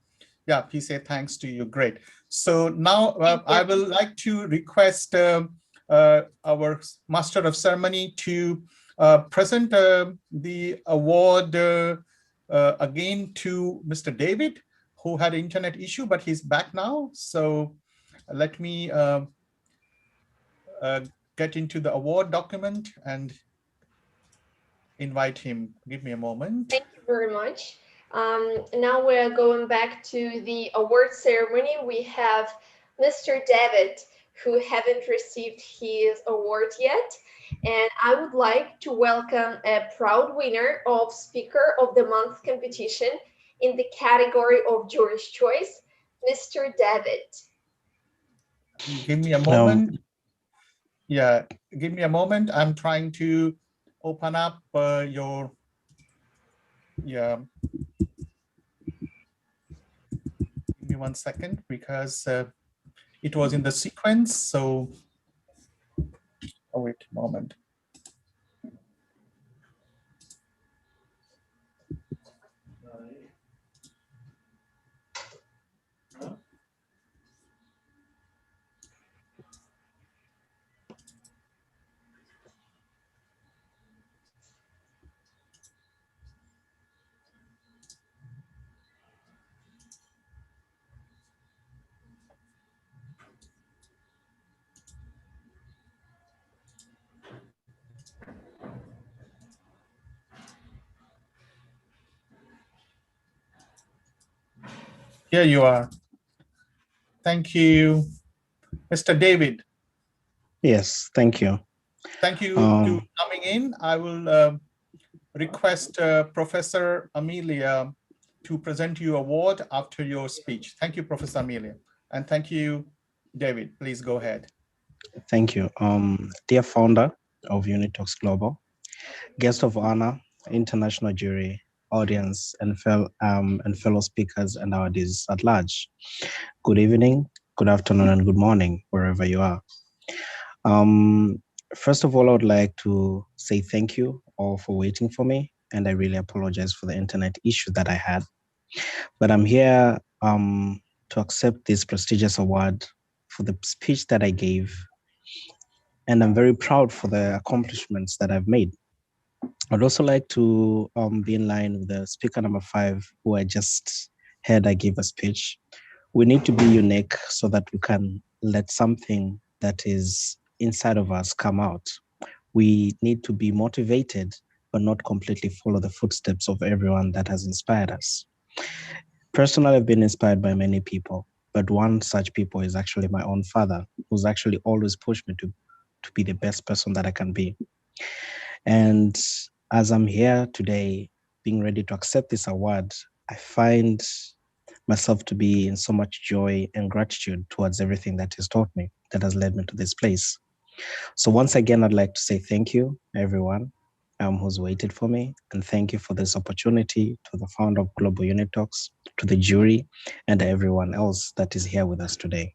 Yeah, he said thanks to you. Great. So now I will like to request our Master of Ceremony to present the award again to Mr. David, who had an internet issue, but he's back now. So let me get into the award document and invite him. Give me a moment. Thank you very much. Now we're going back to the award ceremony. We have Mr. David, who haven't received his award yet. And I would like to welcome a proud winner of Speaker of the Month competition in the category of Jury's Choice, Mr. David. Give me a moment. Yeah, give me a moment. I'm trying to open up your, yeah. Give me 1 second because it was in the sequence. So, oh, wait a moment. Here you are. Thank you, Mr. David. Yes, thank you. Thank you to coming in. I will request Professor Amelia to present you award after your speech. Thank you, Professor Amelia. And thank you, David. Please go ahead. Thank you. Dear founder of Unitalks Global, guest of honor, international jury, audience, and fellow speakers and audience at large. Good evening, good afternoon, and good morning, wherever you are. First of all, I would like to say thank you all for waiting for me, and I really apologize for the internet issue that I had. But I'm here to accept this prestigious award for the speech that I gave, and I'm very proud for the accomplishments that I've made. I'd also like to be in line with the speaker number 5, who I just heard I gave a speech. We need to be unique so that we can let something that is inside of us come out. We need to be motivated, but not completely follow the footsteps of everyone that has inspired us. Personally, I've been inspired by many people, but one such people is actually my own father, who's actually always pushed me to be the best person that I can be. And as I'm here today, being ready to accept this award, I find myself to be in so much joy and gratitude towards everything that he's taught me, that has led me to this place. So once again, I'd like to say thank you, everyone who's waited for me, and thank you for this opportunity, to the founder of Global Unitalks, to the jury, and everyone else that is here with us today.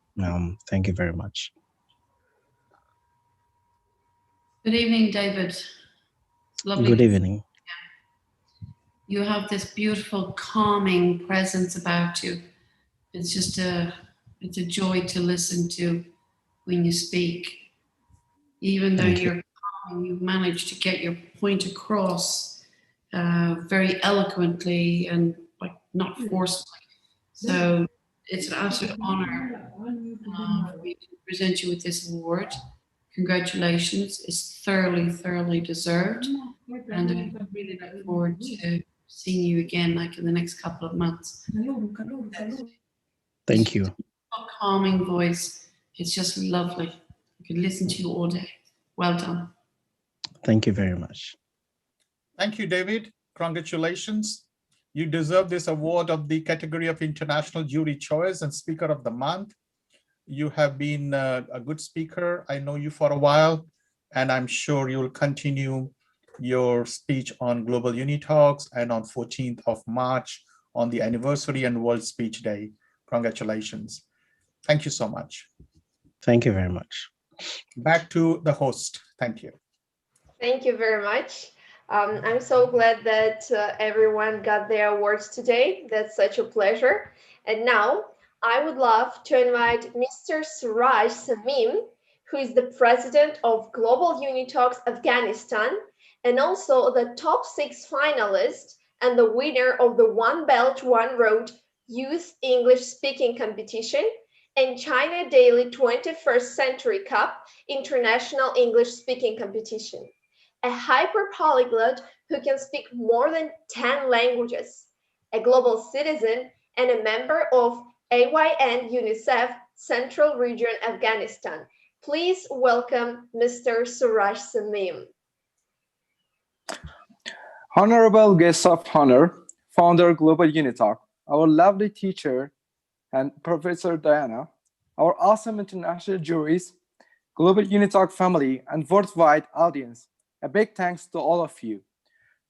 Thank you very much. Good evening, David. Lovely. Good evening. You have this beautiful, calming presence about you. It's just it's a joy to listen to when you speak. Even though you're calm, you've managed to get your point across very eloquently and like not forcefully. So it's an absolute honor for me to present you with this award. Congratulations. It's thoroughly, thoroughly deserved. And I really look forward to seeing you again, like in the next couple of months. Thank you. A calming voice. It's just lovely. I could listen to you all day. Well done. Thank you very much. Thank you, David. Congratulations. You deserve this award of the category of International Jury Choice and Speaker of the Month. You have been a good speaker. I know you for a while, and I'm sure you'll continue your speech on Global Unitalks and on 14th of March on the anniversary and World Speech Day. Congratulations. Thank you so much. Thank you very much. Back to the host. Thank you. Thank you very much. I'm so glad that everyone got their awards today. That's such a pleasure. And now I would love to invite Mr. Suraj Samim, who is the president of Global Unitalks Afghanistan and also the top 6 finalist and the winner of the One Belt, One Road Youth English Speaking Competition and China Daily 21st Century Cup International English Speaking Competition. A hyper polyglot who can speak more than 10 languages, a global citizen, and a member of AYN UNICEF Central Region Afghanistan. Please welcome Mr. Suraj Samim. Honorable guests of honor, founder Global Unitalk, our lovely teacher and Professor Diana, our awesome international juries, Global Unitalk family, and worldwide audience. A big thanks to all of you.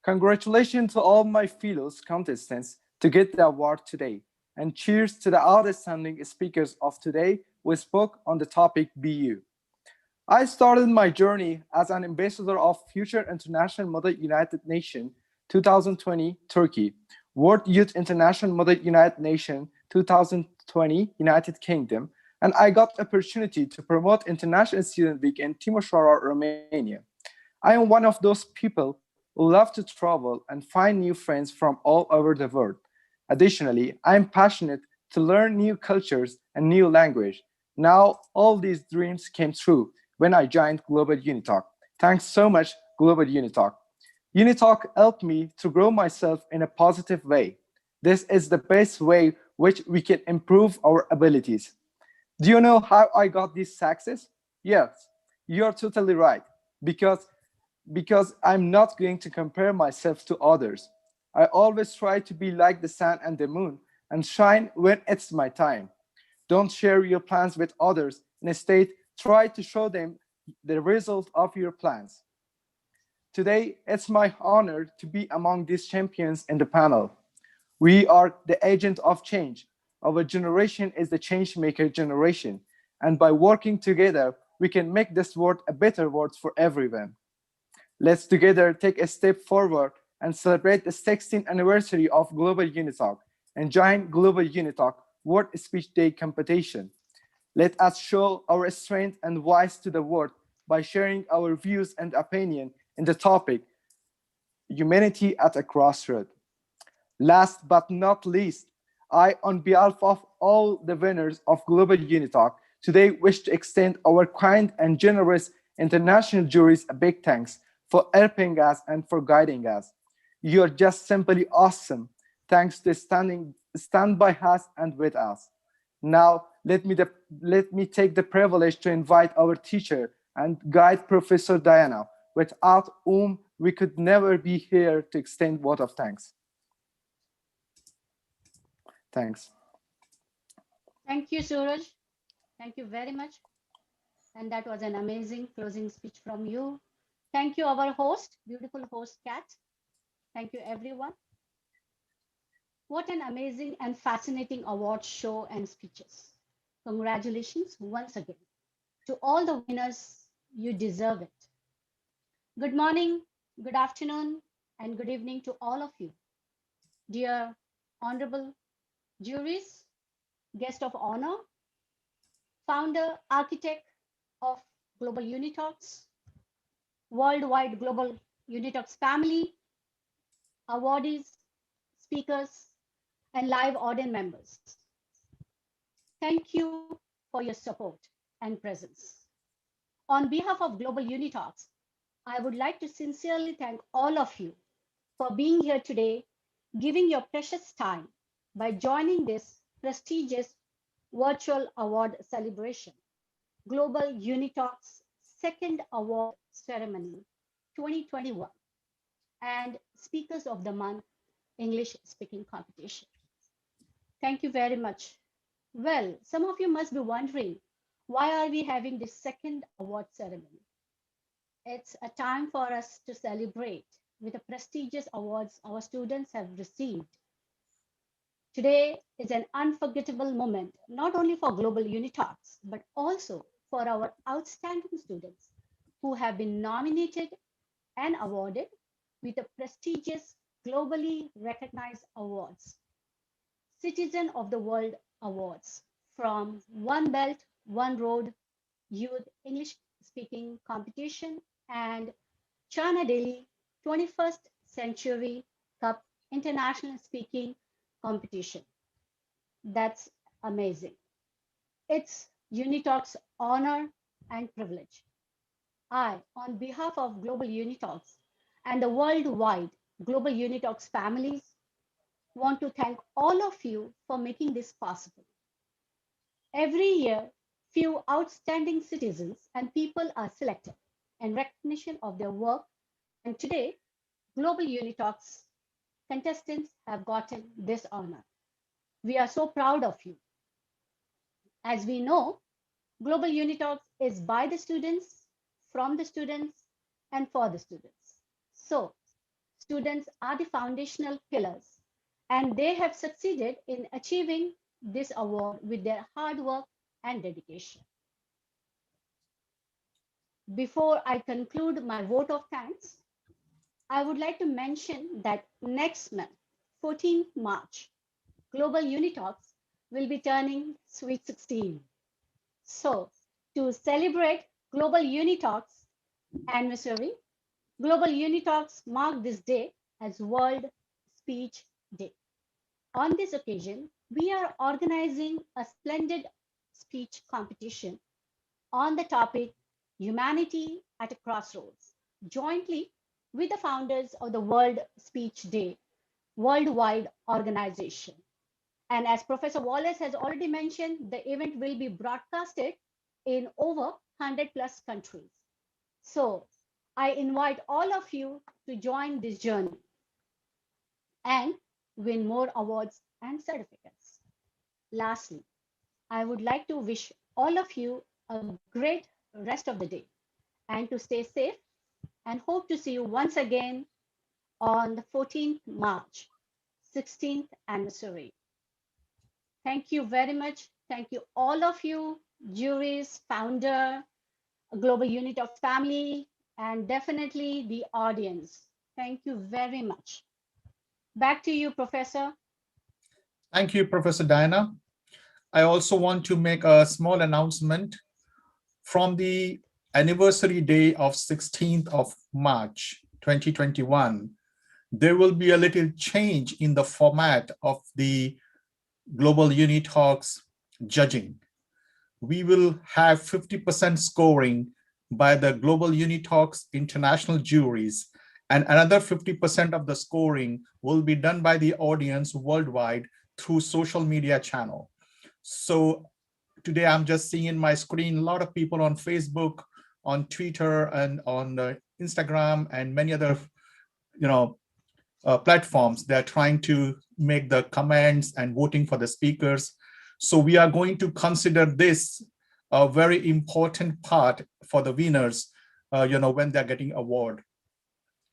Congratulations to all my fellows contestants to get the award today. And cheers to the outstanding speakers of today who spoke on the topic BU. I started my journey as an ambassador of Future International Mother United Nations 2020 Turkey, World Youth International Mother United Nations 2020 United Kingdom, and I got opportunity to promote International Student Week in Timișoara, Romania. I am one of those people who love to travel and find new friends from all over the world. Additionally, I am passionate to learn new cultures and new language. Now, all these dreams came true when I joined Global Unitalk. Thanks so much, Global Unitalk. Unitalk helped me to grow myself in a positive way. This is the best way which we can improve our abilities. Do you know how I got this success? Yes, you're totally right. Because I'm not going to compare myself to others. I always try to be like the sun and the moon and shine when it's my time. Don't share your plans with others. Instead, try to show them the result of your plans. Today, it's my honor to be among these champions in the panel. We are the agent of change. Our generation is the change maker generation. And by working together, we can make this world a better world for everyone. Let's together take a step forward and celebrate the 16th anniversary of Global Unitalk and join Global Unitalk World Speech Day competition. Let us show our strength and voice to the world by sharing our views and opinion in the topic, Humanity at a Crossroad. Last but not least, I, on behalf of all the winners of Global Unitalk, today wish to extend our kind and generous international juries a big thanks for helping us and for guiding us. You're just simply awesome. Thanks to stand by us and with us. Now, let me take the privilege to invite our teacher and guide, Professor Diana, without whom we could never be here to extend word of thanks. Thanks. Thank you, Suraj. Thank you very much. And that was an amazing closing speech from you. Thank you, our host, beautiful host, Kat. Thank you, everyone. What an amazing and fascinating award show and speeches. Congratulations once again. To all the winners, you deserve it. Good morning, good afternoon, and good evening to all of you. Dear honorable juries, guest of honor, founder, architect of Global Unitalks, worldwide Global Unitalks family, awardees, speakers, and live audience members. Thank you for your support and presence. On behalf of Global Unitalks, I would like to sincerely thank all of you for being here today, giving your precious time by joining this prestigious virtual award celebration, Global Unitalks second award ceremony 2021. and Speakers of the Month English speaking competition. Thank you very much. Well, some of you must be wondering, why are we having this second award ceremony? It's a time for us to celebrate with the prestigious awards our students have received. Today is an unforgettable moment, not only for Global Unitalks, but also for our outstanding students who have been nominated and awarded with the prestigious globally recognized awards, Citizen of the World Awards from One Belt, One Road Youth English Speaking Competition and China Daily 21st Century Cup International Speaking Competition. That's amazing. It's Unitalk's honor and privilege. I, on behalf of Global Unitalks and the worldwide Global Unitalks families, want to thank all of you for making this possible. Every year, few outstanding citizens and people are selected in recognition of their work, and today, Global Unitalks contestants have gotten this honor. We are so proud of you. As we know, Global Unitalks is by the students, from the students, and for the students. So, students are the foundational pillars, and they have succeeded in achieving this award with their hard work and dedication. Before I conclude my vote of thanks, I would like to mention that next month, 14th March, Global Unitalks will be turning Sweet 16. So, to celebrate Global Unitalks anniversary, Global Unitalks mark this day as World Speech Day. On this occasion, we are organizing a splendid speech competition on the topic Humanity at a Crossroads, jointly with the founders of the World Speech Day worldwide organization. And as Professor Wallace has already mentioned, the event will be broadcasted in over 100 plus countries. So I invite all of you to join this journey and win more awards and certificates. Lastly, I would like to wish all of you a great rest of the day and to stay safe and hope to see you once again on the 14th March, 16th anniversary. Thank you very much. Thank you all of you, juries, founder, Global Unitalks family, and definitely the audience. Thank you very much. Back to you, Professor. Thank you, Professor Diana. I also want to make a small announcement. From the anniversary day of 16th of March 2021, there will be a little change in the format of the Global Unitalks judging. We will have 50% scoring by the Global Unitalks international juries, and another 50% of the scoring will be done by the audience worldwide through social media channel. So today I'm just seeing in my screen a lot of people on Facebook, on Twitter, and on Instagram, and many other platforms. They're trying to make the comments and voting for the speakers. So we are going to consider this a very important part for the winners, when they're getting award.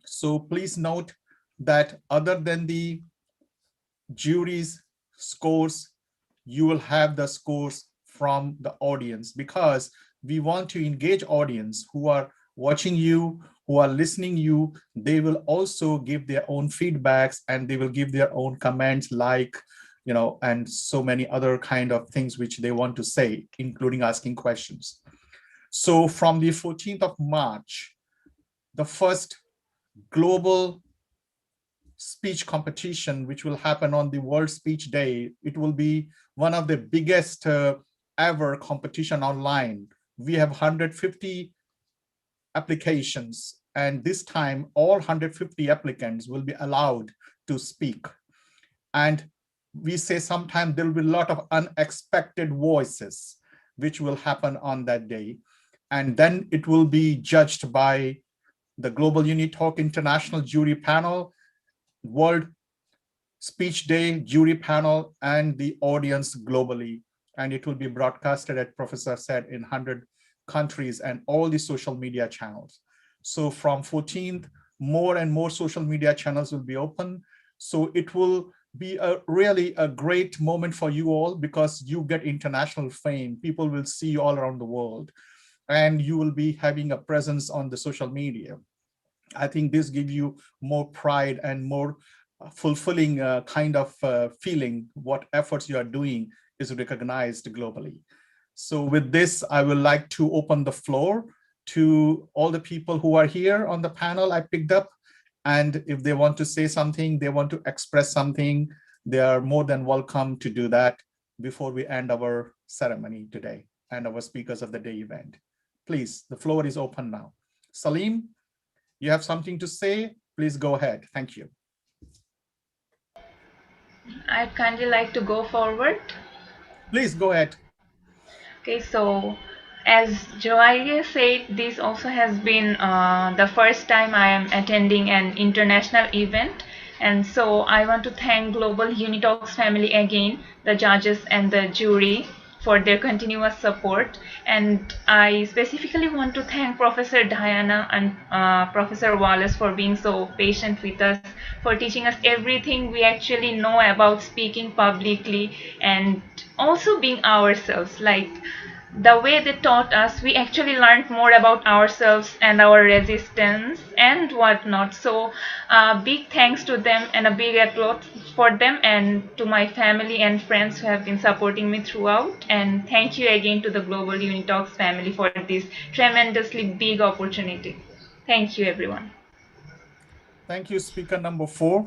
So please note that other than the jury's scores, you will have the scores from the audience, because we want to engage audience who are watching you, who are listening you. They will also give their own feedbacks, and they will give their own comments, and so many other kind of things which they want to say, including asking questions. So from the 14th of March, the first global speech competition, which will happen on the World Speech Day. It will be one of the biggest ever competition online. We have 150 applications, and this time all 150 applicants will be allowed to speak. And we say sometimes there will be a lot of unexpected voices which will happen on that day. And then it will be judged by the Global Unitalk International Jury Panel, World Speech Day Jury Panel, and the audience globally. And it will be broadcasted, as Professor said, in 100 countries and all the social media channels. So from 14th, more and more social media channels will be open. So it will be really a great moment for you all, because you get international fame. People will see you all around the world, and you will be having a presence on the social media. I think this gives you more pride and more fulfilling kind of feeling. What efforts you are doing is recognized globally. So with this, I would like to open the floor to all the people who are here on the panel I picked up. And if they want to say something, they want to express something, they are more than welcome to do that before we end our ceremony today and our Speakers of the Day event. Please, the floor is open now. Salim, you have something to say? Please go ahead. Thank you. I'd kindly like to go forward. Please go ahead. Okay, so as Joaria said, this also has been the first time I am attending an international event. And so I want to thank Global Unitalks family again, the judges and the jury, for their continuous support. And I specifically want to thank Professor Diana and Professor Wallace for being so patient with us, for teaching us everything we actually know about speaking publicly and also being ourselves. Like the way they taught us, we actually learned more about ourselves and our resistance and whatnot. So big thanks to them and a big applause for them, and to my family and friends who have been supporting me throughout. And thank you again to the Global Unitalks family for this tremendously big opportunity. Thank you, everyone. Thank you, speaker number 4.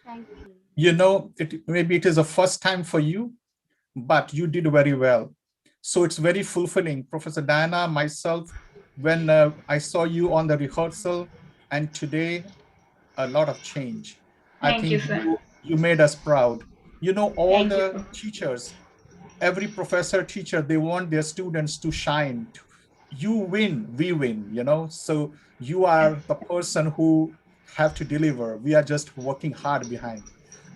Thank you. You know, maybe it is a first time for you, but you did very well. So it's very fulfilling. Professor Diana, myself, when I saw you on the rehearsal, and today, a lot of change. I Thank you, think sir. you made us proud. You know, all Thank the you. teachers, every professor, teacher, they want their students to shine. You win, we win, you know? So you are the person who have to deliver. We are just working hard behind.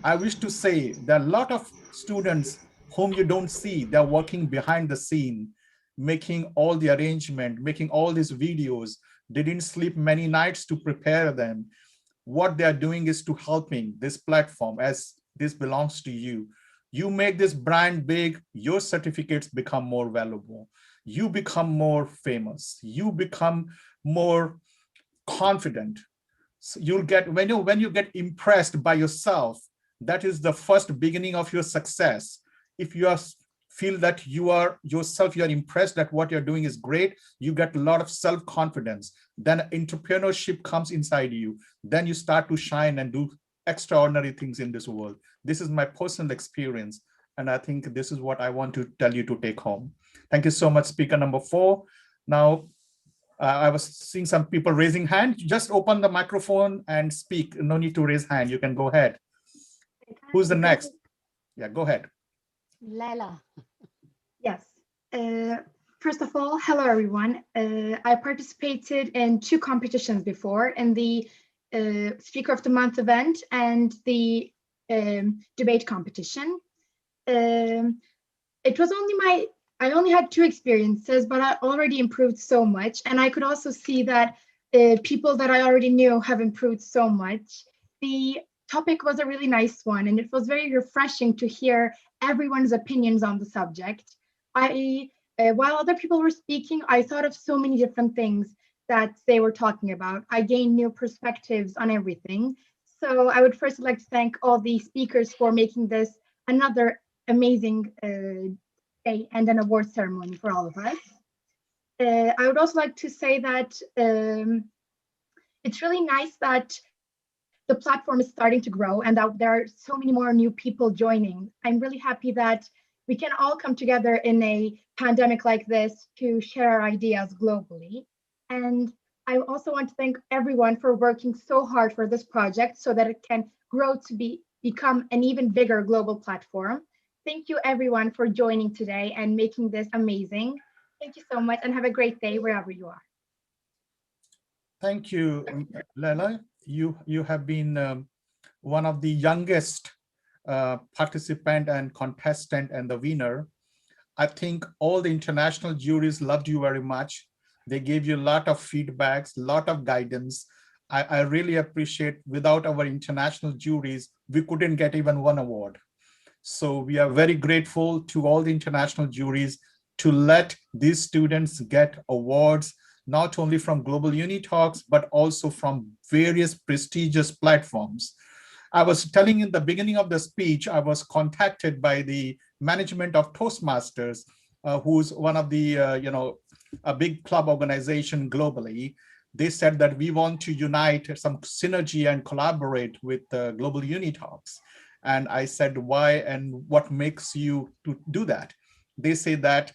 I wish to say there are a lot of students whom you don't see. They're working behind the scene, making all the arrangement, making all these videos. They didn't sleep many nights to prepare them. What they are doing is to helping this platform, as this belongs to you. You make this brand big, your certificates become more valuable. You become more famous. You become more confident. So you'll get, when you get impressed by yourself, that is the first beginning of your success. If you feel that you are yourself, you are impressed that what you're doing is great, you get a lot of self-confidence. Then entrepreneurship comes inside you. Then you start to shine and do extraordinary things in this world. This is my personal experience, and I think this is what I want to tell you to take home. Thank you so much, speaker number 4. Now, I was seeing some people raising hand. Just open the microphone and speak. No need to raise hand. You can go ahead. Who's the next? Yeah, go ahead. Laila. Yes. First of all, hello, everyone. I participated in 2 competitions before, in the Speaker of the Month event and the debate competition. It was I only had 2 experiences, but I already improved so much. And I could also see that people that I already knew have improved so much. The topic was a really nice one, and it was very refreshing to hear everyone's opinions on the subject. While other people were speaking, I thought of so many different things that they were talking about. I gained new perspectives on everything. So I would first like to thank all the speakers for making this another amazing day and an award ceremony for all of us. I would also like to say that it's really nice that the platform is starting to grow and that there are so many more new people joining. I'm really happy that we can all come together in a pandemic like this to share our ideas globally. And I also want to thank everyone for working so hard for this project so that it can grow to become an even bigger global platform. Thank you everyone for joining today and making this amazing. Thank you so much and have a great day wherever you are. Thank you, Leila. You have been one of the youngest participant and contestant and the winner. I think all the international juries loved you very much. They gave you a lot of feedbacks, lot of guidance. I really appreciate. Without our international juries, we couldn't get even one award. So we are very grateful to all the international juries to let these students get awards, not only from Global Unitalks, but also from various prestigious platforms. I was telling in the beginning of the speech, I was contacted by the management of Toastmasters, who's one of the, a big club organization globally. They said that we want to unite some synergy and collaborate with Global Unitalks. And I said, why and what makes you to do that? They say that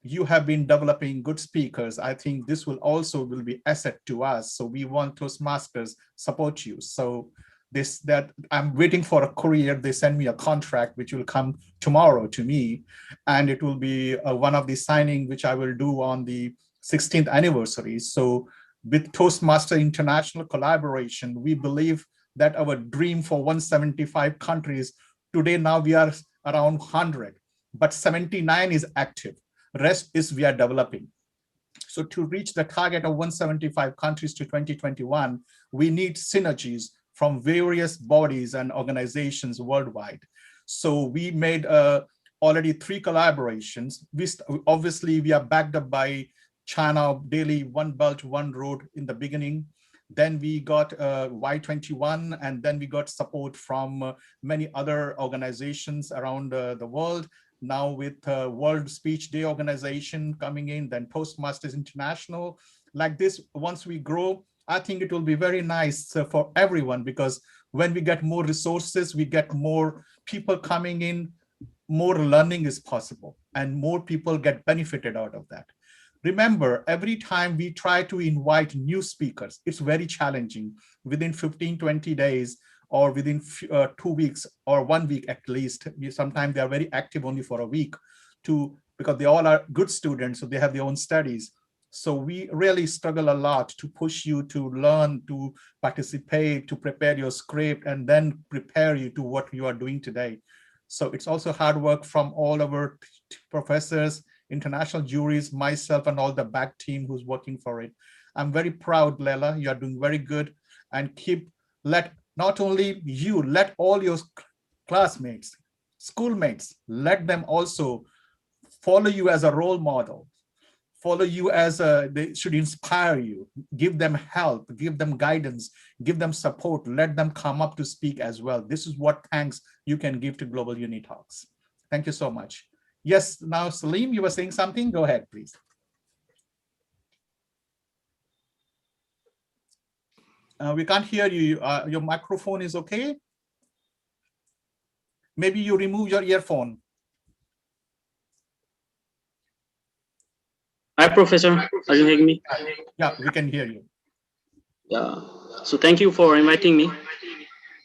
you have been developing good speakers. I think this will be asset to us. So we want Toastmasters support you. So that I'm waiting for a courier. They send me a contract, which will come tomorrow to me. And it will be one of the signing, which I will do on the 16th anniversary. So with Toastmaster International collaboration, we believe that our dream for 175 countries, today now we are around 100, but 79 is active. Rest is we are developing. So to reach the target of 175 countries to 2021, we need synergies from various bodies and organizations worldwide. So we made already 3 collaborations. Obviously, we are backed up by China Daily One Belt, One Road in the beginning. Then we got Y21, and then we got support from many other organizations around the world. Now with World Speech Day organization coming in, then Toastmasters International. Like this, once we grow, I think it will be very nice for everyone, because when we get more resources, we get more people coming in, more learning is possible, and more people get benefited out of that. Remember, every time we try to invite new speakers, it's very challenging. Within 15, 20 days, or within 2 weeks or 1 week at least. Sometimes they are very active only for a week, because they all are good students, so they have their own studies. So we really struggle a lot to push you to learn, to participate, to prepare your script, and then prepare you to what you are doing today. So it's also hard work from all our professors, international juries, myself, and all the back team who's working for it. I'm very proud, Leila. You are doing very good, and let not only you, let all your classmates, schoolmates, let them also follow you as a role model, follow you they should inspire you, give them help, give them guidance, give them support, let them come up to speak as well. This is what thanks you can give to Global Unitalks. Thank you so much. Yes, now Salim, you were saying something? Go ahead, please. We can't hear you. Your microphone is okay? Maybe you remove your earphone. Hi, Professor. Are you hearing me? Yeah, we can hear you. Yeah. So thank you for inviting me.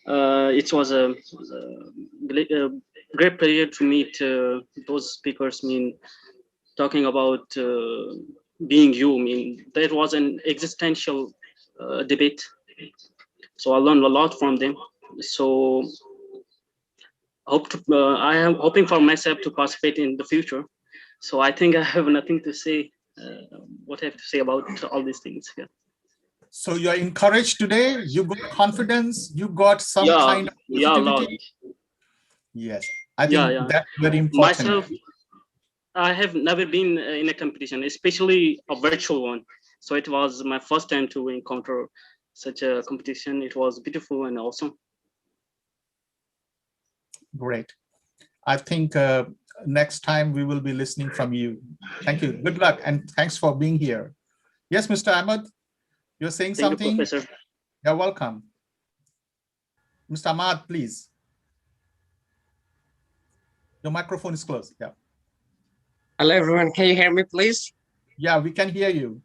It was a great pleasure to meet those speakers. Talking about being you. That was an existential debate. So I learned a lot from them. So I am hoping for myself to participate in the future. So I think I have nothing to say. What I have to say about all these things. Yeah. So you're encouraged today. You got confidence. You got some kind of positivity. Yes, I think that's very important. Myself, I have never been in a competition, especially a virtual one. So it was my first time to encounter such a competition. It was beautiful and awesome. Great. I think next time we will be listening from you. Thank you. Good luck, and thanks for being here. Yes, Mr. Ahmed, you're saying something? Thank you, Professor. You're welcome. Mr. Ahmad, please. Your microphone is closed. Yeah. Hello, everyone. Can you hear me, please? Yeah, we can hear you.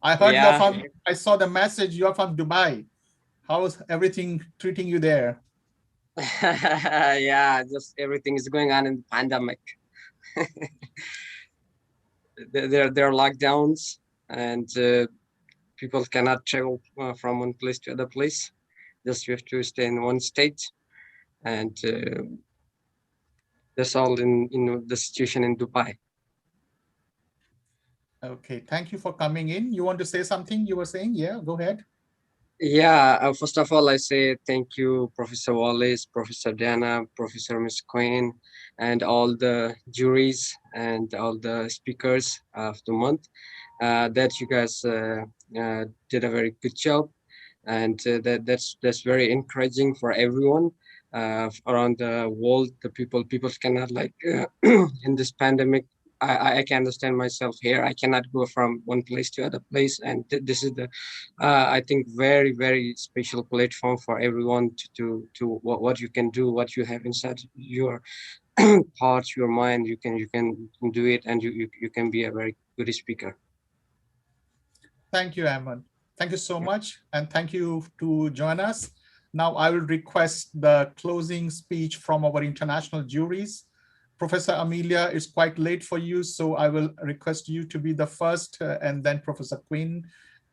I heard you're from, I saw the message, you're from Dubai. How is everything treating you there? Yeah, just everything is going on in the pandemic. There are lockdowns, and people cannot travel from one place to other place. Just you have to stay in one state, and that's all in the situation in Dubai. Okay, thank you for coming in. You want to say something? You were saying, yeah, go ahead. Yeah, first of all, I say thank you, Professor Wallace, Professor Diana, Professor Miss Queen, and all the juries and all the speakers of the month. That you guys did a very good job, and that's very encouraging for everyone around the world. The people cannot like in this pandemic. I can understand myself here. I cannot go from one place to other place, and this is the I think very special platform for everyone to what you can do, what you have inside your heart, your mind. You can do it, and you can be a very good speaker. Thank you, Ahmed. Thank you so much, and thank you to join us. Now I will request the closing speech from our international juries. Professor Amelia, it's quite late for you, so I will request you to be the first, and then Professor Quinn,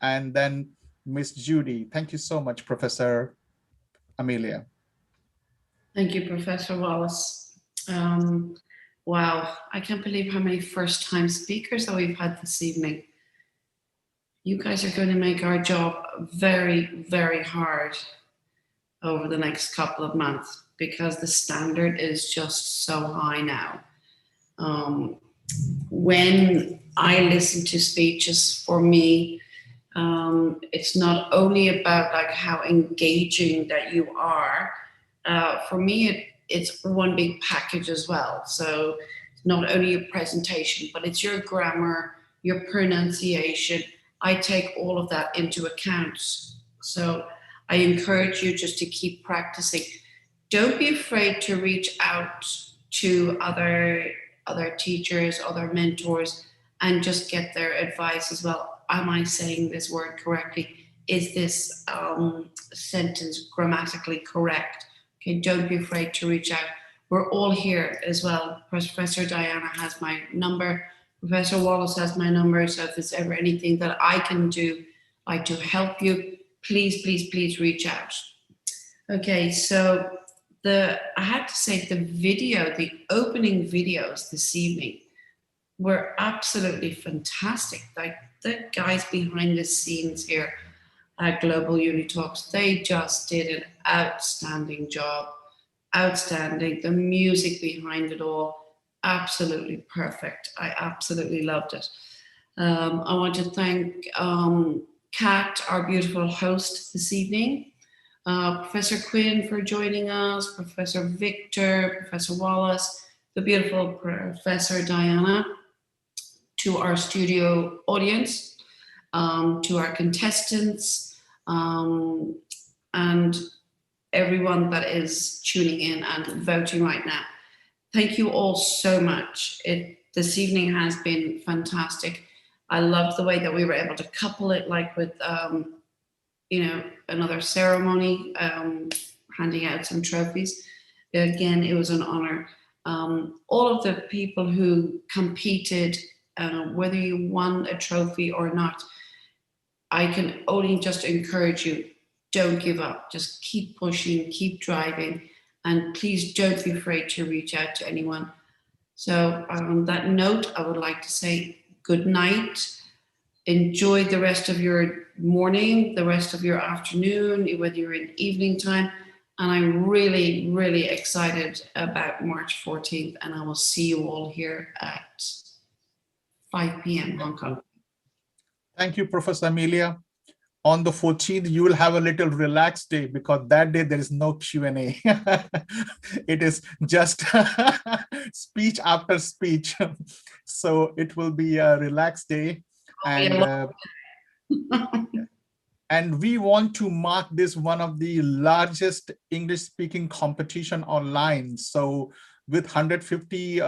and then Miss Judy. Thank you so much, Professor Amelia. Thank you, Professor Wallace. Wow, I can't believe how many first-time speakers that we've had this evening. You guys are going to make our job very hard over the next couple of months because the standard is just so high now. When I listen to speeches, for me, it's not only about like how engaging that you are. For me, it's one big package as well. So not only your presentation, but it's your grammar, your pronunciation. I take all of that into account. So I encourage you just to keep practicing. Don't be afraid to reach out to other teachers, other mentors, and just get their advice as well. Am I saying this word correctly? Is this sentence grammatically correct? Okay, don't be afraid to reach out. We're all here as well. Professor Diana has my number. Professor Wallace has my number. So if there's ever anything that I can do, like to help you, please reach out. Okay, so I have to say the opening videos this evening were absolutely fantastic. Like the guys behind the scenes here at Global Unitalks, they just did an outstanding job. Outstanding. The music behind it all, absolutely perfect. I absolutely loved it. I want to thank Kat, our beautiful host this evening, Professor Quinn for joining us, Professor Victor, Professor Wallace, the beautiful Professor Diana, to our studio audience, to our contestants, and everyone that is tuning in and voting right now. Thank you all so much. This evening has been fantastic. I loved the way that we were able to couple it like with, another ceremony, handing out some trophies. Again, it was an honor. All of the people who competed, whether you won a trophy or not, I can only just encourage you, don't give up. Just keep pushing, keep driving, and please don't be afraid to reach out to anyone. So on that note, I would like to say good night. Enjoy the rest of your morning, the rest of your afternoon, whether you're in evening time. And I'm really excited about March 14th, and I will see you all here at 5 p.m. Hong Kong. Thank you, Professor Amelia. On the 14th, you will have a little relaxed day because that day there is no Q&A. It is just speech after speech. So it will be a relaxed day. And we want to mark this one of the largest English speaking competition online. So with 150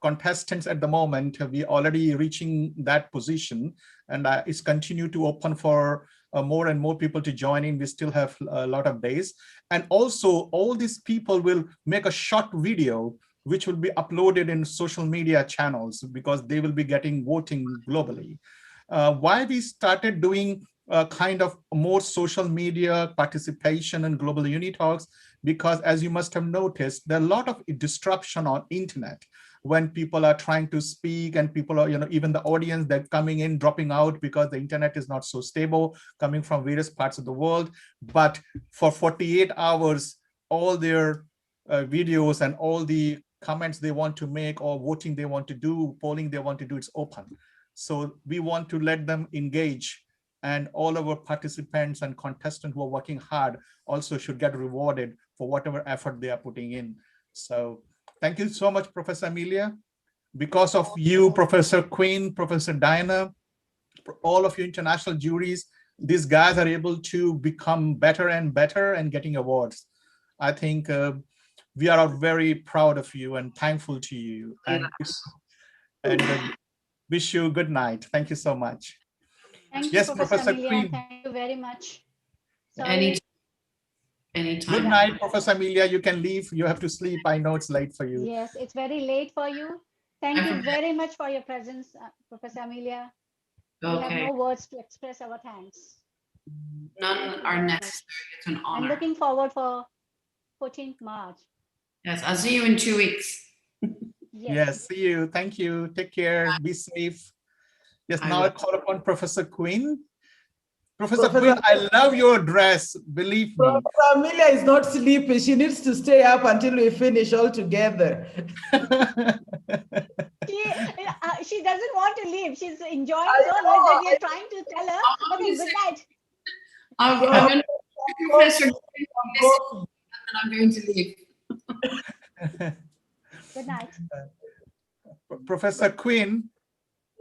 contestants at the moment, we're already reaching that position, and it's continue to open for more and more people to join in. We still have a lot of days. And also all these people will make a short video which will be uploaded in social media channels because they will be getting voting globally. why we started doing kind of more social media participation in Global Unitalks, because as you must have noticed, there are a lot of disruption on internet when people are trying to speak, and people are, even the audience, they're coming in, dropping out because the internet is not so stable, coming from various parts of the world. But for 48 hours, all their videos and all the comments they want to make, or voting they want to do, polling they want to do, it's open. So we want to let them engage, and all of our participants and contestants who are working hard also should get rewarded for whatever effort they are putting in. So thank you so much, Professor Amelia. Because of you, Professor Quinn, Professor Diana, all of you international juries, these guys are able to become better and better and getting awards. I think we are very proud of you and thankful to you, and wish you good night. Thank you so much. Thank you, Yes, Professor Professor Amelia. Queen. Thank you very much. Any, Sorry. anytime. Good night, Professor Amelia. You can leave. You have to sleep. I know it's late for you. Yes, it's very late for you. Thank you very much for your presence, Professor Amelia. We have no words to express our thanks. None are necessary. It's an I'm honor. looking forward for 14th March. Yes, I'll see you in 2 weeks. Yes, see you. Thank you. Take care. Be safe. Yes, I now will. I call upon Professor Quinn. Professor Quinn, I love your dress. Believe me. Professor Amelia is not sleepy. She needs to stay up until we finish all together. She doesn't want to leave. She's enjoying so much that we are trying to tell her, okay, good night. I'm going to Professor and I'm going to leave. Good night. Professor Quinn,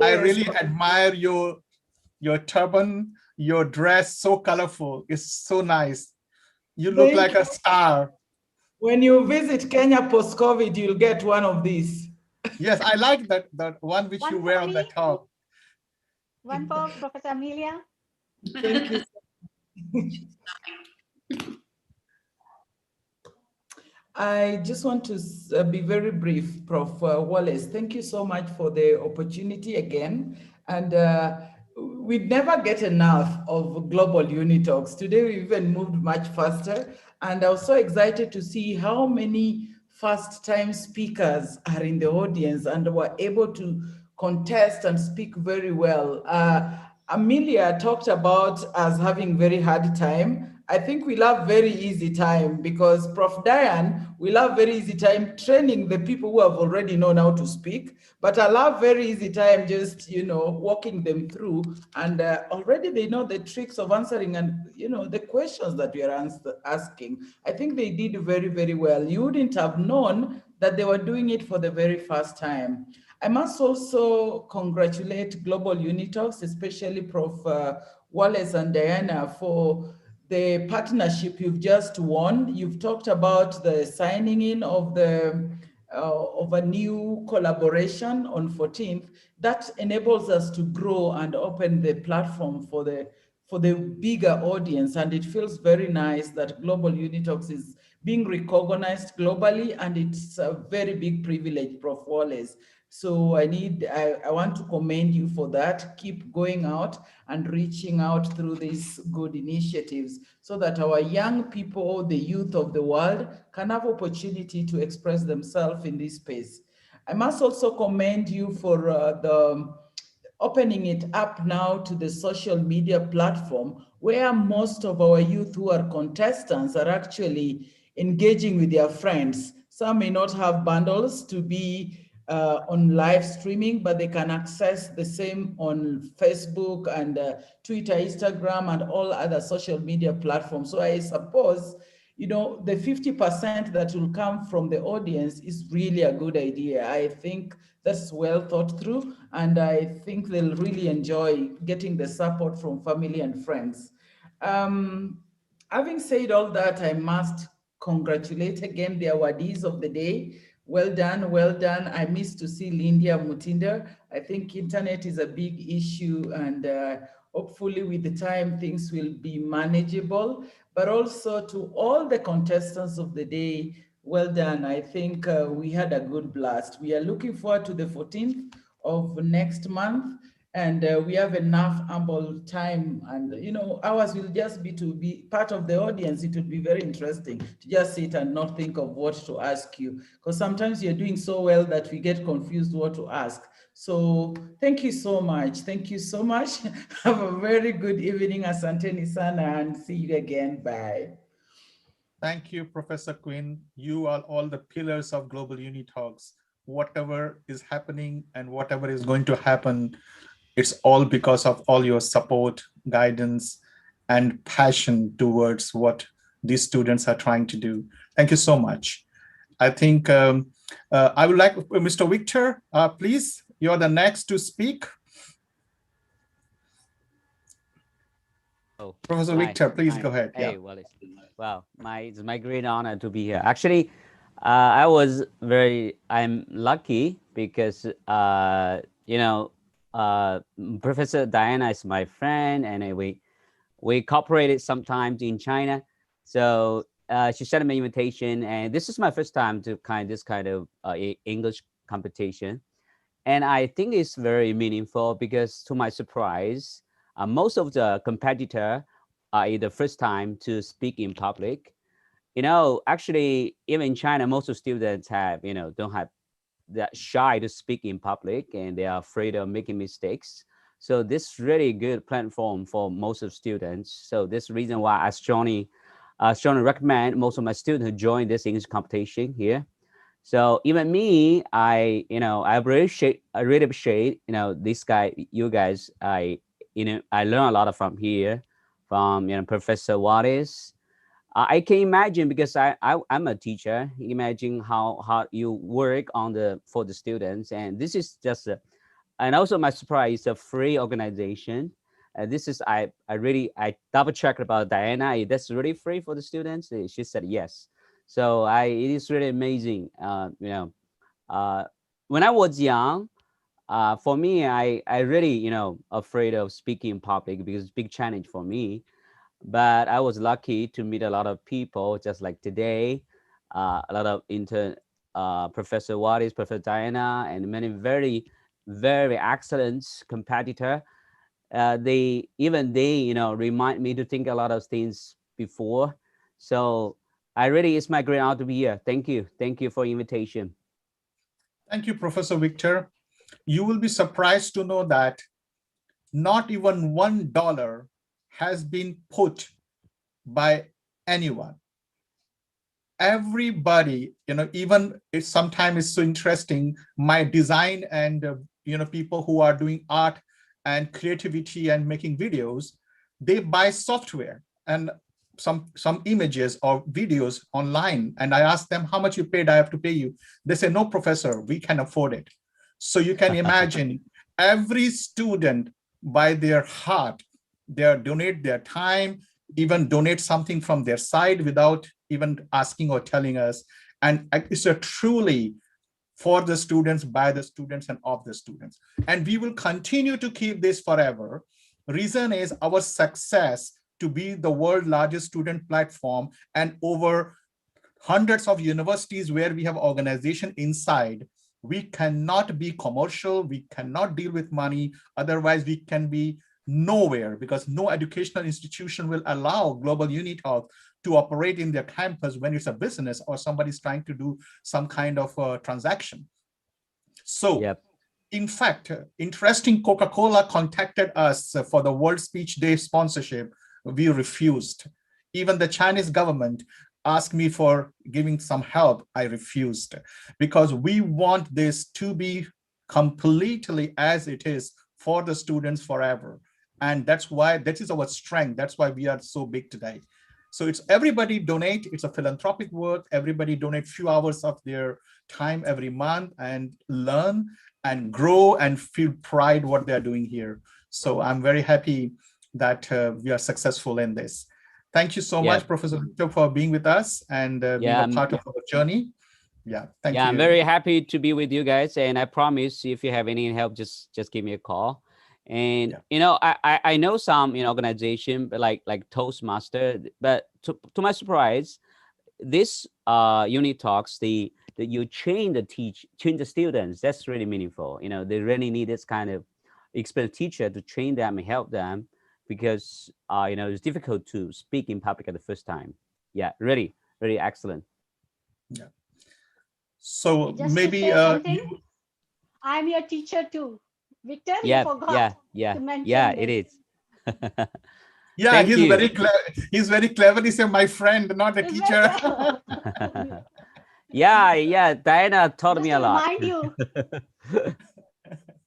I really admire your turban, your dress, so colorful. It's so nice. You look like a star. When you visit Kenya post-COVID, you'll get one of these. Yes, I like that one which you wear on the top. One for Professor Amelia. Thank you. I just want to be very brief, Prof. Wallace. Thank you so much for the opportunity again. And we never get enough of global Unitalks. Today we even moved much faster. And I was so excited to see how many first-time speakers are in the audience and were able to contest and speak very well. Amelia talked about us having very hard time. I think we love very easy time because Prof. Diane, we love very easy time training the people who have already known how to speak, but I love very easy time just, walking them through, and already they know the tricks of answering and, the questions that we are asking. I think they did very, very well. You wouldn't have known that they were doing it for the very first time. I must also congratulate Global Unitalks, especially Prof. Wallace and Diana, for the partnership you've just won. You've talked about the signing in of of a new collaboration on 14th. That enables us to grow and open the platform for the bigger audience. And it feels very nice that Global Unitalks is being recognized globally, and it's a very big privilege, Prof. Wallace. So I want to commend you for that. Keep going out and reaching out through these good initiatives so that our young people, the youth of the world, can have opportunity to express themselves in this space. I must also commend you for the opening it up now to the social media platform where most of our youth who are contestants are actually engaging with their friends. Some may not have bundles to be on live streaming, but they can access the same on Facebook and Twitter, Instagram, and all other social media platforms. So I suppose, the 50% that will come from the audience is really a good idea. I think that's well thought through, and I think they'll really enjoy getting the support from family and friends. Having said all that, I must congratulate again the awardees of the day. Well done, well done. I missed to see Lindia Mutinda. I think internet is a big issue, and hopefully with the time things will be manageable. But also to all the contestants of the day, well done. I think we had a good blast. We are looking forward to the 14th of next month. And we have enough ample time, and ours will just be to be part of the audience. It would be very interesting to just sit and not think of what to ask you, because sometimes you're doing so well that we get confused what to ask. So thank you so much. Thank you so much. Have a very good evening. Asanteni sana, and see you again. Bye. Thank you, Professor Quinn. You are all the pillars of Global Unitalks. Whatever is happening and whatever is going to happen, it's all because of all your support, guidance, and passion towards what these students are trying to do. Thank you so much. I think I would like Mr. Victor, please, you're the next to speak. Oh, Professor Victor, please go ahead. Hey, Yeah. Wallace. Wow, it's my great honor to be here. Actually, I'm lucky because, Professor Diana is my friend, and we cooperated sometimes in China. So she sent me an invitation, and this is my first time to this kind of English competition. And I think it's very meaningful because, to my surprise, most of the competitor are the first time to speak in public. Actually, even in China, most of students don't have that shy to speak in public, and they are afraid of making mistakes. So this really good platform for most of students. So this reason why strongly recommend most of my students who join this English competition here. So even me, I really appreciate, you guys. I learn a lot from here, from Professor Wattis. I can imagine, because I'm a teacher. Imagine how hard you work for the students, and this is just and also my surprise, a free organization. This is I double checked about Diana. That's really free for the students. She said yes. So it is really amazing. Uh, when I was young, for me, I really afraid of speaking in public because it's a big challenge for me. But I was lucky to meet a lot of people, just like today, a lot of Professor Wattis, Professor Diana, and many very, very excellent competitor. They remind me to think a lot of things before. So it's my great honor to be here. Thank you for invitation. Thank you, Professor Victor. You will be surprised to know that not even $1 has been put by anyone. Everybody, even if sometimes it's so interesting, my design and people who are doing art and creativity and making videos, they buy software and some images or videos online, and I ask them, how much you paid? I have to pay you. They say, no, professor, we can afford it. So you can imagine every student, by their heart, they donate their time, even donate something from their side without even asking or telling us. And it's a truly for the students, by the students, and of the students. And we will continue to keep this forever. Reason is our success to be the world's largest student platform, and over hundreds of universities where we have organization inside. We cannot be commercial, we cannot deal with money, otherwise we can be nowhere, because no educational institution will allow Global Unitalk to operate in their campus when it's a business or somebody's trying to do some kind of transaction. So in fact, interesting, Coca-Cola contacted us for the World Speech Day sponsorship. We refused. Even the Chinese government asked me for giving some help. I refused, because we want this to be completely as it is for the students forever. And that's why, that is our strength. That's why we are so big today. So it's everybody donate. It's a philanthropic work. Everybody donate few hours of their time every month and learn and grow and feel pride what they're doing here. So I'm very happy that we are successful in this. Thank you so much, Professor Victor, for being with us and being a part of our journey. Yeah, thank you. I'm very happy to be with you guys, and I promise if you have any help, just give me a call. And I know some organization, but like Toastmaster, but to my surprise, this unit talks you train the students. That's really meaningful. They really need this kind of experienced teacher to train them and help them, because it's difficult to speak in public at the first time. Yeah, really, really excellent. Yeah. So Just maybe to say something, I'm your teacher too. Victor, you Yeah, forgot yeah, to mention yeah, this. it is. yeah, Thank he's you. very clever. He's very clever. He's my friend, not a It's teacher. Yeah, Diana taught Just me to a lot. remind you.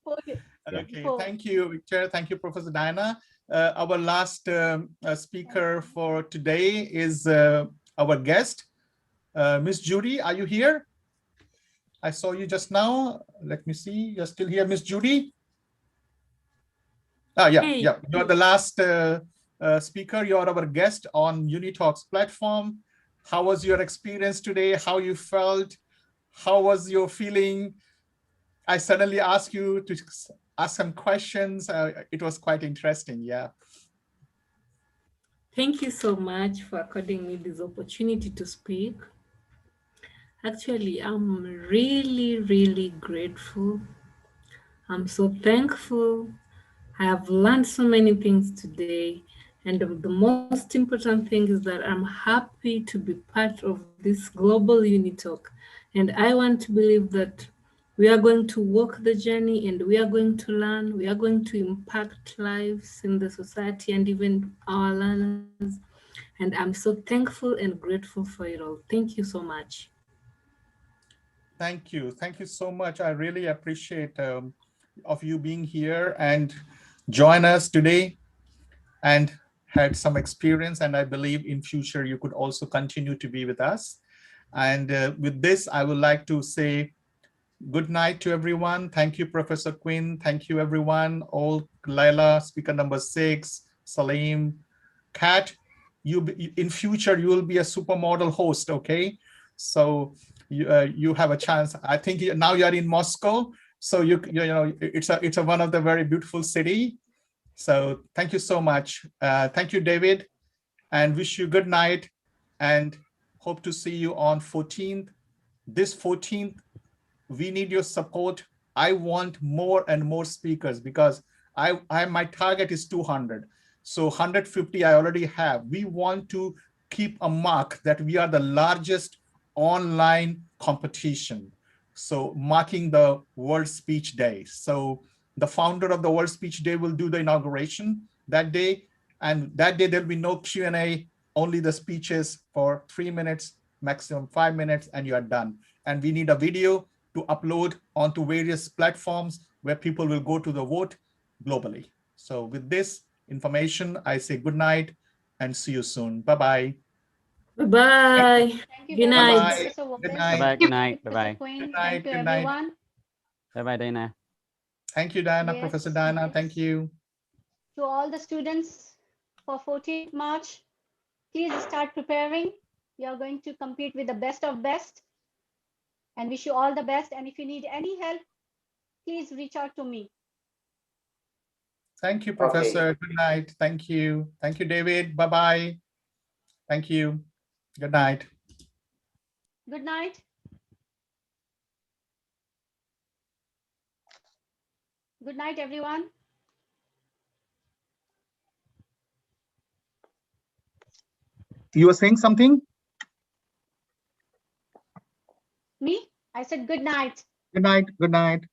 Okay, thank you, Victor. Thank you, Professor Diana. Our last speaker for today is our guest, Miss Judy. Are you here? I saw you just now. Let me see. You're still here, Miss Judy? Ah, yeah, Hey. yeah. You're the last speaker. You're our guest on Unitalks platform. How was your experience today? How you felt? How was your feeling? I suddenly asked you to ask some questions. It was quite interesting. Yeah. Thank you so much for according me this opportunity to speak. Actually, I'm really, really grateful. I'm so thankful. I have learned so many things today. And the most important thing is that I'm happy to be part of this global Unitalk. And I want to believe that we are going to walk the journey and we are going to learn, we are going to impact lives in the society and even our learners. And I'm so thankful and grateful for it all. Thank you so much. Thank you. Thank you so much. I really appreciate of you being here and join us today and had some experience. And I believe in future you could also continue to be with us. And with this, I would like to say good night to everyone. Thank you, Professor Quinn. Thank you, everyone. All Laila, speaker number 6, Salim, Kat. In future, you will be a supermodel host, okay? So you have a chance. I think now you are in Moscow, so it's one of the very beautiful city. So thank you so much. Thank you, David, and wish you good night, and hope to see you on 14th. This 14th, we need your support. I want more and more speakers because my target is 200. So 150 I already have. We want to keep a mark that we are the largest online competition. So marking the World Speech Day. So the founder of the World Speech Day will do the inauguration that day. And that day there'll be no Q&A, only the speeches for 3 minutes, maximum 5 minutes, and you are done. And we need a video to upload onto various platforms where people will go to the vote globally. So with this information, I say good night and see you soon. Bye-bye. Bye-bye. Thank you Good very night. much, Professor Wallace. Good night. Bye-bye. Good Thank you, night. Professor Bye-bye. Quinn. Good night. Thank you, Good night. everyone. Bye-bye, Dana. Thank you, Diana, Yes, Professor Diana. Thank you. to all the students for 14th March, please start preparing. You are going to compete with the best of best and wish you all the best. And if you need any help, please reach out to me. Thank you, Professor. Good night. Thank you. Thank you, David. Bye-bye. Thank you. Good night. Good night. Good night, everyone. You were saying something? Me? I said good night. Good night. Good night.